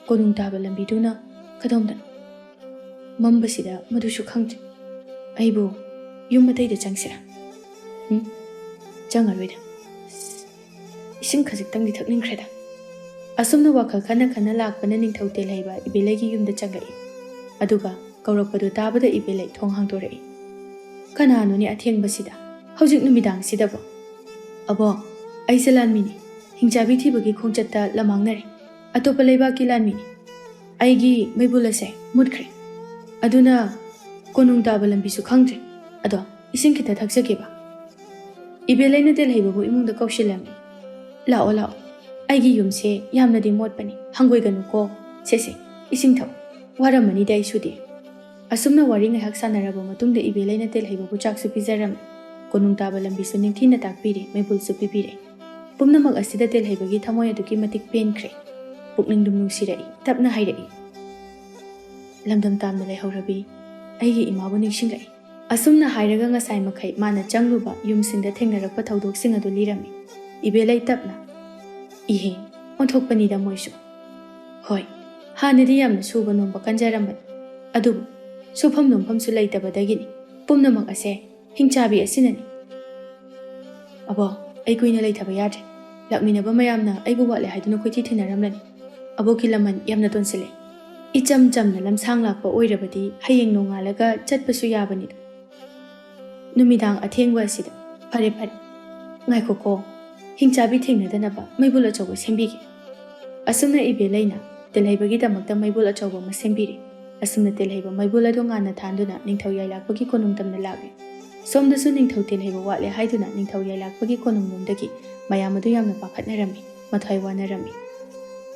[SPEAKER 1] ꯀꯣꯅꯨꯡ ꯇꯥꯕ ꯂꯝꯕꯤꯗꯨꯅ ꯀꯗꯣꯝꯗꯅꯣ ꯃꯝꯕꯁꯤꯗ ꯃꯗꯨꯁꯨ ꯈꯪꯗ꯭ꯔꯦ ꯑꯩꯕꯨ ꯌꯨꯝ ꯑꯇꯩꯗ ꯆꯪꯁꯤꯔꯥ ꯆꯪꯉꯔꯣꯏꯗ ꯏꯁꯤꯡ ꯈꯖꯤꯛꯇꯪꯗꯤ ꯊꯛꯅꯤꯡꯈ꯭ꯔꯦꯗ ꯑꯁꯨꯝꯅ ꯋꯥꯈꯜ ꯈꯟꯅ ꯈꯟꯅ ꯂꯥꯛꯄꯅ ꯅꯤꯡꯊꯧꯇꯦꯜ ꯍꯩꯕ ꯏꯕꯦꯂꯩꯒꯤ ꯌꯨꯝꯗ ꯆꯪꯂꯛꯏ ꯑꯗꯨꯒ ꯀꯧꯔꯛꯄꯗꯨ ꯇꯥꯕꯗ ꯏꯕꯦꯂꯩ ꯊꯣꯡ ꯍꯥꯡꯗꯣꯔꯛꯏ ꯀꯅꯥꯅꯣꯅꯦ ꯑꯊꯦꯡꯕꯁꯤꯗ ꯍꯧꯖꯤꯛ ꯅꯨꯃꯤꯗꯥꯡꯁꯤꯗꯕꯣ ꯑꯕꯣ ꯑꯩꯁꯦ ꯂꯥꯟꯃꯤꯅꯤ ꯍꯤꯡꯆꯥꯕꯤ ꯊꯤꯕꯒꯤ ꯈꯣꯡꯆꯠꯇ ꯂꯝꯃꯥꯡꯅꯔꯦ ꯑꯇꯣꯞꯄ ꯂꯩꯕꯥꯛꯀꯤ ꯂꯥꯟꯃꯤꯅꯤ ꯑꯩꯒꯤ ꯃꯩꯕꯨꯜ ꯑꯁꯦ ꯃꯨꯠꯈ꯭ꯔꯦ ꯑꯗꯨꯅ ꯀꯣꯅꯨꯡ ꯇꯥꯕ ꯂꯝꯕꯤꯁꯨ ꯈꯪꯗ꯭ꯔꯦ ꯑꯗꯣ ꯏꯁꯤꯡ ꯈꯤꯇ ꯊꯛꯆꯒꯦꯕ ꯏꯕꯦꯂꯩꯅ ꯇꯦꯜꯍꯩꯕꯕꯨ ꯏꯃꯨꯡꯗ ꯀꯧꯁꯤꯜꯂꯝꯃꯤ ꯂꯥꯛꯑꯣ ꯂꯥꯛꯑꯣ ꯑꯩꯒꯤ ꯌꯨꯝꯁꯦ ꯌꯥꯝꯅꯗꯤ ꯃꯣꯠꯄꯅꯤ ꯍꯪꯒꯣꯏꯒꯅꯨꯀꯣ ꯁꯦꯁꯦ ꯏꯁꯤꯡ ꯊꯛꯎ ꯋꯥꯔꯝꯃꯅꯤꯗ ꯑꯩꯁꯨꯗꯤ ꯑꯁꯨꯝꯅ ꯋꯥꯔꯤ ꯉꯥꯏꯍꯥꯛ ꯁꯥꯟꯅꯔꯕ ꯃꯇꯨꯡꯗ ꯏꯕꯦꯂꯩꯅ ꯇꯦꯜꯍꯩꯕꯕꯨ ꯆꯥꯛꯁꯨ ꯄꯤꯖꯔꯝꯃꯤ ꯀꯣꯅꯨꯡ ꯇꯥꯕ ꯂꯝꯕꯤꯁꯨ ꯅꯤꯡꯊꯤꯅ ꯇꯥꯛꯄꯤꯔꯦ ꯃꯩꯕꯨꯜꯁꯨ ꯄꯤꯕꯤꯔꯦ ꯄꯨꯝꯅꯃꯛ ꯑꯁꯤꯗ ꯇꯦꯜꯍꯩꯕꯒꯤ ꯊꯃꯣꯏ ꯑꯗꯨꯛꯀꯤ ꯃꯇꯤꯛ ꯄꯦꯟꯈ꯭ꯔꯦ ꯄꯨꯛꯅꯤꯡꯗꯨꯝ ꯅꯨꯡꯁꯤꯔꯛꯏ ꯇꯞꯅ ꯍꯥꯏꯔꯛꯏ ꯂꯝꯗꯝ ꯇꯥꯝꯅ ꯂꯩꯍꯧꯔꯕꯤ ꯑꯩꯒꯤ ꯏꯃꯥꯕꯨ ꯅꯤꯡꯁꯤꯡꯂꯛꯏ ꯑꯁꯨꯝꯅ ꯍꯥꯏꯔꯒ ꯉꯁꯥꯏ ꯃꯈꯩ ꯃꯥꯅ ꯆꯪꯂꯨꯕ ꯌꯨꯝꯁꯤꯡꯗ ꯊꯦꯡꯅꯔꯛꯄ ꯊꯧꯗꯣꯛꯁꯤꯡ ꯑꯗꯨ ꯂꯤꯔꯝꯃꯤ ꯏꯕꯦꯂꯩ ꯇꯞꯅ ꯏꯍꯦ ꯑꯣꯟꯊꯣꯛꯄꯅꯤꯗ ꯃꯣꯏꯁꯨ ꯍꯣꯏ ꯍꯥꯟꯅꯗꯤ ꯌꯥꯝꯅ ꯁꯨꯕ ꯅꯣꯝꯕ ꯀꯟꯖꯔꯝꯕꯅꯤ ꯑꯗꯨꯕꯨ ꯁꯨꯐꯝ ꯅꯣꯝꯐꯝꯁꯨ ꯂꯩꯇꯕꯗꯒꯤꯅꯤ ꯄꯨꯝꯅꯃꯛ ꯑꯁꯦ ꯍꯤꯡꯆꯥꯕꯤ ꯑꯁꯤꯅꯅꯤ ꯑꯕꯣ ꯑꯩ ꯀꯨꯏꯅ ꯂꯩꯊꯕ ꯌꯥꯗ꯭ꯔꯦ ꯂꯥꯛꯃꯤꯟꯅꯕ ꯃꯌꯥꯝꯅ ꯑꯩꯕꯨ ꯋꯥꯠꯂꯦ ꯍꯥꯏꯗꯨꯅ ꯈꯣꯏꯊꯤ ꯊꯤꯅꯔꯝꯂꯅꯤ ꯑꯕꯣꯛꯀꯤ ꯂꯃꯟ ꯌꯥꯝꯅ ꯇꯣꯟꯁꯤꯜꯂꯦ ꯏꯆꯝ ꯆꯝꯅ ꯂꯝꯁꯥꯡ ꯂꯥꯛꯄ ꯑꯣꯏꯔꯕꯗꯤ ꯍꯌꯦꯡ ꯅꯣꯡꯉꯥꯜꯂꯒ ꯆꯠꯄꯁꯨ ꯌꯥꯕꯅꯤꯗ ꯅꯨꯃꯤꯗꯥꯡ ꯑꯊꯦꯡꯕ ꯑꯁꯤꯗ ꯐꯔꯦ ꯐꯔꯦ ꯉꯥꯏꯈꯣꯀꯣ ꯍꯤꯡꯆꯥꯕꯤ ꯊꯦꯡꯅꯗꯅꯕ ꯃꯩꯕꯨꯜ ꯑꯆꯧꯕ ꯁꯦꯝꯕꯤꯒꯦ ꯑꯁꯨꯝꯅ ꯏꯕꯦꯂꯩꯅ ꯇꯦꯜꯍꯩꯕꯒꯤꯗꯃꯛꯇ ꯃꯩꯕꯨꯜ ꯑꯆꯧꯕ ꯑꯃ ꯁꯦꯝꯕꯤꯔꯦ ꯑꯁꯨꯝꯅ ꯇꯦꯜꯍꯩꯕ ꯃꯩꯕꯨꯜ ꯑꯗꯨ ꯉꯥꯟꯅ ꯊꯥꯟꯗꯨꯅ ꯅꯤꯡꯊꯧ ꯌꯥꯏꯂꯥꯛꯄꯒꯤ ꯀꯣꯅꯨꯡ ꯇꯝꯅ ꯂꯥꯛꯂꯦ ꯁꯣꯝꯗꯁꯨ ꯅꯤꯡꯊꯧ ꯇꯦꯜꯍꯩꯕ ꯋꯥꯠꯂꯦ ꯍꯥꯏꯗꯨꯅ ꯅꯤꯡꯊꯧ ꯌꯥꯏꯂꯥꯛꯄꯒꯤ ꯀꯣꯅꯨꯡꯂꯣꯝꯗꯒꯤ ꯃꯌꯥꯝ ꯑꯗꯨ ꯌꯥꯝꯅ ꯄꯥꯈꯠꯅꯔꯝꯃꯤ ꯃꯊ꯭ꯋꯥꯏ ꯋꯥꯅꯔꯝꯃꯤ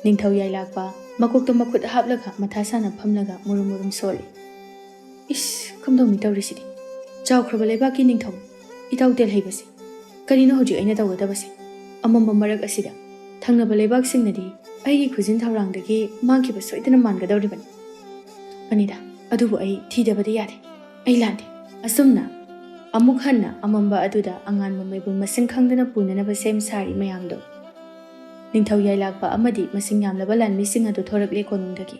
[SPEAKER 1] ꯅꯤꯡꯊꯧ ꯌꯥꯏꯂꯥꯛꯄ ꯃꯀꯣꯛꯇ ꯃꯈꯨꯠ ꯍꯥꯞꯂꯒ ꯃꯊꯥ ꯁꯥꯅ ꯐꯝꯂꯒ ꯃꯨꯔꯨꯝ ꯃꯨꯔꯨꯝ ꯁꯣꯜꯂꯤ ꯏꯁ ꯀꯝꯗꯧꯅꯤ ꯇꯧꯔꯤꯁꯤꯗꯤ ꯆꯥꯎꯈ꯭ꯔꯕ ꯂꯩꯕꯥꯛꯀꯤ ꯅꯤꯡꯊꯧ ꯏꯇꯥꯎ ꯇꯦꯜꯍꯩꯕꯁꯦ ꯀꯔꯤꯅꯣ ꯍꯧꯖꯤꯛ ꯑꯩꯅ ꯇꯧꯒꯗꯕꯁꯦ ꯑꯃꯝꯕ ꯃꯔꯛ ꯑꯁꯤꯗ ꯊꯪꯅꯕ ꯂꯩꯕꯥꯛꯁꯤꯡꯅꯗꯤ ꯑꯩꯒꯤ ꯈꯨꯖꯤꯟ ꯊꯧꯔꯥꯡꯗꯒꯤ ꯃꯥꯡꯈꯤꯕ ꯁꯣꯏꯗꯅ ꯃꯥꯟꯒꯗꯧꯔꯤꯕꯅꯤ ꯑꯅꯤꯗ ꯑꯗꯨꯕꯨ ꯑꯩ ꯊꯤꯗꯕꯗꯤ ꯌꯥꯗꯦ ꯑꯩ ꯂꯥꯟꯗꯦ ꯑꯁꯨꯝꯅ ꯑꯃꯨꯛ ꯍꯟꯅ ꯑꯃꯝꯕ ꯑꯗꯨꯗ ꯑꯉꯥꯟꯕ ꯃꯩꯕꯨꯜ ꯃꯁꯤꯡ ꯈꯪꯗꯅ ꯄꯨꯅꯅꯕ ꯁꯦꯝ ꯁꯥꯔꯤ ꯃꯌꯥꯝꯗꯣ ꯅꯤꯡꯊꯧ ꯌꯥꯏꯂꯥꯛꯄ ꯑꯃꯗꯤ ꯃꯁꯤꯡ ꯌꯥꯝꯂꯕ ꯂꯥꯟꯃꯤꯁꯤꯡ ꯑꯗꯨ ꯊꯣꯔꯛꯂꯦ ꯀꯣꯅꯨꯡꯗꯒꯤ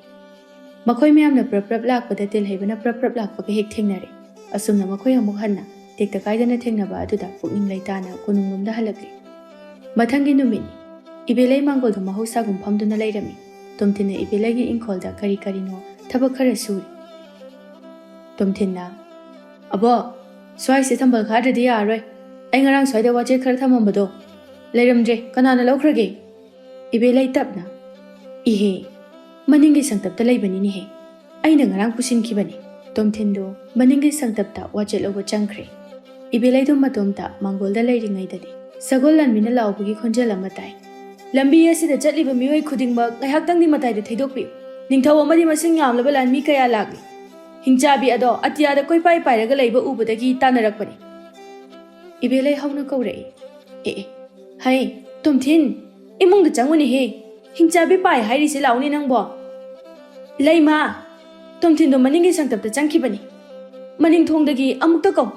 [SPEAKER 1] ꯃꯈꯣꯏ ꯃꯌꯥꯝꯅ ꯄ꯭ꯔꯞ ꯄ꯭ꯔꯞ ꯂꯥꯛꯄꯗ ꯇꯦꯜꯍꯩꯕꯅ ꯄ꯭ꯔꯞ ꯄ꯭ꯔꯞ ꯂꯥꯛꯄꯒ ꯍꯦꯛ ꯊꯦꯡꯅꯔꯦ ꯑꯁꯨꯝꯅ ꯃꯈꯣꯏ ꯑꯃꯨꯛ ꯍꯟꯅ ꯇꯦꯛꯇ ꯀꯥꯏꯗꯅ ꯊꯦꯡꯅꯕ ꯑꯗꯨꯗ ꯄꯨꯛꯅꯤꯡ ꯂꯩꯇꯥꯅ ꯀꯣꯅꯨꯡꯂꯣꯝꯗ ꯍꯜꯂꯛꯂꯤ ꯃꯊꯪꯒꯤ ꯅꯨꯃꯤꯠꯅꯤ ꯏꯕꯦꯂꯩ ꯃꯥꯡꯒꯣꯜꯗ ꯃꯍꯧꯁꯥꯒꯨꯝ ꯐꯝꯗꯨꯅ ꯂꯩꯔꯝꯃꯤ ꯇꯣꯝꯊꯤꯟꯅ ꯏꯕꯦꯂꯩꯒꯤ ꯏꯪꯈꯣꯜꯗ ꯀꯔꯤ ꯀꯔꯤꯅꯣ ꯊꯕꯛ ꯈꯔ ꯁꯨꯔꯤ ꯇꯣꯝꯊꯤꯟꯅ ꯑꯕꯣ ꯁ꯭ꯋꯥꯏꯁꯦ ꯊꯝꯕꯜ ꯈꯥꯗ꯭ꯔꯗꯤ ꯌꯥꯔꯔꯣꯏ ꯑꯩ ꯉꯔꯥꯡ ꯁ꯭ꯋꯥꯏꯗ ꯋꯥꯆꯦꯠ ꯈꯔ ꯊꯝꯃꯝꯕꯗꯣ ꯂꯩꯔꯝꯗ꯭ꯔꯦ ꯀꯅꯥꯅ ꯂꯧꯈ꯭ꯔꯒꯦ ꯏꯕꯦꯂꯩ ꯇꯞꯅ ꯏꯍꯦ ꯃꯅꯤꯡꯒꯤ ꯁꯪꯇꯞꯇ ꯂꯩꯕꯅꯤꯅꯦꯍꯦ ꯑꯩꯅ ꯉꯔꯥꯡ ꯄꯨꯁꯤꯟꯈꯤꯕꯅꯤ ꯇꯣꯝꯊꯤꯟꯗꯣ ꯃꯅꯤꯡꯒꯤ ꯁꯪꯇꯞꯇ ꯋꯥꯆꯦꯠ ꯂꯧꯕ ꯆꯪꯈ꯭ꯔꯦ ꯏꯕꯦꯂꯩꯗꯣ ꯃꯇꯣꯝꯇ ꯃꯥꯡꯒꯣꯜꯗ ꯂꯩꯔꯤꯉꯩꯗꯗꯤ ꯁꯒꯣꯜ ꯂꯥꯟꯃꯤꯅ ꯂꯥꯎꯕꯒꯤ ꯈꯣꯟꯖꯦꯜ ꯑꯃ ꯇꯥꯏ ꯂꯝꯕꯤ ꯑꯁꯤꯗ ꯆꯠꯂꯤꯕ ꯃꯤꯑꯣꯏ ꯈꯨꯗꯤꯡꯃꯛ ꯉꯥꯏꯍꯥꯛꯇꯪꯗꯤ ꯃꯇꯥꯏꯗ ꯊꯩꯗꯣꯛꯄꯤꯌꯨ ꯅꯤꯡꯊꯧ ꯑꯃꯗꯤ ꯃꯁꯤꯡ ꯌꯥꯝꯂꯕ ꯂꯥꯟꯃꯤ ꯀꯌꯥ ꯂꯥꯛꯂꯤ ꯍꯤꯡꯆꯥꯕꯤ ꯑꯗꯣ ꯑꯇꯤꯌꯥꯗ ꯀꯣꯏꯄꯥꯏ ꯄꯥꯏꯔꯒ ꯂꯩꯕ ꯎꯕꯗꯒꯤ ꯇꯥꯟꯅꯔꯛꯄꯅꯤ ꯏꯕꯦꯂꯩ ꯍꯧꯅ ꯀꯧꯔꯛꯏ ꯑꯦ ꯍꯩ ꯇꯣꯝꯊꯤꯟ ꯏꯃꯨꯡꯗ ꯆꯪꯉꯨꯅꯦꯍꯦ ꯍꯤꯡꯆꯥꯕꯤ ꯄꯥꯏ ꯍꯥꯏꯔꯤꯁꯦ ꯂꯥꯎꯅꯤ ꯅꯪꯕꯣ ꯂꯩꯃꯥ ꯇꯣꯝꯊꯤꯟꯗꯣ ꯃꯅꯤꯡꯒꯤ ꯁꯪꯇꯞꯇ ꯆꯪꯈꯤꯕꯅꯤ ꯃꯅꯤꯡ ꯊꯣꯡꯗꯒꯤ ꯑꯃꯨꯛꯇ ꯀꯧ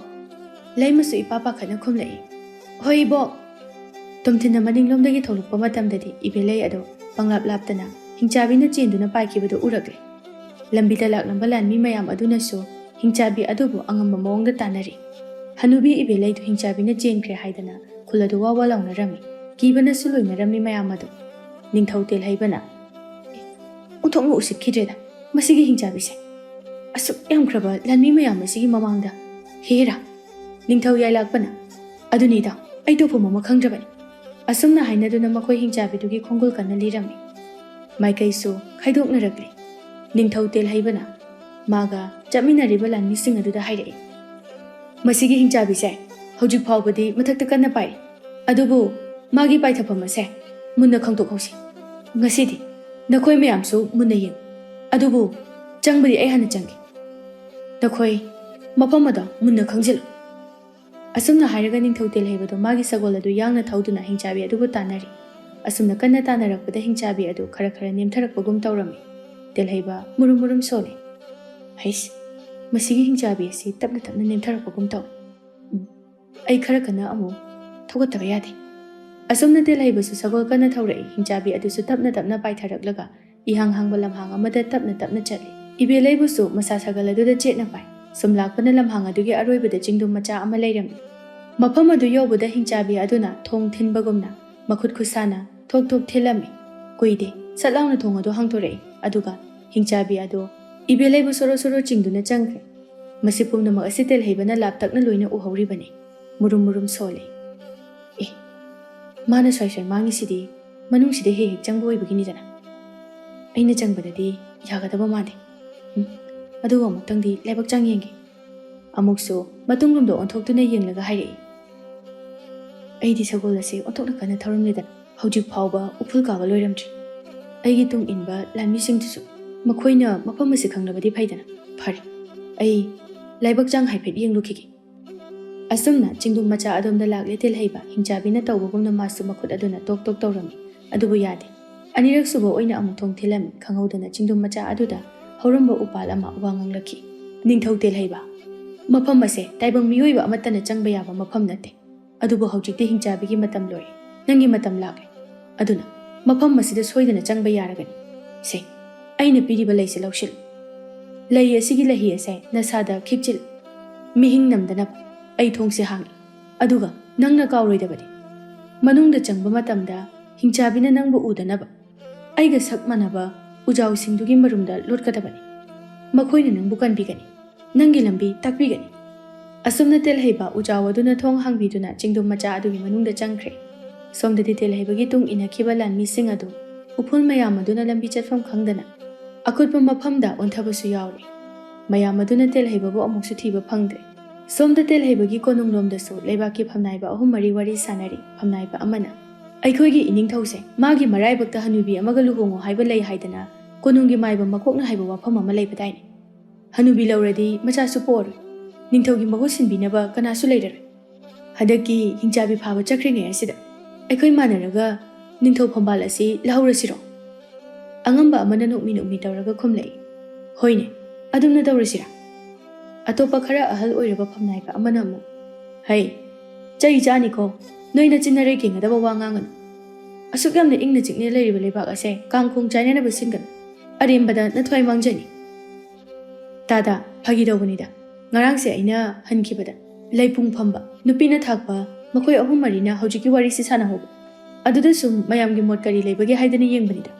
[SPEAKER 1] ꯂꯩꯃꯁꯨ ꯏꯄꯥ ꯄꯥꯈꯠꯅ ꯈꯨꯝꯂꯛꯏ ꯍꯣꯏ ꯏꯕꯣꯛ ꯇꯣꯝꯊꯤꯟꯅ ꯃꯅꯤꯡꯂꯣꯝꯗꯒꯤ ꯊꯣꯛꯂꯛꯄ ꯃꯇꯝꯗꯗꯤ ꯏꯕꯦꯂꯩ ꯑꯗꯣ ꯄꯪꯂꯥꯞ ꯂꯥꯞꯇꯅ ꯍꯤꯡꯆꯥꯕꯤꯅ ꯆꯦꯟꯗꯨꯅ ꯄꯥꯏꯈꯤꯕꯗꯨ ꯎꯔꯛꯂꯦ ꯂꯝꯕꯤꯗ ꯂꯥꯛꯂꯝꯕ ꯂꯥꯟꯃꯤ ꯃꯌꯥꯝ ꯑꯗꯨꯅꯁꯨ ꯍꯤꯡꯆꯥꯕꯤ ꯑꯗꯨꯕꯨ ꯑꯉꯝꯕ ꯃꯑꯣꯡꯗ ꯇꯥꯟꯅꯔꯤ ꯍꯅꯨꯕꯤ ꯏꯕꯦꯂꯩꯗꯨ ꯍꯤꯡꯆꯥꯕꯤꯅ ꯆꯦꯟꯈ꯭ꯔꯦ ꯍꯥꯏꯗꯅ ꯈꯨꯜ ꯑꯗꯨ ꯋꯥ ꯋꯥ ꯂꯥꯎꯅꯔꯝꯃꯤ ꯀꯤꯕꯅꯁꯨ ꯂꯣꯏꯅꯔꯝꯃꯤ ꯃꯌꯥꯝ ꯑꯗꯨ ꯅꯤꯡꯊꯧ ꯇꯦꯜꯍꯩꯕꯅ ꯑꯣꯟꯊꯣꯛꯅ ꯎꯁꯤꯠꯈꯤꯗ꯭ꯔꯦꯗ ꯃꯁꯤꯒꯤ ꯍꯤꯡꯆꯥꯕꯤꯁꯦ ꯑꯁꯨꯛ ꯌꯥꯝꯈ꯭ꯔꯕ ꯂꯥꯟꯃꯤ ꯃꯌꯥꯝ ꯑꯁꯤꯒꯤ ꯃꯃꯥꯡꯗ ꯍꯦꯔꯥ ꯅꯤꯡꯊꯧ ꯌꯥꯏꯂꯥꯛꯄꯅ ꯑꯗꯨꯅꯤꯗ ꯑꯩ ꯇꯧꯐꯝ ꯑꯃ ꯈꯪꯗ꯭ꯔꯕꯅꯤ ꯑꯁꯨꯝꯅ ꯍꯥꯏꯅꯗꯨꯅ ꯃꯈꯣꯏ ꯍꯤꯡꯆꯥꯕꯤꯗꯨꯒꯤ ꯈꯣꯡꯒꯨꯜ ꯀꯟꯅ ꯂꯤꯔꯝꯃꯤ ꯃꯥꯏꯀꯩꯁꯨ ꯈꯥꯏꯗꯣꯛꯅꯔꯛꯂꯤ ꯅꯤꯡꯊꯧ ꯇꯦꯜꯍꯩꯕꯅ ꯃꯥꯒ ꯆꯠꯃꯤꯟꯅꯔꯤꯕ ꯂꯥꯟꯃꯤꯁꯤꯡ ꯑꯗꯨꯗ ꯍꯥꯏꯔꯛꯏ ꯃꯁꯤꯒꯤ ꯍꯤꯡꯆꯥꯕꯤꯁꯦ ꯍꯧꯖꯤꯛ ꯐꯥꯎꯕꯗꯤ ꯃꯊꯛꯇ ꯀꯟꯅ ꯄꯥꯏꯔꯤ ꯑꯗꯨꯕꯨ ꯃꯥꯒꯤ ꯄꯥꯏꯊꯐꯝ ꯑꯁꯦ ꯃꯨꯟꯅ ꯈꯪꯗꯣꯛꯍꯧꯁꯤ ꯉꯁꯤꯗꯤ ꯅꯈꯣꯏ ꯃꯌꯥꯝꯁꯨ ꯃꯨꯟꯅ ꯌꯦꯡꯉꯨ ꯑꯗꯨꯕꯨ ꯆꯪꯕꯗꯤ ꯑꯩ ꯍꯥꯟꯅ ꯆꯪꯒꯦ ꯅꯈꯣꯏ ꯃꯐꯝ ꯑꯗꯣ ꯃꯨꯟꯅ ꯈꯪꯖꯤꯜꯂꯨ ꯑꯁꯨꯝꯅ ꯍꯥꯏꯔꯒ ꯅꯤꯡꯊꯧ ꯇꯦꯜꯍꯩꯕꯗꯣ ꯃꯥꯒꯤ ꯁꯒꯣꯜ ꯑꯗꯨ ꯌꯥꯡꯅ ꯊꯧꯗꯨꯅ ꯍꯤꯡꯆꯥꯕꯤ ꯑꯗꯨꯕꯨ ꯇꯥꯟꯅꯔꯤ ꯑꯁꯨꯝꯅ ꯀꯟꯅ ꯇꯥꯟꯅꯔꯛꯄꯗ ꯍꯤꯡꯆꯥꯕꯤ ꯑꯗꯨ ꯈꯔ ꯈꯔ ꯅꯦꯝꯊꯔꯛꯄꯒꯨꯝ ꯇꯧꯔꯝꯃꯤ ꯇꯦꯜꯍꯩꯕ ꯃꯨꯔꯨꯝ ꯃꯨꯔꯨꯝ ꯁꯣꯜꯂꯤ ꯍꯩꯁ ꯃꯁꯤꯒꯤ ꯍꯤꯡꯆꯥꯕꯤ ꯑꯁꯤ ꯇꯞꯅ ꯇꯞꯅ ꯅꯦꯝꯊꯔꯛꯄꯒꯨꯝ ꯇꯧꯏ ꯑꯩ ꯈꯔ ꯀꯟꯅ ꯑꯃꯨꯛ ꯊꯧꯒꯠꯇꯕ ꯌꯥꯗꯦ ꯑꯁꯨꯝꯅ ꯇꯦꯜꯍꯩꯕꯁꯨ ꯁꯒꯣꯜ ꯀꯟꯅ ꯊꯧꯔꯛꯏ ꯍꯤꯡꯆꯥꯕꯤ ꯑꯗꯨꯁꯨ ꯇꯞꯅ ꯇꯞꯅ ꯄꯥꯏꯊꯔꯛꯂꯒ ꯏꯍꯥꯡ ꯍꯥꯡꯕ ꯂꯝꯍꯥꯡ ꯑꯃꯗ ꯇꯞꯅ ꯇꯞꯅ ꯆꯠꯂꯤ ꯏꯕꯦꯂꯩꯕꯨꯁꯨ ꯃꯁꯥ ꯁꯒꯜ ꯑꯗꯨꯗ ꯆꯦꯠꯅ ꯄꯥꯏ ꯁꯨꯝ ꯂꯥꯛꯄꯅ ꯂꯝꯍꯥꯡ ꯑꯗꯨꯒꯤ ꯑꯔꯣꯏꯕꯗ ꯆꯤꯡꯗꯨꯝ ꯃꯆꯥ ꯑꯃ ꯂꯩꯔꯝꯃꯤ ꯃꯐꯝ ꯑꯗꯨ ꯌꯧꯕꯗ ꯍꯤꯡꯆꯥꯕꯤ ꯑꯗꯨꯅ ꯊꯣꯡ ꯊꯤꯟꯕꯒꯨꯝꯅ ꯃꯈꯨꯠ ꯈꯨꯠꯁꯥꯅ ꯊꯣꯛ ꯊꯣꯛ ꯊꯤꯜꯂꯝꯃꯤ꯫ ꯀꯨꯏꯗꯦ ꯁꯠ ꯂꯥꯎꯅ ꯊꯣꯡ ꯑꯗꯨ ꯍꯥꯡꯗꯣꯔꯛꯏ ꯑꯗꯨꯒ ꯍꯤꯡꯆꯥꯕꯤ ꯑꯗꯨ ꯏꯕꯦꯂꯩꯕꯨ ꯁꯣꯔꯣ ꯁꯣꯔꯣ ꯆꯤꯡꯗꯨꯅ ꯆꯪꯈ꯭ꯔꯦ꯫ ꯃꯁꯤ ꯄꯨꯝꯅꯃꯛ ꯑꯁꯤ ꯇꯦꯜꯍꯩꯕꯅ ꯂꯥꯞꯇꯛꯅ ꯂꯣꯏꯅ ꯎꯍꯧꯔꯤꯕꯅꯤ꯫ ꯃꯨꯔꯨꯝ ꯃꯨꯔꯨꯝ ꯁꯣꯜꯂꯤ꯫ ꯑꯦ ꯃꯥꯅ ꯁ꯭ꯋꯥꯏ ꯁ꯭ꯋꯥꯏ ꯃꯥꯡꯉꯤꯁꯤꯗꯤ ꯃꯅꯨꯡꯁꯤꯗ ꯍꯦꯛ ꯍꯦꯛ ꯆꯪꯕ ꯑꯣꯏꯕꯒꯤꯅꯤꯗꯅ꯫ ꯑꯩꯅ ꯆꯪꯕꯗꯗꯤ ꯌꯥꯒꯗꯕ ꯃꯥꯟꯗꯦ꯫ ꯑꯗꯨꯒ ꯑꯃꯨꯛꯇꯪꯗꯤ ꯂꯥꯏꯕꯛ ꯆꯥꯡ ꯌꯦꯡꯒꯦ꯫ ꯑꯃꯨꯛꯁꯨ ꯃꯇꯨꯡꯂꯣꯝꯗ ꯑꯣꯟꯊꯣꯛꯇꯨꯅ ꯌꯦꯡꯂꯒ ꯍꯥꯏꯔꯛꯏ꯫ ꯑꯩꯗꯤ ꯁꯒꯣꯜ ꯑꯁꯤ ꯑꯣꯟꯊꯣꯛꯅ ꯀꯟꯅ ꯊꯧꯔꯝꯂꯦꯗꯅ ꯍꯧꯖꯤꯛ ꯐꯥꯎꯕ ꯎꯐꯨꯜ ꯀꯥꯕ ꯂꯣꯏꯔꯝꯗ꯭ꯔꯤ꯫ ꯑꯩꯒꯤ ꯇꯨꯡ ꯏꯟꯕ ꯂꯥꯟꯃꯤꯁꯤꯡꯗꯨꯁꯨ ꯃꯈꯣꯏꯅ ꯃꯐꯝ ꯑꯁꯤ ꯈꯪꯂꯕꯗꯤ ꯐꯩꯗꯅ꯫ ꯐꯔꯦ ꯑꯩ ꯂꯥꯏꯕꯛ ꯆꯥꯡ ꯍꯥꯏꯐꯦꯠ ꯌꯦꯡꯂꯨꯈꯤꯒꯦ꯫ ꯑꯁꯨꯝꯅ ꯆꯤꯡꯗꯨꯝ ꯃꯆꯥ ꯑꯗꯣꯝꯗ ꯂꯥꯛꯂꯦ ꯇꯦꯜꯍꯩꯕ ꯍꯤꯡꯆꯥꯕꯤꯅ ꯇꯧꯕꯒꯨꯝꯅ ꯃꯥꯁꯨ ꯃꯈꯨꯠ ꯑꯗꯨꯅ ꯇꯣꯛ ꯇꯣꯛ ꯇꯧꯔꯝꯃꯤ꯫ ꯑꯗꯨꯕꯨ ꯌꯥꯗꯦ꯫ ꯑꯅꯤꯔꯛ ꯁꯨꯕ ꯑꯣꯏꯅ ꯑꯃꯨꯛ ꯊꯣꯡ ꯊꯤꯜꯂꯝꯃꯤ꯫ ꯈꯪꯍꯧꯗꯅ ꯆꯤꯡꯗꯨꯝ ꯃꯆꯥ ꯑꯗꯨꯗ ꯍꯧꯔꯝꯕ ꯎꯄꯥꯜ ꯑꯃ ꯋꯥ ꯉꯥꯡꯂꯛꯈꯤ꯫ ꯅꯤꯡꯊꯧ ꯇꯦꯜꯍꯩꯕ, ꯃꯐꯝ ꯑꯁꯦ ꯇꯥꯏꯕꯪ ꯃꯤꯑꯣꯏꯕ ꯑꯃꯠꯇꯅ ꯆꯪꯕ ꯌꯥꯕ ꯃꯐꯝ ꯅꯠꯇꯦ꯫ ꯑꯗꯨꯕꯨ ꯍꯧꯖꯤꯛꯇꯤ ꯍꯤꯡꯆꯥꯕꯤꯒꯤ ꯃꯇꯝ ꯂꯣꯏꯔꯦ꯫ ꯅꯪꯒꯤ ꯃꯇꯝ ꯂꯥꯛꯂꯦ꯫ ꯑꯗꯨꯅ ꯃꯐꯝ ꯑꯁꯤꯗ ꯁꯣꯏꯗꯅ ꯆꯪꯕ ꯌꯥꯔꯒꯅꯤ꯫ ꯁꯦ ꯑꯩꯅ ꯄꯤꯔꯤꯕ ꯂꯩꯁꯦ ꯂꯧꯁꯤꯜꯂꯨ꯫ ꯂꯩ ꯑꯁꯤꯒꯤ ꯂꯩꯍꯤ ꯑꯁꯦ ꯅꯁꯥꯗ ꯈꯤꯛꯆꯤꯜꯂꯨ꯫ ꯃꯤꯍꯤꯡ ꯅꯝꯗꯅꯕ ꯑꯩ ꯊꯣꯡꯁꯦ ꯍꯥꯡꯏ꯫ ꯑꯗꯨꯒ ꯅꯪꯅ ꯀꯥꯎꯔꯣꯏꯗꯕꯗꯤ ꯃꯅꯨꯡꯗ ꯆꯪꯕ ꯃꯇꯝꯗ ꯍꯤꯡꯆꯥꯕꯤꯅ ꯅꯪꯕꯨ ꯎꯗꯅꯕ ꯑꯩꯒ ꯁꯛ ꯃꯥꯟꯅꯕ ꯎꯖꯥꯎꯁꯤꯡꯗꯨꯒꯤ ꯃꯔꯨꯝꯗ ꯂꯣꯠꯀꯗꯕꯅꯤ꯫ ꯃꯈꯣꯏꯅ ꯅꯪꯕꯨ ꯀꯟꯕꯤꯒꯅꯤ, ꯅꯪꯒꯤ ꯂꯝꯕꯤ ꯇꯥꯛꯄꯤꯒꯅꯤ꯫ ꯑꯁꯨꯝꯅ ꯇꯦꯜꯍꯩꯕ ꯎꯖꯥꯎ ꯑꯗꯨꯅ ꯊꯣꯡ ꯍꯥꯡꯕꯤꯗꯨꯅ ꯆꯤꯡꯗꯨꯝ ꯃꯆꯥ ꯑꯗꯨꯒꯤ ꯃꯅꯨꯡꯗ ꯆꯪꯈ꯭ꯔꯦ꯫ ꯁꯣꯝꯗꯗꯤ ꯇꯦꯜꯍꯩꯕꯒꯤ ꯇꯨꯡ ꯏꯟꯅꯈꯤꯕ ꯂꯥꯟꯃꯤꯁꯤꯡ ꯑꯗꯨ ꯎꯐꯨꯜ ꯃꯌꯥꯝ ꯑꯗꯨꯅ ꯂꯝꯕꯤ ꯆꯠꯐꯝ ꯈꯪꯗꯅ ꯑꯀꯨꯠꯄ ꯃꯐꯝꯗ ꯑꯣꯟꯊꯕꯁꯨ ꯌꯥꯎꯔꯤ꯫ ꯃꯌꯥꯝ ꯑꯗꯨꯅ ꯇꯦꯜꯍꯩꯕꯕꯨ ꯑꯃꯨꯛꯁꯨ ꯊꯤꯕ ꯐꯪꯗ꯭ꯔꯦ꯫ ꯁꯣꯝꯗ ꯇꯦꯜꯍꯩꯕꯒꯤ ꯀꯣꯅꯨꯡꯂꯣꯝꯗꯁꯨ ꯂꯩꯕꯥꯛꯀꯤ ꯐꯝꯅꯥꯏꯕ ꯑꯍꯨꯝ ꯃꯔꯤ ꯋꯥꯔꯤ ꯁꯥꯅꯔꯤ꯫ ꯐꯝꯅꯥꯏꯕ ꯑꯃꯅ ꯑꯩꯈꯣꯏꯒꯤ ꯏꯅꯤꯡꯊꯧꯁꯦ ꯃꯥꯒꯤ ꯃꯔꯥꯏꯕꯛꯇ ꯍꯅꯨꯕꯤ ꯑꯃꯒ ꯂꯨꯍꯣꯡꯉꯣ ꯍꯥꯏꯕ ꯂꯩ ꯍꯥꯏꯗꯅ ꯀꯣꯅꯨꯡꯒꯤ ꯃꯥꯏꯕ ꯃꯀꯣꯛꯅ ꯍꯥꯏꯕ ꯋꯥꯐꯝ ꯑꯃ ꯂꯩꯕꯗꯥꯏꯅꯦ꯫ ꯍꯅꯨꯕꯤ ꯂꯧꯔꯗꯤ ꯃꯆꯥꯁꯨ ꯄꯣꯛꯑꯔꯣꯏ꯫ ꯅꯤꯡꯊꯧꯒꯤ ꯃꯍꯨꯠ ꯁꯤꯟꯕꯤꯅꯕ ꯀꯅꯥꯁꯨ ꯂꯩꯔꯔꯣꯏ꯫ ꯍꯟꯗꯛꯀꯤ ꯍꯤꯡꯆꯥꯕꯤ ꯐꯥꯕ ꯆꯠꯈ꯭ꯔꯤꯉꯩ ꯑꯁꯤꯗ ꯑꯩꯈꯣꯏ ꯃꯥꯟꯅꯔꯒ ꯅꯤꯡꯊꯧ ꯐꯝꯕꯥꯜ ꯑꯁꯤ ꯂꯧꯍꯧꯔꯁꯤꯔꯣ? ꯑꯉꯝꯕ ꯑꯃꯅ ꯅꯣꯛꯃꯤ ꯅꯣꯛꯃꯤ ꯇꯧꯔꯒ ꯈꯨꯝꯂꯛꯏ꯫ ꯍꯣꯏꯅꯦ ꯑꯗꯨꯝꯅ ꯇꯧꯔꯁꯤꯔꯥ? ꯑꯇꯣꯞꯄ ꯈꯔ ꯑꯍꯜ ꯑꯣꯏꯔꯕ ꯐꯝꯅꯥꯏꯕ ꯑꯃꯅ ꯑꯃꯨꯛ ꯍꯩ ꯆꯩ ꯆꯥꯅꯤꯀꯣ, ꯅꯣꯏꯅ ꯆꯤꯟꯅꯔꯩ ꯀꯦꯡꯒꯗꯕ ꯋꯥ ꯉꯥꯡꯒꯅꯨ꯫ ꯑꯁꯨꯛ ꯌꯥꯝꯅ ꯏꯪꯅ ꯆꯤꯛꯅ ꯂꯩꯔꯤꯕ ꯂꯩꯕꯥꯛ ꯑꯁꯦ ꯀꯥꯡꯈꯣꯡ ꯆꯥꯏꯅꯅꯕ ꯁꯤꯟꯒꯅꯨ꯫ ꯑꯔꯦꯝꯕꯗ ꯅꯊ꯭ꯋꯥꯏ ꯃꯥꯡꯖꯅꯤ꯫ ꯇꯥꯗ ꯐꯥꯒꯤ ꯇꯧꯕꯅꯤꯗ꯫ ꯉꯔꯥꯡꯁꯦ ꯑꯩꯅ ꯍꯟꯈꯤꯕꯗ ꯂꯩꯄꯨꯡ ꯐꯝꯕ ꯅꯨꯄꯤꯅ ꯊꯥꯛꯄ ꯃꯈꯣꯏ ꯑꯍꯨꯝ ꯃꯔꯤꯅ ꯍꯧꯖꯤꯛꯀꯤ ꯋꯥꯔꯤꯁꯤ ꯁꯥꯟꯅꯍꯧꯕ ꯑꯗꯨꯗ ꯁꯨꯝ ꯃꯌꯥꯝꯒꯤ ꯃꯣꯠ ꯀꯔꯤ ꯂꯩꯕꯒꯦ ꯍꯥꯏꯗꯅ ꯌꯦꯡꯕꯅꯤꯗ꯫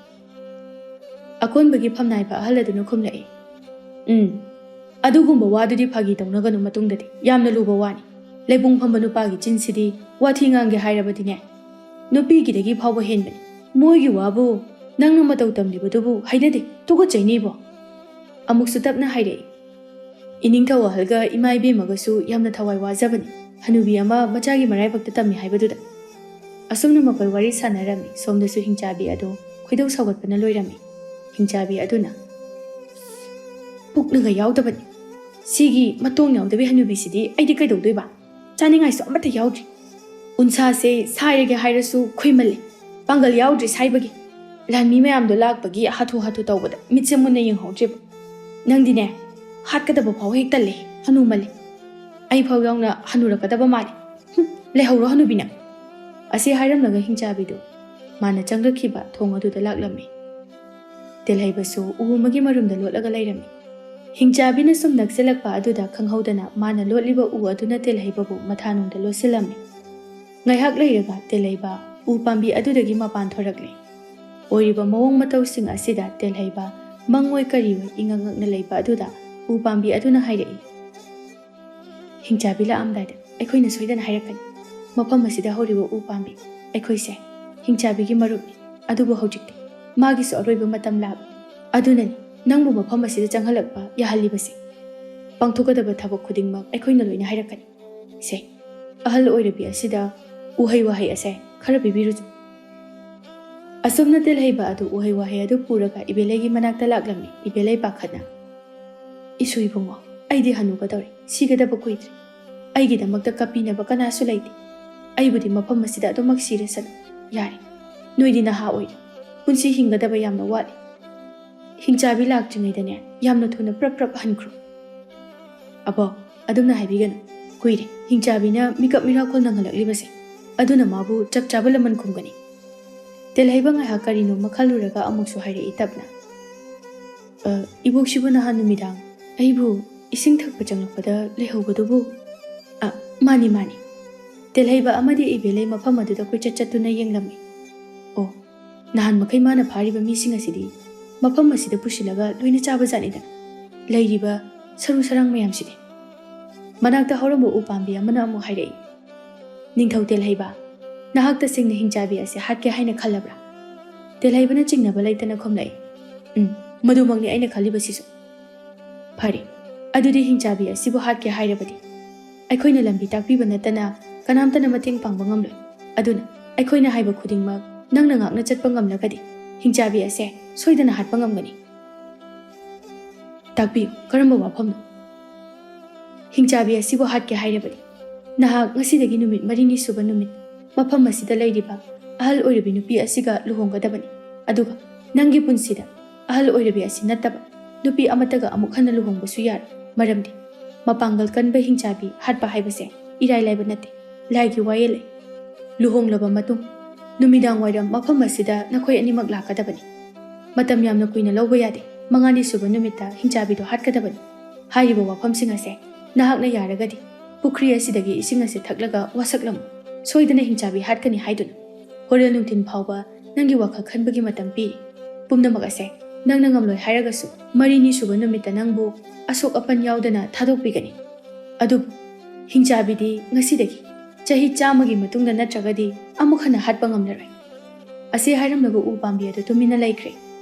[SPEAKER 1] ꯑꯀꯣꯟꯕꯒꯤ ꯐꯝꯅꯥꯏꯕ ꯑꯍꯜ ꯑꯗꯨꯅ ꯈꯨꯝꯂꯛꯏ꯫ ꯑꯗꯨꯒꯨꯝꯕ ꯋꯥꯗꯨꯗꯤ ꯐꯥꯒꯤ ꯇꯧꯅꯒꯅꯨ ꯃꯇꯨꯡꯗꯗꯤ ꯌꯥꯝꯅ ꯂꯨꯕ ꯋꯥꯅꯤ꯫ ꯂꯩꯄꯨꯡ ꯐꯝꯕ ꯅꯨꯄꯥꯒꯤ ꯆꯤꯟꯁꯤꯗꯤ ꯋꯥꯊꯤ ꯉꯥꯡꯒꯦ ꯍꯥꯏꯔꯕꯗꯤꯅꯦ ꯅꯨꯄꯤꯒꯤꯗꯒꯤ ꯐꯥꯎꯕ ꯍꯦꯟꯕꯅꯤ꯫ ꯃꯣꯏꯒꯤ ꯋꯥꯕꯨ ꯅꯪꯅ ꯃꯇꯧ ꯇꯝꯂꯤꯕꯗꯨꯕꯨ ꯍꯩꯅꯗꯦ, ꯇꯨꯀꯠꯆꯩꯅꯤꯕꯣ꯫ ꯑꯃꯨꯛꯁꯨ ꯇꯞꯅ ꯍꯥꯏꯔꯛꯏ꯫ ꯏꯅꯤꯡꯊꯧ ꯑꯍꯜꯒ ꯏꯃꯥ ꯏꯕꯦꯝꯃꯒꯁꯨ ꯌꯥꯝꯅ ꯊꯋꯥꯏ ꯋꯥꯖꯕꯅꯤ ꯍꯅꯨꯕꯤ ꯑꯃ ꯃꯆꯥꯒꯤ ꯃꯔꯥꯏꯕꯛꯇ ꯇꯝꯃꯤ ꯍꯥꯏꯕꯗꯨꯗ꯫ ꯑꯁꯨꯝꯅ ꯃꯈꯣꯏ ꯋꯥꯔꯤ ꯁꯥꯟꯅꯔꯝꯃꯤ꯫ ꯁꯣꯝꯗꯁꯨ ꯍꯤꯡꯆꯥꯕꯤ ꯑꯗꯨ ꯈꯣꯏꯗꯧ ꯁꯥꯎꯒꯠꯄꯅ ꯂꯣꯏꯔꯝꯃꯤ꯫ ꯍꯤꯡꯆꯥꯕꯤ ꯑꯗꯨꯅ ꯄꯨꯛꯅꯒ ꯌꯥꯎꯗꯕꯅꯤ꯫ ꯁꯤꯒꯤ ꯃꯇꯣꯡ ꯌꯥꯎꯗꯕꯤ ꯍꯅꯨꯕꯤꯁꯤꯗꯤ ꯑꯩꯗꯤ ꯀꯩꯗꯧꯗꯣꯏꯕ? ꯆꯥꯅꯤꯡꯉꯥꯏꯁꯨ ꯑꯃꯠꯇ ꯌꯥꯎꯗ꯭ꯔꯤ꯫ ꯎꯟꯁꯥꯁꯦ ꯁꯥꯏꯔꯒꯦ ꯍꯥꯏꯔꯁꯨ ꯈꯨꯏꯃꯜꯂꯦ, ꯄꯥꯡꯒꯜ ꯌꯥꯎꯗ꯭ꯔꯤ ꯁꯥꯏꯕꯒꯤ꯫ ꯂꯥꯟꯃꯤ ꯃꯌꯥꯝꯗꯣ ꯂꯥꯛꯄꯒꯤ ꯍꯥꯊꯨ ꯍꯥꯊꯨ ꯇꯧꯕꯗ ꯃꯤꯠꯁꯦ ꯃꯨꯟꯅ ꯌꯦꯡꯍꯧꯗ꯭ꯔꯤꯕ꯫ ꯅꯪꯗꯤꯅꯦ ꯍꯥꯠꯀꯗꯕ ꯐꯥꯎ ꯍꯦꯛ ꯇꯜꯂꯦ, ꯍꯅꯨꯃꯜꯂꯦ꯫ ꯑꯩ ꯐꯥꯎ ꯌꯥꯎꯅ ꯍꯅꯨꯔꯛꯀꯗꯕ ꯃꯥꯜꯂꯦ꯫ ꯂꯩꯍꯧꯔꯣ ꯍꯅꯨꯕꯤꯅ꯫ ꯑꯁꯤ ꯍꯥꯏꯔꯝꯂꯒ ꯍꯤꯡꯆꯥꯕꯤꯗꯨ ꯃꯥꯅ ꯆꯪꯂꯛꯈꯤꯕ ꯊꯣꯡ ꯑꯗꯨꯗ ꯂꯥꯛꯂꯝꯃꯤ꯫ ꯇꯦꯜꯍꯩꯕꯁꯨ ꯎ ꯑꯃꯒꯤ ꯃꯔꯨꯝꯗ ꯂꯣꯠꯂꯒ ꯂꯩꯔꯝꯃꯤ꯫ ꯍꯤꯡꯆꯥꯕꯤꯅ ꯁꯨꯝ ꯅꯛꯁꯤꯜꯂꯛꯄ ꯑꯗꯨꯗ ꯈꯪꯍꯧꯗꯅ ꯃꯥꯅ ꯂꯣꯠꯂꯤꯕ ꯎ ꯑꯗꯨꯅ ꯇꯦꯜꯍꯩꯕꯕꯨ ꯃꯊꯥꯅꯨꯡꯗ ꯂꯣꯠꯁꯤꯜꯂꯝꯃꯤ꯫ ꯉꯥꯏꯍꯥꯛ ꯂꯩꯔꯒ ꯇꯦꯜꯍꯩꯕ ꯎ ꯄꯥꯝꯕꯤ ꯑꯗꯨꯗꯒꯤ ꯃꯄꯥꯟ ꯊꯣꯔꯛꯂꯦ꯫ ꯑꯣꯏꯔꯤꯕ ꯃꯑꯣꯡ ꯃꯇꯧꯁꯤꯡ ꯑꯁꯤꯗ ꯇꯦꯜꯍꯩꯕ ꯃꯪꯑꯣꯏ ꯀꯔꯤꯑꯣꯏ ꯏꯉꯛ ꯉꯛꯅ ꯂꯩꯕ ꯑꯗꯨꯗ ꯎ ꯄꯥꯝꯕꯤ ꯑꯗꯨꯅ ꯍꯥꯏꯔꯛꯏ꯫ ꯍꯤꯡꯆꯥꯕꯤ ꯂꯥꯛꯑꯝꯗꯥꯏꯗ ꯑꯩꯈꯣꯏꯅ ꯁꯣꯏꯗꯅ ꯍꯥꯏꯔꯛꯀꯅꯤ꯫ ꯃꯐꯝ ꯑꯁꯤꯗ ꯍꯧꯔꯤꯕ ꯎ ꯄꯥꯝꯕꯤ ꯑꯩꯈꯣꯏꯁꯦ ꯍꯤꯡꯆꯥꯕꯤꯒꯤ ꯃꯔꯨꯞꯅꯤ꯫ ꯑꯗꯨꯕꯨ ꯍꯧꯖꯤꯛꯇꯤ ꯃꯥꯒꯤꯁꯨ ꯑꯔꯣꯏꯕ ꯃꯇꯝ ꯂꯥꯛꯂꯦ꯫ ꯑꯗꯨꯅꯅꯤ ꯅꯪꯕꯨ ꯃꯐꯝ ꯑꯁꯤꯗ ꯆꯪꯍꯜꯂꯛꯄ ꯌꯥꯍꯜꯂꯤꯕꯁꯦ꯫ ꯄꯥꯡꯊꯣꯛꯀꯗꯕ ꯊꯕꯛ ꯈꯨꯗꯤꯡꯃꯛ ꯑꯩꯈꯣꯏꯅ ꯂꯣꯏꯅ ꯍꯥꯏꯔꯛꯀꯅꯤ꯫ ꯁꯦ ꯑꯍꯜ ꯑꯣꯏꯔꯕꯤ ꯑꯁꯤꯗ ꯎꯍꯩ ꯋꯥꯍꯩ ꯑꯁꯦ ꯈꯔ ꯄꯤꯕꯤꯔꯨꯆꯣ꯫ ꯑꯁꯨꯝꯅ ꯇꯦꯜꯍꯩꯕ ꯑꯗꯨ ꯎꯍꯩ ꯋꯥꯍꯩ ꯑꯗꯨ ꯄꯨꯔꯒ ꯏꯕꯦꯂꯩꯒꯤ ꯃꯅꯥꯛꯇ ꯂꯥꯛꯂꯝꯃꯤ꯫ ꯏꯕꯦꯂꯩ ꯄꯥꯈꯠꯅ ꯏꯁꯨ ꯏꯕꯨꯡꯉꯣ, ꯑꯩꯗꯤ ꯍꯟꯅꯨꯒꯗꯧꯔꯦ, ሲꯒꯗꯕ ꯀꯨꯏꯗ꯭ꯔꯦ꯫ ꯑꯩꯒꯤꯗꯃꯛꯇ ꯀꯞꯄꯤꯅꯕ ꯀꯅꯥꯁꯨ ꯂꯩꯇꯦ꯫ ꯑꯩꯕꯨꯗꯤ ꯃꯐꯝ ꯑꯁꯤꯗ ꯑꯗꯨꯃꯛ ꯁꯤꯔꯁꯅꯨ ꯌꯥꯔꯦ꯫ ꯅꯣꯏꯗꯤ ꯅꯍꯥ ꯑꯣꯏꯔꯤ, ꯄꯨꯟꯁꯤ ꯍꯤꯡꯒꯗꯕ ꯌꯥꯝꯅ ꯋꯥꯠꯂꯤ꯫ ꯍꯤꯡꯆꯥꯕꯤ ꯂꯥꯛꯇ꯭ꯔꯤꯉꯩꯗꯅꯦ ꯌꯥꯝꯅ ꯊꯨꯅ ꯄ꯭ꯔꯞ ꯄ꯭ꯔꯞ ꯍꯟꯈ꯭ꯔꯣ꯫ ꯑꯕꯣ ꯑꯗꯨꯝꯅ ꯍꯥꯏꯕꯤꯒꯅꯨ, ꯀꯨꯏꯔꯦ ꯍꯤꯡꯆꯥꯕꯤꯅ ꯃꯤꯀꯞ ꯃꯤꯔꯥꯎꯈꯣꯜ ꯅꯪꯍꯜꯂꯛꯂꯤꯕꯁꯦ꯫ ꯑꯗꯨꯅ ꯃꯥꯕꯨ ꯆꯞ ꯆꯥꯕ ꯂꯃꯟ ꯈꯨꯝꯒꯅꯤ꯫ ꯇꯦꯜꯍꯩꯕ ꯉꯥꯏꯍꯥꯛ ꯀꯔꯤꯅꯣꯃ ꯈꯜꯂꯨꯔꯒ ꯑꯃꯨꯛꯁꯨ ꯍꯥꯏꯔꯛꯏ ꯇꯞꯅ꯫ ꯏꯕꯣꯛꯁꯤꯕꯨ ꯅꯍꯥꯟ ꯅꯨꯃꯤꯗꯥꯡ ꯑꯩꯕꯨ ꯏꯁꯤꯡ ꯊꯛꯄ ꯆꯪꯂꯛꯄꯗ ꯂꯩꯍꯧꯕꯗꯨꯕꯨ? ꯃꯥꯅꯤ ꯃꯥꯅꯤ꯫ ꯇꯦꯜꯍꯩꯕ ꯑꯃꯗꯤ ꯏꯕꯦꯂꯩ ꯃꯐꯝ ꯑꯗꯨꯗ ꯀꯣꯏꯆꯠ ꯆꯠꯇꯨꯅ ꯌꯦꯡꯂꯝꯃꯤ꯫ ꯑꯣ, ꯅꯍꯥꯟ ꯃꯈꯩ ꯃꯥꯅ ꯐꯥꯔꯤꯕ ꯃꯤꯁꯤꯡ ꯑꯁꯤꯗꯤ ꯃꯐꯝ ꯑꯁꯤꯗ ꯄꯨꯁꯤꯜꯂꯒ ꯂꯣꯏꯅ ꯆꯥꯕꯖꯥꯠꯅꯤꯗ꯫ ꯂꯩꯔꯤꯕ ꯁꯔꯨ ꯁꯔꯥꯡ ꯃꯌꯥꯝꯁꯤꯗꯤ꯫ ꯃꯅꯥꯛꯇ ꯍꯧꯔꯝꯕ ꯎ ꯄꯥꯝꯕꯤ ꯑꯃꯅ ꯑꯃꯨꯛ ꯍꯥꯏꯔꯛꯏ, ꯅꯤꯡꯊꯧ ꯇꯦꯜꯍꯩꯕ, ꯅꯍꯥꯛ ꯇꯁꯦꯡꯅ ꯍꯤꯡꯆꯥꯕꯤ ꯑꯁꯤ ꯍꯥꯠꯀꯦ ꯍꯥꯏꯅ ꯈꯜꯂꯕ꯭ꯔꯥ? ꯇꯦꯜꯍꯩꯕꯅ ꯆꯤꯡꯅꯕ ꯂꯩꯇꯅ ꯈꯨꯝꯂꯛꯏ, ꯃꯗꯨꯃꯛꯅꯤ ꯑꯩꯅ ꯈꯜꯂꯤꯕꯁꯤꯁꯨ꯫ ꯐꯔꯦ, ꯑꯗꯨꯗꯤ ꯍꯤꯡꯆꯥꯕꯤ ꯑꯁꯤꯕꯨ ꯍꯥꯠꯀꯦ ꯍꯥꯏꯔꯕꯗꯤ ꯑꯩꯈꯣꯏꯅ ꯂꯝꯕꯤ ꯇꯥꯛꯄꯤꯕ ꯅꯠꯇꯅ ꯀꯅꯥꯝꯇꯅ ꯃꯇꯦꯡ ꯄꯥꯡꯕ ꯉꯝꯂꯣꯏ꯫ ꯑꯗꯨꯅ ꯑꯩꯈꯣꯏꯅ ꯍꯥꯏꯕ ꯈꯨꯗꯤꯡꯃꯛ ꯅꯪꯅ ꯉꯥꯛꯅ ꯆꯠꯄ ꯉꯝꯂꯒꯗꯤ ꯍꯤꯡꯆꯥꯕꯤ ꯑꯁꯦ ꯁꯣꯏꯗꯅ ꯍꯥꯠꯄ ꯉꯝꯒꯅꯤ꯫ ꯇꯥꯛꯄꯤꯌꯨ, ꯀꯔꯝꯕ ꯋꯥꯐꯝꯅꯣ? ꯍꯤꯡꯆꯥꯕꯤ ꯑꯁꯤꯕꯨ ꯍꯥꯠꯀꯦ ꯍꯥꯏꯔꯕꯗꯤ ꯅꯍꯥꯛ ꯉꯁꯤꯗꯒꯤ ꯅꯨꯃꯤꯠ 4ꯅꯤ ꯁꯨꯕ ꯅꯨꯃꯤꯠ ꯃꯐꯝ ꯑꯁꯤꯗ ꯂꯩꯔꯤꯕ ꯑꯍꯜ ꯑꯣꯏꯔꯕꯤ ꯅꯨꯄꯤ ꯑꯁꯤꯒ ꯂꯨꯍꯣꯡꯒꯗꯕꯅꯤ꯫ ꯑꯗꯨꯒ ꯅꯪꯒꯤ ꯄꯨꯟꯁꯤꯗ ꯑꯍꯜ ꯑꯣꯏꯔꯕꯤ ꯑꯁꯤ ꯅꯠꯇꯕ ꯅꯨꯄꯤ ꯑꯃꯠꯇꯒ ꯑꯃꯨꯛ ꯍꯟꯅ ꯂꯨꯍꯣꯡꯕꯁꯨ ꯌꯥꯔꯣꯏ꯫ ꯃꯔꯝꯗꯤ ꯃꯄꯥꯡꯒꯜ ꯀꯟꯕ ꯍꯤꯡꯆꯥꯕꯤ ꯍꯥꯠꯄ ꯍꯥꯏꯕꯁꯦ ꯏꯔꯥꯏ ꯂꯥꯏꯕ ꯅꯠꯇꯦ, ꯂꯥꯏꯒꯤ ꯋꯥꯌꯦꯜ ꯂꯩ꯫ ꯂꯨꯍꯣꯡꯂꯕ ꯃꯇꯨꯡ ꯅꯨꯃꯤꯗꯥꯡ ꯋꯥꯏꯔꯝ ꯃꯐꯝ ꯑꯁꯤꯗ ꯅꯈꯣꯏ ꯑꯅꯤꯃꯛ ꯂꯥꯛꯀꯗꯕꯅꯤ꯫ ꯃꯇꯝ ꯌꯥꯝꯅ ꯀꯨꯏꯅ ꯂꯧꯕ ꯌꯥꯗꯦ꯫ 5ꯅꯤ ꯁꯨꯕ ꯅꯨꯃꯤꯠꯇ ꯍꯤꯡꯆꯥꯕꯤꯗꯣ ꯍꯥꯠꯀꯗꯕꯅꯤ꯫ ꯍꯥꯏꯔꯤꯕ ꯋꯥꯐꯝꯁꯤꯡ ꯑꯁꯦ ꯅꯍꯥꯛꯅ ꯌꯥꯔꯒꯗꯤ ꯄꯨꯈ꯭ꯔꯤ ꯑꯁꯤꯗꯒꯤ ꯏꯁꯤꯡ ꯑꯁꯤ ꯊꯛꯂꯒ ꯋꯥꯁꯛꯂꯝꯃꯨ꯫ ꯁꯣꯏꯗꯅ ꯍꯤꯡꯆꯥꯕꯤ ꯍꯥꯠꯀꯅꯤ ꯍꯥꯏꯗꯨꯅ ꯍꯣꯔꯦꯟ ꯅꯨꯡꯊꯤꯟ ꯐꯥꯎꯕ ꯅꯪꯒꯤ ꯋꯥꯈꯜ ꯈꯟꯕꯒꯤ ꯃꯇꯝ ꯄꯤꯔꯤ꯫ ꯄꯨꯝꯅꯃꯛ ꯑꯁꯦ ꯅꯪꯅ ꯉꯝꯂꯣꯏ ꯍꯥꯏꯔꯒꯁꯨ 4ꯅꯤ ꯁꯨꯕ ꯅꯨꯃꯤꯠꯇ ꯅꯪꯕु ꯑꯁꯣꯛ ꯑꯄꯟ ꯌꯥꯎꯗꯅ ꯊꯥꯗꯣꯛꯄꯤꯒꯅꯤ꯫ ꯑꯗꯨꯕꯨ ꯍꯤꯡꯆꯥꯕꯤꯗꯤ ꯉꯁꯤꯗꯒꯤ ꯆꯍꯤ 100ꯒꯤ ꯃꯇꯨꯡꯗ ꯅꯠꯇ꯭ꯔꯒꯗꯤ ꯑꯃꯨꯛ ꯍꯟꯅ ꯍꯥꯠꯄ ꯉꯝꯂꯔꯣꯏ꯫ ꯑꯁꯤ ꯍꯥꯏꯔꯝꯂꯒ ꯎ ꯄꯥꯝꯕꯤ ꯑꯗꯨ ꯇꯨꯃꯤꯟꯅ ꯂꯩꯈ꯭ꯔꯦ꯫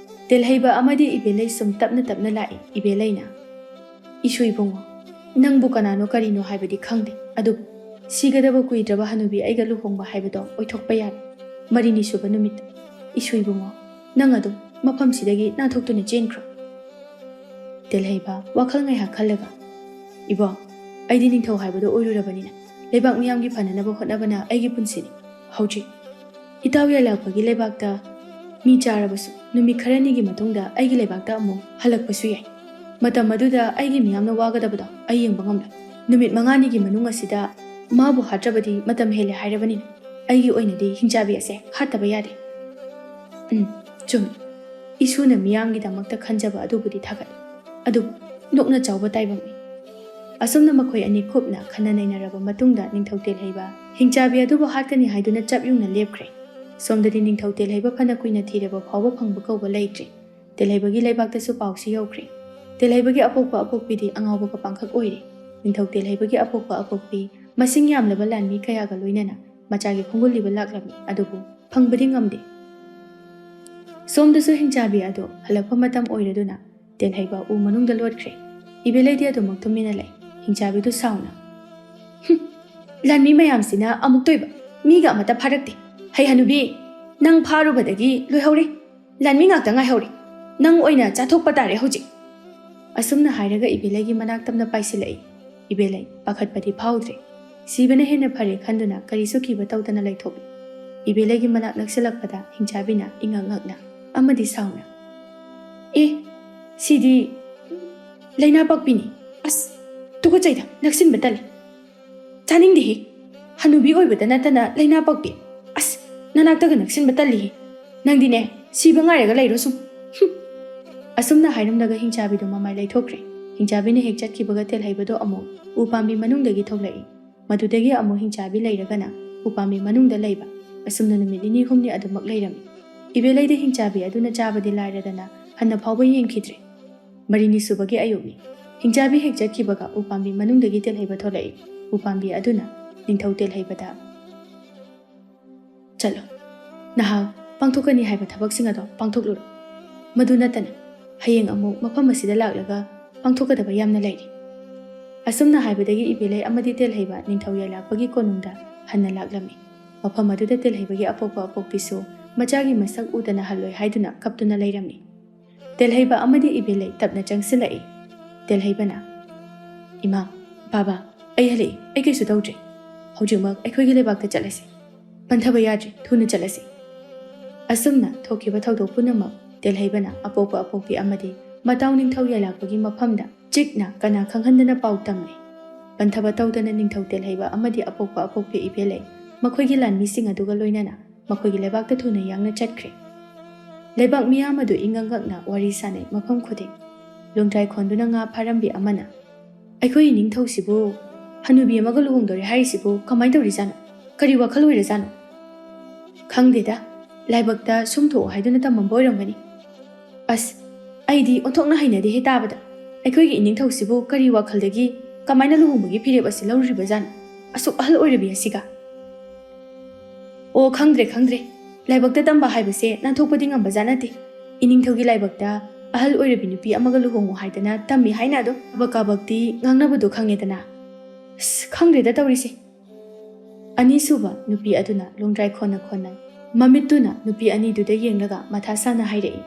[SPEAKER 1] ꯇꯦꯜꯍꯩꯕ ꯑꯃꯗꯤ ꯏꯕꯦꯂꯩ ꯁꯨꯝ ꯇꯞꯅ ꯇꯞꯅ ꯂꯥꯛꯏ꯫ ꯏꯕꯦꯂꯩꯅ, ꯏꯁꯨ ꯏꯕꯨꯡꯉꯣ, ꯅꯪꯕꯨ ꯀꯅꯥꯅꯣ ꯀꯔꯤꯅꯣ ꯍꯥꯏꯕꯗꯤ ꯈꯪꯗꯦ, ꯑꯗꯨꯕꯨ ꯁꯤꯒꯗꯕ ꯀꯨꯏꯗ꯭ꯔꯕ ꯍꯅꯨꯕꯤ ꯑꯩꯒ ꯂꯨꯍꯣꯡꯕ ꯍꯥꯏꯕꯗꯣ ꯑꯣꯏꯊꯣꯛꯄ ꯌꯥꯔꯦ꯫ 4ꯅꯤ ꯁꯨꯕ ꯅꯨꯃꯤꯠꯇ꯫ ꯏꯁꯨ ꯏꯕꯨꯡꯉꯣ, ꯅꯪ ꯑꯗꯨꯝ ꯃꯐꯝꯁꯤꯗꯒꯤ ꯅꯥꯟꯊꯣꯛꯇꯨꯅ ꯆꯦꯟꯈ꯭ꯔꯣ꯫ ꯇꯦꯜꯍꯩꯕ ꯋꯥꯈꯜ ꯉꯥꯏꯍꯥꯛ ꯈꯜꯂꯒ, ꯏꯕꯣ, ꯑꯩꯗꯤ ꯅꯤꯡꯊꯧ ꯍꯥꯏꯕꯗꯣ ꯑꯣꯏꯔꯨꯔꯕꯅꯤꯅ ꯂꯩꯕꯥꯛ ꯃꯤꯌꯥꯝꯒꯤ ꯐꯅꯅꯕ ꯍꯣꯠꯅꯕꯅ ꯑꯩꯒꯤ ꯄꯨꯟꯁꯤꯅꯤ꯫ ꯍꯧꯖꯤꯛ ꯏꯇꯥꯎ ꯌꯥꯏꯂꯥꯛꯄꯒꯤ ꯂꯩꯕꯥꯛꯇ ꯃꯤ ꯆꯥꯔꯕꯁꯨ ꯅꯨꯃꯤꯠ ꯈꯔꯅꯤꯒꯤ ꯃꯇꯨꯡꯗ ꯑꯩꯒꯤ ꯂꯩꯕꯥꯛꯇ ꯑꯃꯨꯛ ꯍꯜꯂꯛꯄꯁꯨ ꯌꯥꯏ꯫ ꯃꯇꯝ ꯑꯗꯨꯗ ꯑꯩꯒꯤ ꯃꯤꯌꯥꯝꯅ ꯋꯥꯒꯗꯕꯗꯣ ꯑꯩ ꯌꯦꯡꯕ ꯉꯝꯂꯣꯏ꯫ ꯅꯨꯃꯤꯠ 5ꯅꯤꯒꯤ ꯃꯅꯨꯡ ꯑꯁꯤꯗ ꯃꯥꯕꯨ ꯍꯥꯠꯇ꯭ꯔꯕꯗꯤ ꯃꯇꯝ ꯍꯦꯜꯂꯦ ꯍꯥꯏꯔꯕꯅꯤꯅ ꯑꯩꯒꯤ ꯑꯣꯏꯅꯗꯤ ꯍꯤꯡꯆꯥꯕꯤ ꯑꯁꯦ ꯍꯥꯠꯇꯕ ꯌꯥꯗꯦ꯫ ꯆꯨꯝꯃꯤ, ꯏꯁꯨꯅ ꯃꯤꯌꯥꯝꯒꯤꯗꯃꯛꯇ ꯈꯟꯖꯕ ꯑꯗꯨꯕꯨꯗꯤ ꯊꯥꯒꯠꯂꯤ, ꯑꯗꯨꯕꯨ ꯅꯣꯛꯅ ꯆꯥꯎꯕ ꯇꯥꯏꯕꯪꯅꯤ꯫ ꯑꯁꯨꯝꯅ ꯃꯈꯣꯏ ꯑꯅꯤ ꯈꯨꯞꯅ ꯈꯟꯅ ꯅꯩꯅꯔꯕ ꯃꯇꯨꯡꯗ ꯅꯤꯡꯊꯧ ꯇꯦꯜꯍꯩꯕ ꯍꯤꯡꯆꯥꯕꯤ ꯑꯗꯨꯕꯨ ꯍꯥꯠꯀꯅꯤ ꯍꯥꯏꯗꯨꯅ ꯆꯞ ꯌꯨꯡꯅ ꯂꯦꯞꯈ꯭ꯔꯦ꯫ ꯁꯣꯝꯗꯗꯤ ꯅꯤꯡꯊꯧ ꯇꯦꯜꯍꯩꯕ ꯐꯅ ꯀꯨꯏꯅ ꯊꯤꯔꯕ ꯐꯥꯎꯕ ꯐꯪꯕ ꯀꯧꯕ ꯂꯩꯇ꯭ꯔꯤ꯫ ꯇꯦꯜꯍꯩꯕꯒꯤ ꯂꯩꯕꯥꯛꯇꯁꯨ ꯄꯥꯎꯁꯤ ꯌꯧꯈ꯭ꯔꯦ꯫ ꯇꯦꯜꯍꯩꯕꯒꯤ ꯑꯄꯣꯛꯄ ꯑꯄꯣꯛꯄꯤꯗꯤ ꯑꯉꯥꯎꯕ ꯄꯥꯡꯈꯛ ꯑꯣꯏꯔꯦ꯫ ꯅꯤꯡꯊꯧ ꯇꯦꯜꯍꯩꯕꯒꯤ ꯑꯄꯣꯛꯄ ꯑꯄꯣꯛꯄꯤ ꯃꯁꯤꯡ ꯌꯥꯝꯂꯕ ꯂꯥꯟꯃꯤ ꯀꯌꯥꯒ ꯂꯣꯏꯅꯅ ꯃꯆꯥꯒꯤ ꯈꯣꯡꯒꯨꯜꯂꯤꯕ ꯂꯥꯛꯂꯝꯃꯤ, ꯑꯗꯨꯕꯨ ꯐꯪꯕꯗꯤ ꯉꯝꯗꯦ꯫ ꯁꯣꯝꯗꯁꯨ ꯍꯤꯡꯆꯥꯕꯤ ꯑꯗꯨ ꯍꯜꯂꯛꯄ ꯃꯇꯝ ꯑꯣꯏꯔꯗꯨꯅ ꯇꯦꯜꯍꯩꯕ ꯎ ꯃꯅꯨꯡꯗ ꯂꯣꯠꯈ꯭ꯔꯦ꯫ ꯏꯕꯦꯂꯩꯗꯤ ꯑꯗꯨꯃꯛ ꯇꯨꯃꯤꯟꯅ ꯂꯩ꯫ ꯍꯤꯡꯆꯥꯕꯤꯗꯨ ꯁꯥꯎꯅ, ꯂꯥꯟꯃꯤ ꯃꯌꯥꯝꯁꯤꯅ ꯑꯃꯨꯛꯇꯣꯏꯕ ꯃꯤꯒ ꯑꯃꯠꯇ ꯐꯥꯔꯛꯇꯦ꯫ ꯍꯩ ꯍꯅꯨꯕꯤ, ꯅꯪ ꯐꯥꯔꯨꯕꯗꯒꯤ ꯂꯣꯏꯍꯧꯔꯦ꯫ ꯂꯥꯟꯃꯤ ꯉꯥꯛꯇ ꯉꯥꯏꯍꯧꯔꯦ꯫ ꯅꯪ ꯑꯣꯏꯅ ꯆꯥꯊꯣꯛꯄ ꯇꯥꯔꯦ ꯍꯧꯖꯤꯛ꯫ ꯑꯁꯨꯝꯅ ꯍꯥꯏꯔꯒ ꯏꯕꯦꯂꯩꯒꯤ ꯃꯅꯥꯛ ꯇꯝꯅ ꯄꯥꯏꯁꯤꯜꯂꯛꯏ꯫ ꯏꯕꯦꯂꯩ ꯄꯥꯈꯠꯄꯗꯤ ꯐꯥꯎꯗ꯭ꯔꯦ꯫ ꯁꯤꯕꯅ ꯍꯦꯟꯅ ꯐꯔꯦ ꯈꯟꯗꯨꯅ ꯀꯔꯤꯁꯨ ꯀꯤꯕ ꯇꯧꯗꯅ ꯂꯩꯊꯣꯛꯏ꯫ ꯏꯕꯦꯂꯩꯒꯤ ꯃꯅꯥꯛ ꯅꯛꯁꯤꯜꯂꯛꯄꯗ ꯍꯤꯡꯆꯥꯕꯤꯅ ꯏꯉꯛ ꯉꯛꯅ ꯑꯃꯗꯤ ꯁꯥꯎꯅ, ꯁꯤꯗꯤ ꯂꯩꯅꯥ ꯄꯛꯄꯤꯅꯤ꯫ ꯑꯁ, ꯇꯨꯀꯠꯆꯩꯗ, ꯅꯛꯁꯤꯟꯕ ꯇꯜꯂꯤ꯫ ꯆꯥꯅꯤꯡꯗꯦꯍꯦ, ꯍꯅꯨꯕꯤ ꯑꯣꯏꯕꯗ ꯅꯠꯇꯅ ꯂꯩꯅꯥ ꯄꯛꯄꯤ꯫ ꯑꯁ, ꯅꯅꯥꯛꯇꯒ ꯅꯛꯁꯤꯟꯕ ꯇꯜꯂꯤꯍꯦ꯫ ꯅꯪꯗꯤꯅꯦ ꯁꯤꯕ ꯉꯥꯏꯔꯒ ꯂꯩꯔꯣ ꯁꯨꯝ꯫ ꯑꯁꯨꯝꯅ ꯍꯥꯏꯔꯝꯂꯒ ꯍꯤꯡꯆꯥꯕꯤꯗꯨ ꯃꯃꯥꯏ ꯂꯩꯊꯣꯛꯈ꯭ꯔꯦ꯫ ꯍꯤꯡꯆꯥꯕꯤꯅ ꯍꯦꯛ ꯆꯠꯈꯤꯕꯒ ꯇꯦꯜꯍꯩꯕꯗꯣ ꯑꯃꯨꯛ ꯎ ꯄꯥꯝꯕꯤ ꯃꯅꯨꯡꯗꯒꯤ ꯊꯣꯛꯂꯛꯏ꯫ ꯃꯗꯨꯗꯒꯤ ꯑꯃꯨꯛ ꯍꯤꯡꯆꯥꯕꯤ ꯂꯩꯔꯒꯅ ꯎ ꯄꯥꯝꯕꯤ ꯃꯅꯨꯡꯗ ꯂꯩꯕ꯫ ꯑꯁꯨꯝꯅ ꯅꯨꯃꯤꯠ 2ꯅꯤ 3ꯅꯤ ꯑꯗꯨꯃꯛ ꯂꯩꯔꯝꯃꯤ꯫ ꯏꯕꯦꯂꯩꯗ ꯍꯤꯡꯆꯥꯕꯤ ꯑꯗꯨꯅ ꯆꯥꯕꯗꯤ ꯂꯥꯏꯔꯗꯅ ꯍꯟꯅ ꯐꯥꯎꯕ ꯌꯦꯡꯈꯤꯗ꯭ꯔꯦ꯫ 4ꯅꯤ ꯁꯨꯕꯒꯤ ꯑꯌꯨꯛꯅꯤ꯫ ꯍꯤꯡꯆꯥꯕꯤ ꯍꯦꯛ ꯆꯠꯈꯤꯕꯒ ꯎ ꯄꯥꯝꯕꯤ ꯃꯅꯨꯡꯗꯒꯤ ꯇꯦꯜꯍꯩꯕ ꯊꯣꯛꯂꯛꯏ꯫ ꯎ ꯄꯥꯝꯕꯤ ꯑꯗꯨꯅ ꯅꯤꯡꯊꯧ ꯇꯦꯜꯍꯩꯕꯗ, ꯆꯠꯂꯣ, ꯅꯍꯥꯛ ꯄꯥꯡꯊꯣꯛꯀꯅꯤ ꯍꯥꯏꯕ ꯊꯕꯛꯁꯤꯡ ꯑꯗꯣ ꯄꯥꯡꯊꯣꯛꯂꯨꯔꯣ꯫ ꯃꯗꯨ ꯅꯠꯇꯅ ꯍꯌꯦꯡ ꯑꯃꯨꯛ ꯃꯐꯝ ꯑꯁꯤꯗ ꯂꯥꯛꯂꯒ ꯄꯥꯡꯊꯣꯛꯀꯗꯕ ꯌꯥꯝꯅ ꯂꯩꯔꯤ꯫ ꯑꯁꯨꯝꯅ ꯍꯥꯏꯕꯗꯒꯤ ꯏꯕꯦꯂꯩ ꯑꯃꯗꯤ ꯇꯦꯜꯍꯩꯕ ꯅꯤꯡꯊꯧ ꯌꯥꯏꯂꯥꯛꯄꯒꯤ ꯀꯣꯅꯨꯡꯗ ꯍꯟꯅ ꯂꯥꯛꯂꯝꯃꯤ꯫ ꯃꯐꯝ ꯑꯗꯨꯗ ꯇꯦꯜꯍꯩꯕꯒꯤ ꯑꯄꯣꯛꯄ ꯑꯄꯣꯛꯄꯤꯁꯨ ꯃꯆꯥꯒꯤ ꯃꯁꯛ ꯎꯗꯅ ꯍꯜꯂꯣꯏ ꯍꯥꯏꯗꯨꯅ ꯀꯞꯇꯨꯅ ꯂꯩꯔꯝꯃꯤ꯫ ꯇꯦꯜꯍꯩꯕ ꯑꯃꯗꯤ ꯏꯕꯦꯂꯩ ꯇꯞꯅ ꯆꯪꯁꯤꯜꯂꯛꯏ꯫ ꯇꯦꯜꯍꯩꯕꯅ, ꯏꯃꯥ, ꯕꯥꯕꯥ, ꯑꯩ ꯍꯜꯂꯛꯏ, ꯑꯩ ꯀꯩꯁꯨ ꯇꯧꯗ꯭ꯔꯦ꯫ ꯍꯧꯖꯤꯛꯃꯛ ꯑꯩꯈꯣꯏꯒꯤ ꯂꯩꯕꯥꯛꯇ ꯆꯠꯂꯁꯤ꯫ ꯄꯟꯊꯕ ꯌꯥꯗ꯭ꯔꯤ, ꯊꯨꯅ ꯆꯠꯂꯁꯤ꯫ ꯑꯁꯨꯝꯅ ꯊꯣꯛꯈꯤꯕ ꯊꯧꯗꯣꯛ ꯄꯨꯝꯅꯃꯛ ꯇꯦꯜꯍꯩꯕꯅ ꯑꯄꯣꯛꯄ ꯑꯄꯣꯛꯄꯤ ꯑꯃꯗꯤ ꯃꯇꯥꯎ ꯅꯤꯡꯊꯧ ꯌꯥꯏꯂꯥꯛꯄꯒꯤ ꯃꯐꯝꯗ ꯆꯤꯛꯅ ꯀꯅꯥ ꯈꯪꯍꯟꯗꯅ ꯄꯥꯎ ꯇꯝꯂꯦ꯫ ꯄꯟꯊꯕ ꯇꯧꯗꯅ ꯅꯤꯡꯊꯧ ꯇꯦꯜꯍꯩꯕ ꯑꯃꯗꯤ ꯑꯄꯣꯛꯄ ꯑꯄꯣꯛꯄꯤ ꯏꯕꯦꯂꯩ ꯃꯈꯣꯏꯒꯤ ꯂꯥꯟꯃꯤꯁꯤꯡ ꯑꯗꯨꯒ ꯂꯣꯏꯅꯅ ꯃꯈꯣꯏꯒꯤ ꯂꯩꯕꯥꯛꯇ ꯊꯨꯅ ꯌꯥꯡꯅ ꯆꯠꯈ꯭ꯔꯦ꯫ ꯂꯩꯕꯥꯛ ꯃꯤꯌꯥꯝ ꯑꯗꯨ ꯏꯉꯛ ꯉꯛꯅ ꯋꯥꯔꯤ ꯁꯥꯅꯩ ꯃꯐꯝ ꯈꯨꯗꯤꯡ꯫ ꯂꯣꯡꯗ꯭ꯔꯥꯏ ꯈꯣꯟꯗꯨꯅ ꯉꯥ ꯐꯥꯔꯝꯕꯤ ꯑꯃꯅ, ꯑꯩꯈꯣꯏ ꯅꯤꯡꯊꯧꯁꯤꯕꯨ ꯍꯅꯨꯕꯤ ꯑꯃꯒ ꯂꯨꯍꯣꯡꯗꯣꯔꯦ ꯍꯥꯏꯔꯤꯁꯤꯕꯨ ꯀꯃꯥꯏꯅ ꯇꯧꯔꯤꯖꯥꯠꯅꯣ? ꯀꯔꯤ ꯋꯥꯈꯜ ꯑꯣꯏꯔꯖꯥꯠꯅꯣ? ꯈꯪꯗꯦꯗ, ꯂꯥꯏꯕꯛꯇ ꯁꯨꯝ ꯊꯣꯛꯑꯣ ꯍꯥꯏꯗꯨꯅ ꯇꯝꯃꯝꯕ ꯑꯣꯏꯔꯝꯒꯅꯤ꯫ ꯑꯁ, ꯑꯩꯗꯤ ꯑꯣꯟꯊꯣꯛꯅ ꯍꯩꯅꯗꯦꯍꯦ ꯇꯥꯕꯗ꯫ ꯑꯩꯈꯣꯏꯒꯤ ꯏꯅꯤꯡꯊꯧꯁꯤꯕꯨ ꯀꯔꯤ ꯋꯥꯈꯜꯗꯒꯤ ꯀꯃꯥꯏꯅ ꯂꯨꯍꯣꯡꯕꯒꯤ ꯐꯤꯔꯦꯞ ꯑꯁꯤ ꯂꯧꯔꯨꯔꯤꯕꯖꯥꯠꯅꯣ? ꯑꯁꯨꯛ ꯑꯍꯜ ꯑꯣꯏꯔꯕꯤ ꯑꯁꯤꯒ? ꯑꯣ, ꯈꯪꯗ꯭ꯔꯦ꯫ ꯂꯥꯏꯕꯛꯇ ꯇꯝꯕ ꯍꯥꯏꯕꯁꯦ ꯅꯥꯟꯊꯣꯛꯄꯗꯤ ꯉꯝꯕꯖꯥꯠ ꯅꯠꯇꯦ꯫ ꯏꯅꯤꯡꯊꯧꯒꯤ ꯂꯥꯏꯕꯛꯇ ꯑꯍꯜ ꯑꯣꯏꯔꯕꯤ ꯅꯨꯄꯤ ꯑꯃꯒ ꯂꯨꯍꯣꯡꯉꯨ ꯍꯥꯏꯗꯅ ꯇꯝꯃꯤ ꯍꯥꯏꯅ ꯑꯗꯣ ꯀꯥꯕꯛꯇꯤ ꯉꯥꯡꯅꯕꯗꯣ ꯈꯪꯉꯦꯗꯅ꯫ ꯑꯁ, ꯈꯪꯗ꯭ꯔꯦꯗ ꯇꯧꯔꯤꯁꯦ꯫ ꯑꯅꯤꯁꯨꯕ ꯅꯨꯄꯤ ꯑꯗꯨꯅ ꯂꯣꯡꯗ꯭ꯔꯥꯏ ꯈꯣꯟꯅ ꯃꯃꯤꯠꯇꯨꯅ ꯅꯨꯄꯤ ꯑꯅꯤꯗꯨꯗ ꯌꯦꯡꯂꯒ ꯃꯊꯥ ꯁꯥꯅ ꯍꯥꯏꯔꯛꯏ꯫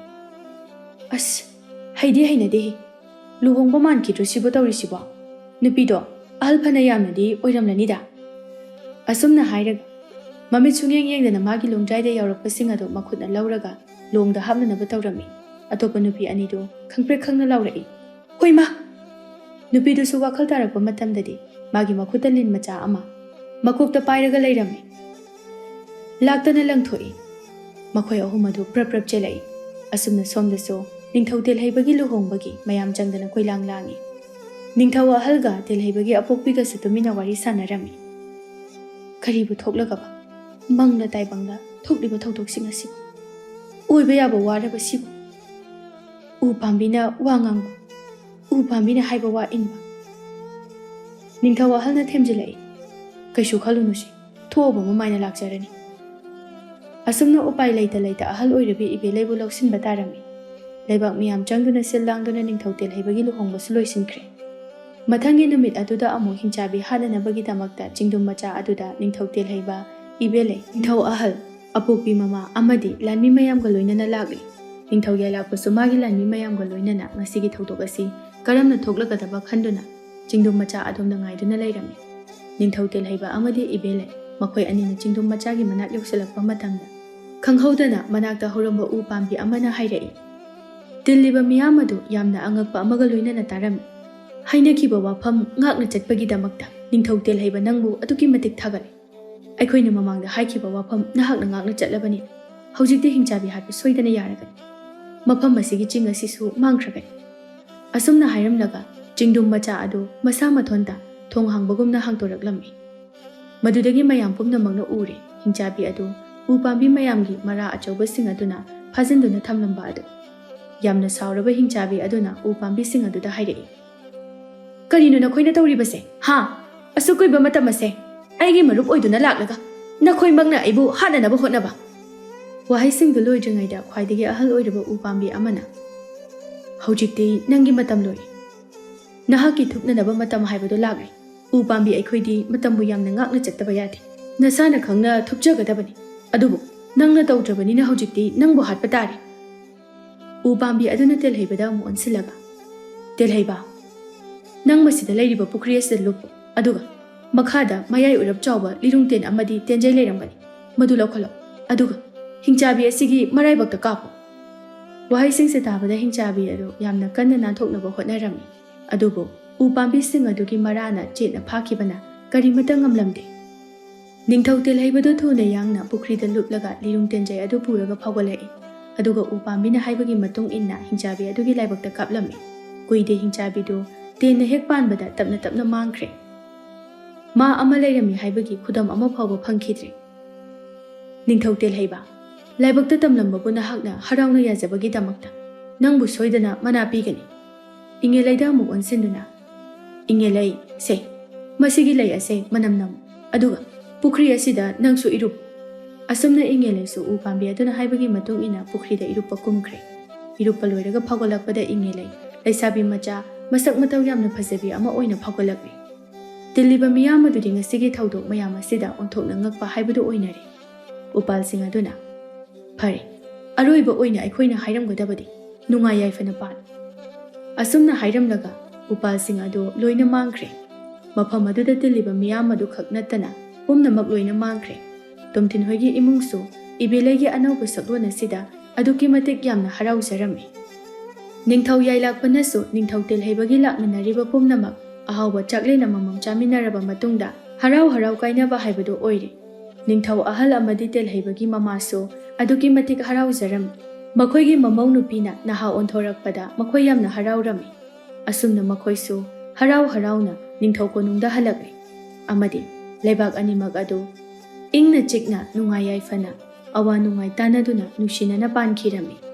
[SPEAKER 1] ꯑꯁ, ꯍꯩꯅꯗꯦꯍꯦ꯫ ꯂꯨꯍꯣꯡꯕ ꯃꯥꯟꯈꯤꯗ꯭ꯔꯣ ꯁꯤꯕꯨ ꯇꯧꯔꯤꯁꯤꯕꯣ? ꯅꯨꯄꯤꯗꯣ ꯑꯍꯜ ꯐꯅ ꯌꯥꯝꯅꯗꯤ ꯑꯣꯏꯔꯝꯂꯅꯤꯗ꯫ ꯑꯁꯨꯝꯅ ꯍꯥꯏꯔꯒ ꯃꯃꯤꯠ ꯁꯨꯡꯌꯦꯡ ꯌꯦꯡꯗꯅ ꯃꯥꯒꯤ ꯂꯣꯡꯗ꯭ꯔꯥꯏꯗ ꯌꯥꯎꯔꯛꯄꯁꯤꯡ ꯑꯗꯨ ꯃꯈꯨꯠꯅ ꯂꯧꯔꯒ ꯂꯣꯡꯗ ꯍꯥꯞꯅꯅꯕ ꯇꯧꯔꯝꯃꯤ꯫ ꯑꯇꯣꯞꯄ ꯅꯨꯄꯤ ꯑꯅꯤꯗꯨ ꯈꯪꯄ꯭ꯔꯦꯛ ꯈꯪꯅ ꯂꯥꯎꯔꯛꯏ꯫ ꯍꯣꯏꯃꯥ! ꯅꯨꯄꯤꯗꯨꯁꯨ ꯋꯥꯈꯜ ꯇꯥꯔꯛꯄ ꯃꯇꯝꯗꯗꯤ ꯃꯥꯒꯤ ꯃꯈꯨꯠꯇ ꯂꯤꯟ ꯃꯆꯥ ꯑꯃ ꯃꯀꯣꯛꯇ ꯄꯥꯏꯔꯒ ꯂꯩꯔꯝꯃꯤ꯫ ꯂꯥꯛꯇꯅ ꯂꯪꯊꯣꯛꯏ꯫ ꯃꯈꯣꯏ ꯑꯍꯨꯝ ꯑꯗꯨ ꯄ꯭ꯔꯞ ꯆꯦꯜꯂꯛꯏ꯫ ꯑꯁꯨꯝꯅ ꯁꯣꯝꯗꯁꯨ ꯅꯤꯡꯊꯧ ꯇꯦꯜꯍꯩꯕꯒꯤ ꯂꯨꯍꯣꯡꯕꯒꯤ ꯃꯌꯥꯝ ꯆꯪꯗꯅ ꯀꯣꯏꯂꯥꯡ ꯂꯥꯡꯏ꯫ ꯅꯤꯡꯊꯧ ꯑꯍꯜꯒ ꯇꯦꯜꯍꯩꯕꯒꯤ ꯑꯄꯣꯛꯄꯤꯒꯁꯨ ꯇꯨꯃꯤꯟꯅ ꯋꯥꯔꯤ ꯁꯥꯟꯅꯔꯝꯃꯤ꯫ ꯀꯔꯤꯕꯨ ꯊꯣꯛꯂꯒꯕ ꯃꯪꯂ ꯇꯥꯏꯕꯪꯂ ꯊꯣꯛꯂꯤꯕ ꯊꯧꯗꯣꯛꯁꯤꯡ ꯑꯁꯤꯕꯨ? ꯑꯣꯏꯕ ꯌꯥꯕ ꯋꯥꯔꯕ ꯁꯤꯕꯨ? ꯎ ꯄꯥꯝꯕꯤꯅ ꯋꯥ ꯉꯥꯡꯕ, ꯎ ꯄꯥꯝꯕꯤꯅ ꯍꯥꯏꯕ ꯋꯥ ꯏꯟꯕ꯫ ꯅꯤꯡꯊꯧ ꯑꯍꯜꯅ ꯊꯦꯝꯖꯤꯜꯂꯛꯏ꯫ ꯀꯩꯁꯨ ꯈꯜꯂꯨꯅꯨꯁꯤ, ꯊꯣꯛꯑꯕ ꯃꯃꯥꯏꯅ ꯂꯥꯛꯆꯔꯅꯤ꯫ ꯑꯁꯨꯝꯅ ꯎꯄꯥꯏ ꯂꯩꯇ ꯑꯍꯜ ꯑꯣꯏꯔꯕꯤ ꯏꯕꯦꯂꯩꯕꯨ ꯂꯧꯁꯤꯟꯕ ꯇꯥꯔꯝꯃꯤ꯫ ꯂꯩꯕꯥꯛ ꯃꯤꯌꯥꯝ ꯆꯪꯗꯨꯅ ꯁꯤꯜ ꯂꯥꯡꯗꯨꯅ ꯅꯤꯡꯊꯧ ꯇꯦꯜꯍꯩꯕꯒꯤ ꯂꯨꯍꯣꯡꯕꯁꯨ ꯂꯣꯏꯁꯤꯟꯈ꯭ꯔꯦ꯫ ꯃꯊꯪꯒꯤ ꯅꯨꯃꯤꯠ ꯑꯗꯨꯗ ꯑꯃꯨꯛ ꯍꯤꯡꯆꯥꯕꯤ ꯍꯥꯠꯅꯅꯕꯒꯤꯗꯃꯛꯇ ꯆꯤꯡꯗꯨꯝ ꯃꯆꯥ ꯑꯗꯨꯗ ꯅꯤꯡꯊꯧ ꯇꯦꯜꯍꯩꯕ, ꯏꯕꯦꯂꯩ, ꯅꯤꯡꯊꯧ ꯑꯍꯜ, ꯑꯄꯣꯛꯄꯤ ꯃꯃꯥ ꯑꯃꯗꯤ ꯂꯥꯟꯃꯤ ꯃꯌꯥꯝꯒ ꯂꯣꯏꯅꯅ ꯂꯥꯛꯂꯤ꯫ ꯅꯤꯡꯊꯧ ꯌꯥꯏꯂꯥꯛꯄꯁꯨ ꯃꯥꯒꯤ ꯂꯥꯟꯃꯤ ꯃꯌꯥꯝꯒ ꯂꯣꯏꯅꯅ ꯉꯁꯤꯒꯤ ꯊꯧꯗꯣꯛ ꯑꯁꯤ ꯀꯔꯝꯅ ꯊꯣꯛꯂꯒꯗꯕ ꯈꯟꯗꯨꯅ ꯆꯤꯡꯗꯨꯝ ꯃꯆꯥ ꯑꯗꯣꯝꯗ ꯉꯥꯏꯗꯨꯅ ꯂꯩꯔꯝꯃꯤ꯫ ꯅꯤꯡꯊꯧ ꯇꯦꯜꯍꯩꯕ ꯑꯃꯗꯤ ꯏꯕꯦꯂꯩ ꯃꯈꯣꯏ ꯑꯅꯤꯅ ꯆꯤꯡꯗꯨꯝ ꯃꯆꯥꯒꯤ ꯃꯅꯥꯛ ꯌꯧꯁꯤꯜꯂꯛꯄ ꯃꯇꯝꯗ ꯈꯪꯍꯧꯗꯅ ꯃꯅꯥꯛꯇ ꯍꯧꯔꯝꯕ ꯎ ꯄꯥꯝꯕꯤ ꯑꯃꯅ ꯍꯥꯏꯔꯛꯏ꯫ ꯇꯤꯜꯂꯤꯕ ꯃꯤꯌꯥꯝ ꯑꯗꯨ ꯌꯥꯝꯅ ꯑꯉꯛꯄ ꯑꯃꯒ ꯂꯣꯏꯅꯅ ꯇꯥꯔꯝꯃꯤ꯫ ꯍꯩꯅꯈꯤꯕ ꯋꯥꯐꯝ ꯉꯥꯛꯅ ꯆꯠꯄꯒꯤꯗꯃꯛꯇ ꯅꯤꯡꯊꯧ ꯇꯦꯜꯍꯩꯕ ꯅꯪꯕꯨ ꯑꯗꯨꯛꯀꯤ ꯃꯇꯤꯛ ꯊꯥꯒꯠꯂꯤ꯫ ꯑꯩꯈꯣꯏꯅ ꯃꯃꯥꯡꯗ ꯍꯥꯏꯈꯤꯕ ꯋꯥꯐꯝ ꯅꯍꯥꯛꯅ ꯉꯥꯛꯅ ꯆꯠꯂꯕꯅꯤ꯫ ꯍꯧꯖꯤꯛꯇꯤ ꯍꯤꯡꯆꯥꯕꯤ ꯍꯥꯠꯄ ꯁꯣꯏꯗꯅ ꯌꯥꯔꯒꯅꯤ꯫ ꯃꯐꯝ ꯑꯁꯤꯒꯤ ꯆꯤꯡ ꯑꯁꯤꯁꯨ ꯃꯥꯡꯈ꯭ꯔꯒꯅꯤ꯫ ꯑꯁꯨꯝꯅ ꯍꯥꯏꯔꯝꯂꯒ ꯆꯤꯡꯗꯨꯝ ꯃꯆꯥ ꯑꯗꯨ ꯃꯁꯥ ꯃꯊꯣꯟꯇ ꯊꯣꯡ ꯍꯥꯡꯕꯒꯨꯝꯅ ꯍꯥꯡꯗꯣꯔꯛꯂꯝꯃꯤ꯫ ꯃꯗꯨꯗꯒꯤ ꯃꯌꯥꯝ ꯄꯨꯝꯅꯃꯛꯅ ꯎꯔꯦ ꯍꯤꯡꯆꯥꯕꯤ ꯑꯗꯨ ꯎ ꯄꯥꯝꯕꯤ ꯃꯌꯥꯝꯒꯤ ꯃꯔꯥ ꯑꯆꯧꯕꯁꯤꯡ ꯑꯗꯨꯅ ꯐꯥꯖꯤꯟꯗꯨꯅ ꯊꯝꯂꯝꯕ ꯑꯗꯨ꯫ ꯌꯥꯝꯅ ꯁꯥꯎꯔꯕ ꯍꯤꯡꯆꯥꯕꯤ ꯑꯗꯨꯅ ꯎ ꯄꯥꯝꯕꯤꯁꯤꯡ ꯑꯗꯨꯗ ꯍꯥꯏꯔꯛꯏ꯫ ꯀꯔꯤꯅꯣ ꯅꯈꯣꯏꯅ ꯇꯧꯔꯤꯕꯁꯦ? ꯍꯥ? ꯑꯁꯨꯛ ꯀꯨꯏꯕ ꯃꯇꯝ ꯑꯁꯦ ꯑꯩꯒꯤ ꯃꯔꯨꯞ ꯑꯣꯏꯗꯨꯅ ꯂꯥꯛꯂꯒ ꯅꯈꯣꯏꯃꯛꯅ ꯑꯩꯕꯨ ꯍꯥꯠꯅꯅꯕ ꯍꯣꯠꯅꯕ꯫ ꯋꯥꯍꯩꯁꯤꯡꯗꯨ ꯂꯣꯏꯗ꯭ꯔꯤꯉꯩꯗ ꯈ꯭ꯋꯥꯏꯗꯒꯤ ꯑꯍꯜ ꯑꯣꯏꯔꯕ ꯎ ꯄꯥꯝꯕꯤ ꯑꯃꯅ ꯍꯧꯖꯤꯛꯇꯤ ꯅꯪꯒꯤ ꯃꯇꯝ ꯂꯣꯏꯔꯦ꯫ ꯅꯍꯥꯛꯀꯤ ꯊꯨꯞꯅꯅꯕ ꯃꯇꯝ ꯍꯥꯏꯕꯗꯨ ꯂꯥꯛꯂꯦ꯫ ꯎ ꯄꯥꯝꯕꯤ ꯑꯩꯈꯣꯏꯗꯤ ꯃꯇꯝꯕꯨ ꯌꯥꯝꯅ ꯉꯥꯛꯅ ꯆꯠꯇꯕ ꯌꯥꯗꯦ꯫ ꯅꯁꯥꯅ ꯈꯪꯅ ꯊꯨꯞꯆꯒꯗꯕꯅꯤ꯫ ꯑꯗꯨꯕꯨ ꯅꯪꯅ ꯇꯧꯗ꯭ꯔꯕꯅꯤꯅ ꯍꯧꯖꯤꯛꯇꯤ ꯅꯪꯕꯨ ꯍꯥꯠꯄ ꯇꯥꯔꯦ꯫ ꯎ ꯄꯥꯝꯕꯤ ꯑꯗꯨꯅ ꯇꯦꯜꯍꯩꯕꯗ ꯑꯃꯨꯛ ꯑꯣꯟꯁꯤꯜꯂꯒ, ꯇꯦꯜꯍꯩꯕ, ꯅꯪ ꯃꯁꯤꯗ ꯂꯩꯔꯤꯕ ꯄꯨꯈ꯭ꯔꯤ ꯑꯁꯤꯗ ꯂꯨꯞꯄꯨ, ꯑꯗꯨꯒ ꯃꯈꯥꯗ ꯃꯌꯥꯏ ꯑꯣꯏꯔꯞ ꯆꯥꯎꯕ ꯂꯤꯔꯨꯡꯇꯦꯟ ꯑꯃꯗꯤ ꯇꯦꯟꯖꯩ ꯂꯩꯔꯝꯒꯅꯤ, ꯃꯗꯨ ꯂꯧꯈꯠꯂꯣ, ꯑꯗꯨꯒ ꯍꯤꯡꯆꯥꯕꯤ ꯑꯁꯤꯒꯤ ꯃꯔꯥꯏꯕꯛꯇ ꯀꯥꯞꯄꯨ꯫ ꯋꯥꯍꯩꯁꯤꯡꯁꯦ ꯇꯥꯕꯗ ꯍꯤꯡꯆꯥꯕꯤ ꯑꯗꯨ ꯌꯥꯝꯅ ꯀꯟꯅ ꯅꯥꯟꯊꯣꯛꯅꯕ ꯍꯣꯠꯅꯔꯝꯃꯤ꯫ ꯑꯗꯨꯕꯨ ꯎ ꯄꯥꯝꯕꯤꯁꯤꯡ ꯑꯗꯨꯒꯤ ꯃꯔꯥꯅ ꯆꯦꯠꯅ ꯐꯥꯈꯤꯕꯅ ꯀꯔꯤꯃꯠꯇ ꯉꯝꯂꯝꯗꯦ꯫ ꯅꯤꯡꯊꯧ ꯇꯦꯜꯍꯩꯕꯗꯨ ꯊꯨꯅ ꯌꯥꯡꯅ ꯄꯨꯈ꯭ꯔꯤꯗ ꯂꯨꯞꯂꯒ ꯂꯤꯔꯨꯡ ꯇꯦꯟꯖꯩ ꯑꯗꯨ ꯄꯨꯔꯒ ꯐꯥꯎꯒꯠꯂꯛꯏ꯫ ꯑꯗꯨꯒ ꯎ ꯄꯥꯝꯕꯤꯅ ꯍꯥꯏꯕꯒꯤ ꯃꯇꯨꯡ ꯏꯟꯅ ꯍꯤꯡꯆꯥꯕꯤ ꯑꯗꯨꯒꯤ ꯂꯥꯏꯕꯛꯇ ꯀꯥꯞꯂꯝꯃꯤ꯫ ꯀꯨꯏꯗꯦ ꯍꯤꯡꯆꯥꯕꯤꯗꯨ ꯇꯦꯟꯅ ꯍꯦꯛ ꯄꯥꯟꯕꯗ ꯇꯞꯅ ꯃꯥꯡꯈ꯭ꯔꯦ꯫ ꯃꯥ ꯑꯃ ꯂꯩꯔꯝꯃꯤ ꯍꯥꯏꯕꯒꯤ ꯈꯨꯗꯝ ꯑꯃ ꯐꯥꯎꯕ ꯐꯪꯈꯤꯗ꯭ꯔꯦ꯫ ꯅꯤꯡꯊꯧ ꯇꯦꯜꯍꯩꯕ, ꯂꯥꯏꯕꯛꯇ ꯇꯝꯂꯝꯕꯕꯨ ꯅꯍꯥꯛꯅ ꯍꯔꯥꯎꯅ ꯌꯥꯖꯕꯒꯤꯗꯃꯛꯇ ꯅꯪꯕꯨ ꯁꯣꯏꯗꯅ ꯃꯅꯥ ꯄꯤꯒꯅꯤ꯫ ꯏꯉꯦꯂꯩꯗ ꯑꯃꯨꯛ ꯑꯣꯟꯁꯤꯟꯗꯨꯅ, ꯏꯉꯦꯂꯩ, ꯁꯦ, ꯃꯁꯤꯒꯤ ꯂꯩ ꯑꯁꯦ ꯃꯅꯝ ꯅꯝꯃꯨ, ꯑꯗꯨꯒ ꯄꯨꯈ꯭ꯔꯤ ꯑꯁꯤꯗ ꯅꯪꯁꯨ ꯏꯔꯨꯞꯄꯨ꯫ ꯑꯁꯨꯝꯅ ꯏꯉꯦꯂꯩꯁꯨ ꯎ ꯄꯥꯝꯕꯤ ꯑꯗꯨꯅ ꯍꯥꯏꯕꯒꯤ ꯃꯇꯨꯡ ꯏꯟꯅ ꯄꯨꯈ꯭ꯔꯤꯗ ꯏꯔꯨꯞꯄ ꯀꯨꯝꯈ꯭ꯔꯦ꯫ ꯏꯔꯨꯞꯄ ꯂꯣꯏꯔꯒ ꯐꯥꯎꯒꯠꯂꯛꯄꯗ ꯏꯉꯦꯂꯩ ꯂꯩꯁꯥꯕꯤ ꯃꯆꯥ ꯃꯁꯛ ꯃꯇꯧ ꯌꯥꯝꯅ ꯐꯖꯕꯤ ꯑꯃ ꯑꯣꯏꯅ ꯐꯥꯎꯒꯠꯂꯛꯂꯤ꯫ ꯇꯤꯜꯂꯤꯕ ꯃꯤꯌꯥꯝ ꯑꯗꯨꯗꯤ ꯉꯁꯤꯒꯤ ꯊꯧꯗꯣꯛ ꯃꯌꯥꯝ ꯑꯁꯤꯗ ꯑꯣꯟꯊꯣꯛꯅ ꯉꯛꯄ ꯍꯥꯏꯕꯗꯨ ꯑꯣꯏꯅꯔꯦ꯫ ꯎꯄꯥꯜꯁꯤꯡ ꯑꯗꯨꯅ, ꯐꯔꯦ, ꯑꯔꯣꯏꯕ ꯑꯣꯏꯅ ꯑꯩꯈꯣꯏꯅ ꯍꯥꯏꯔꯝꯒꯗꯕꯗꯤ ꯅꯨꯡꯉꯥꯏ ꯌꯥꯏꯐꯅ ꯄꯥꯜꯂꯨ꯫ ꯑꯁꯨꯝꯅ ꯍꯥꯏꯔꯝꯂꯒ ꯎꯄꯥꯜꯁꯤꯡ ꯑꯗꯨ ꯂꯣꯏꯅ ꯃꯥꯡꯈ꯭ꯔꯦ꯫ ꯃꯐꯝ ꯑꯗꯨꯗ ꯇꯤꯜꯂꯤꯕ ꯃꯤꯌꯥꯝ ꯑꯗꯨ ꯈꯛ ꯅꯠꯇꯅ ꯄꯨꯝꯅꯃꯛ ꯂꯣꯏꯅ ꯃꯥꯡꯈ꯭ꯔꯦ꯫ ꯇꯣꯝꯊꯤꯟ ꯍꯣꯏꯒꯤ ꯏꯃꯨꯡꯁꯨ ꯏꯕꯦꯂꯩꯒꯤ ꯑꯅꯧꯕ ꯁꯛꯂꯣꯟ ꯑꯁꯤꯗ ꯑꯗꯨꯛꯀꯤ ꯃꯇꯤꯛ ꯌꯥꯝꯅ ꯍꯔꯥꯎꯖꯔꯝꯃꯤ꯫ ꯅꯤꯡꯊꯧ ꯌꯥꯏꯂꯥꯛꯄꯅꯁꯨ ꯅꯤꯡꯊꯧ ꯇꯦꯜꯍꯩꯕꯒꯤ ꯂꯥꯛꯃꯤꯟꯅꯔꯤꯕ ꯄꯨꯝꯅꯃꯛ ꯑꯍꯥꯎꯕ ꯆꯥꯛꯂꯦꯟ ꯑꯃꯃꯝ ꯆꯥꯃꯤꯟꯅꯔꯕ ꯃꯇꯨꯡꯗ ꯍꯔꯥꯎ ꯀꯥꯏꯅꯕ ꯍꯥꯏꯕꯗꯨ ꯑꯣꯏꯔꯦ꯫ ꯅꯤꯡꯊꯧ ꯑꯍꯜ ꯑꯃꯗꯤ ꯇꯦꯜꯍꯩꯕꯒꯤ ꯃꯃꯥꯁꯨ ꯑꯗꯨꯛꯀꯤ ꯃꯇꯤꯛ ꯍꯔꯥꯎꯖꯔꯝꯃꯤ꯫ ꯃꯈꯣꯏꯒꯤ ꯃꯃꯧ ꯅꯨꯄꯤꯅ ꯅꯍꯥ ꯑꯣꯟꯊꯣꯔꯛꯄꯗ ꯃꯈꯣꯏ ꯌꯥꯝꯅ ꯍꯔꯥꯎꯔꯝꯃꯤ꯫ ꯑꯁꯨꯝꯅ ꯃꯈꯣꯏꯁꯨ ꯍꯔꯥꯎꯅ ꯅꯤꯡꯊꯧ ꯀꯣꯅꯨꯡꯗ ꯍꯜꯂꯛꯂꯦ꯫ ꯑꯃꯗꯤ ꯂꯩꯕꯥꯛ ꯑꯅꯤꯃꯛ ꯑꯗꯨ ꯏꯪꯅ ꯆꯤꯛꯅ ꯅꯨꯡꯉꯥꯏ ꯌꯥꯏꯐꯅ ꯑꯋꯥ ꯅꯨꯡꯉꯥꯏ ꯇꯥꯟꯅꯗꯨꯅ ꯅꯨꯡꯁꯤꯅꯅ ꯄꯥꯟꯈꯤꯔꯝꯃꯤ꯫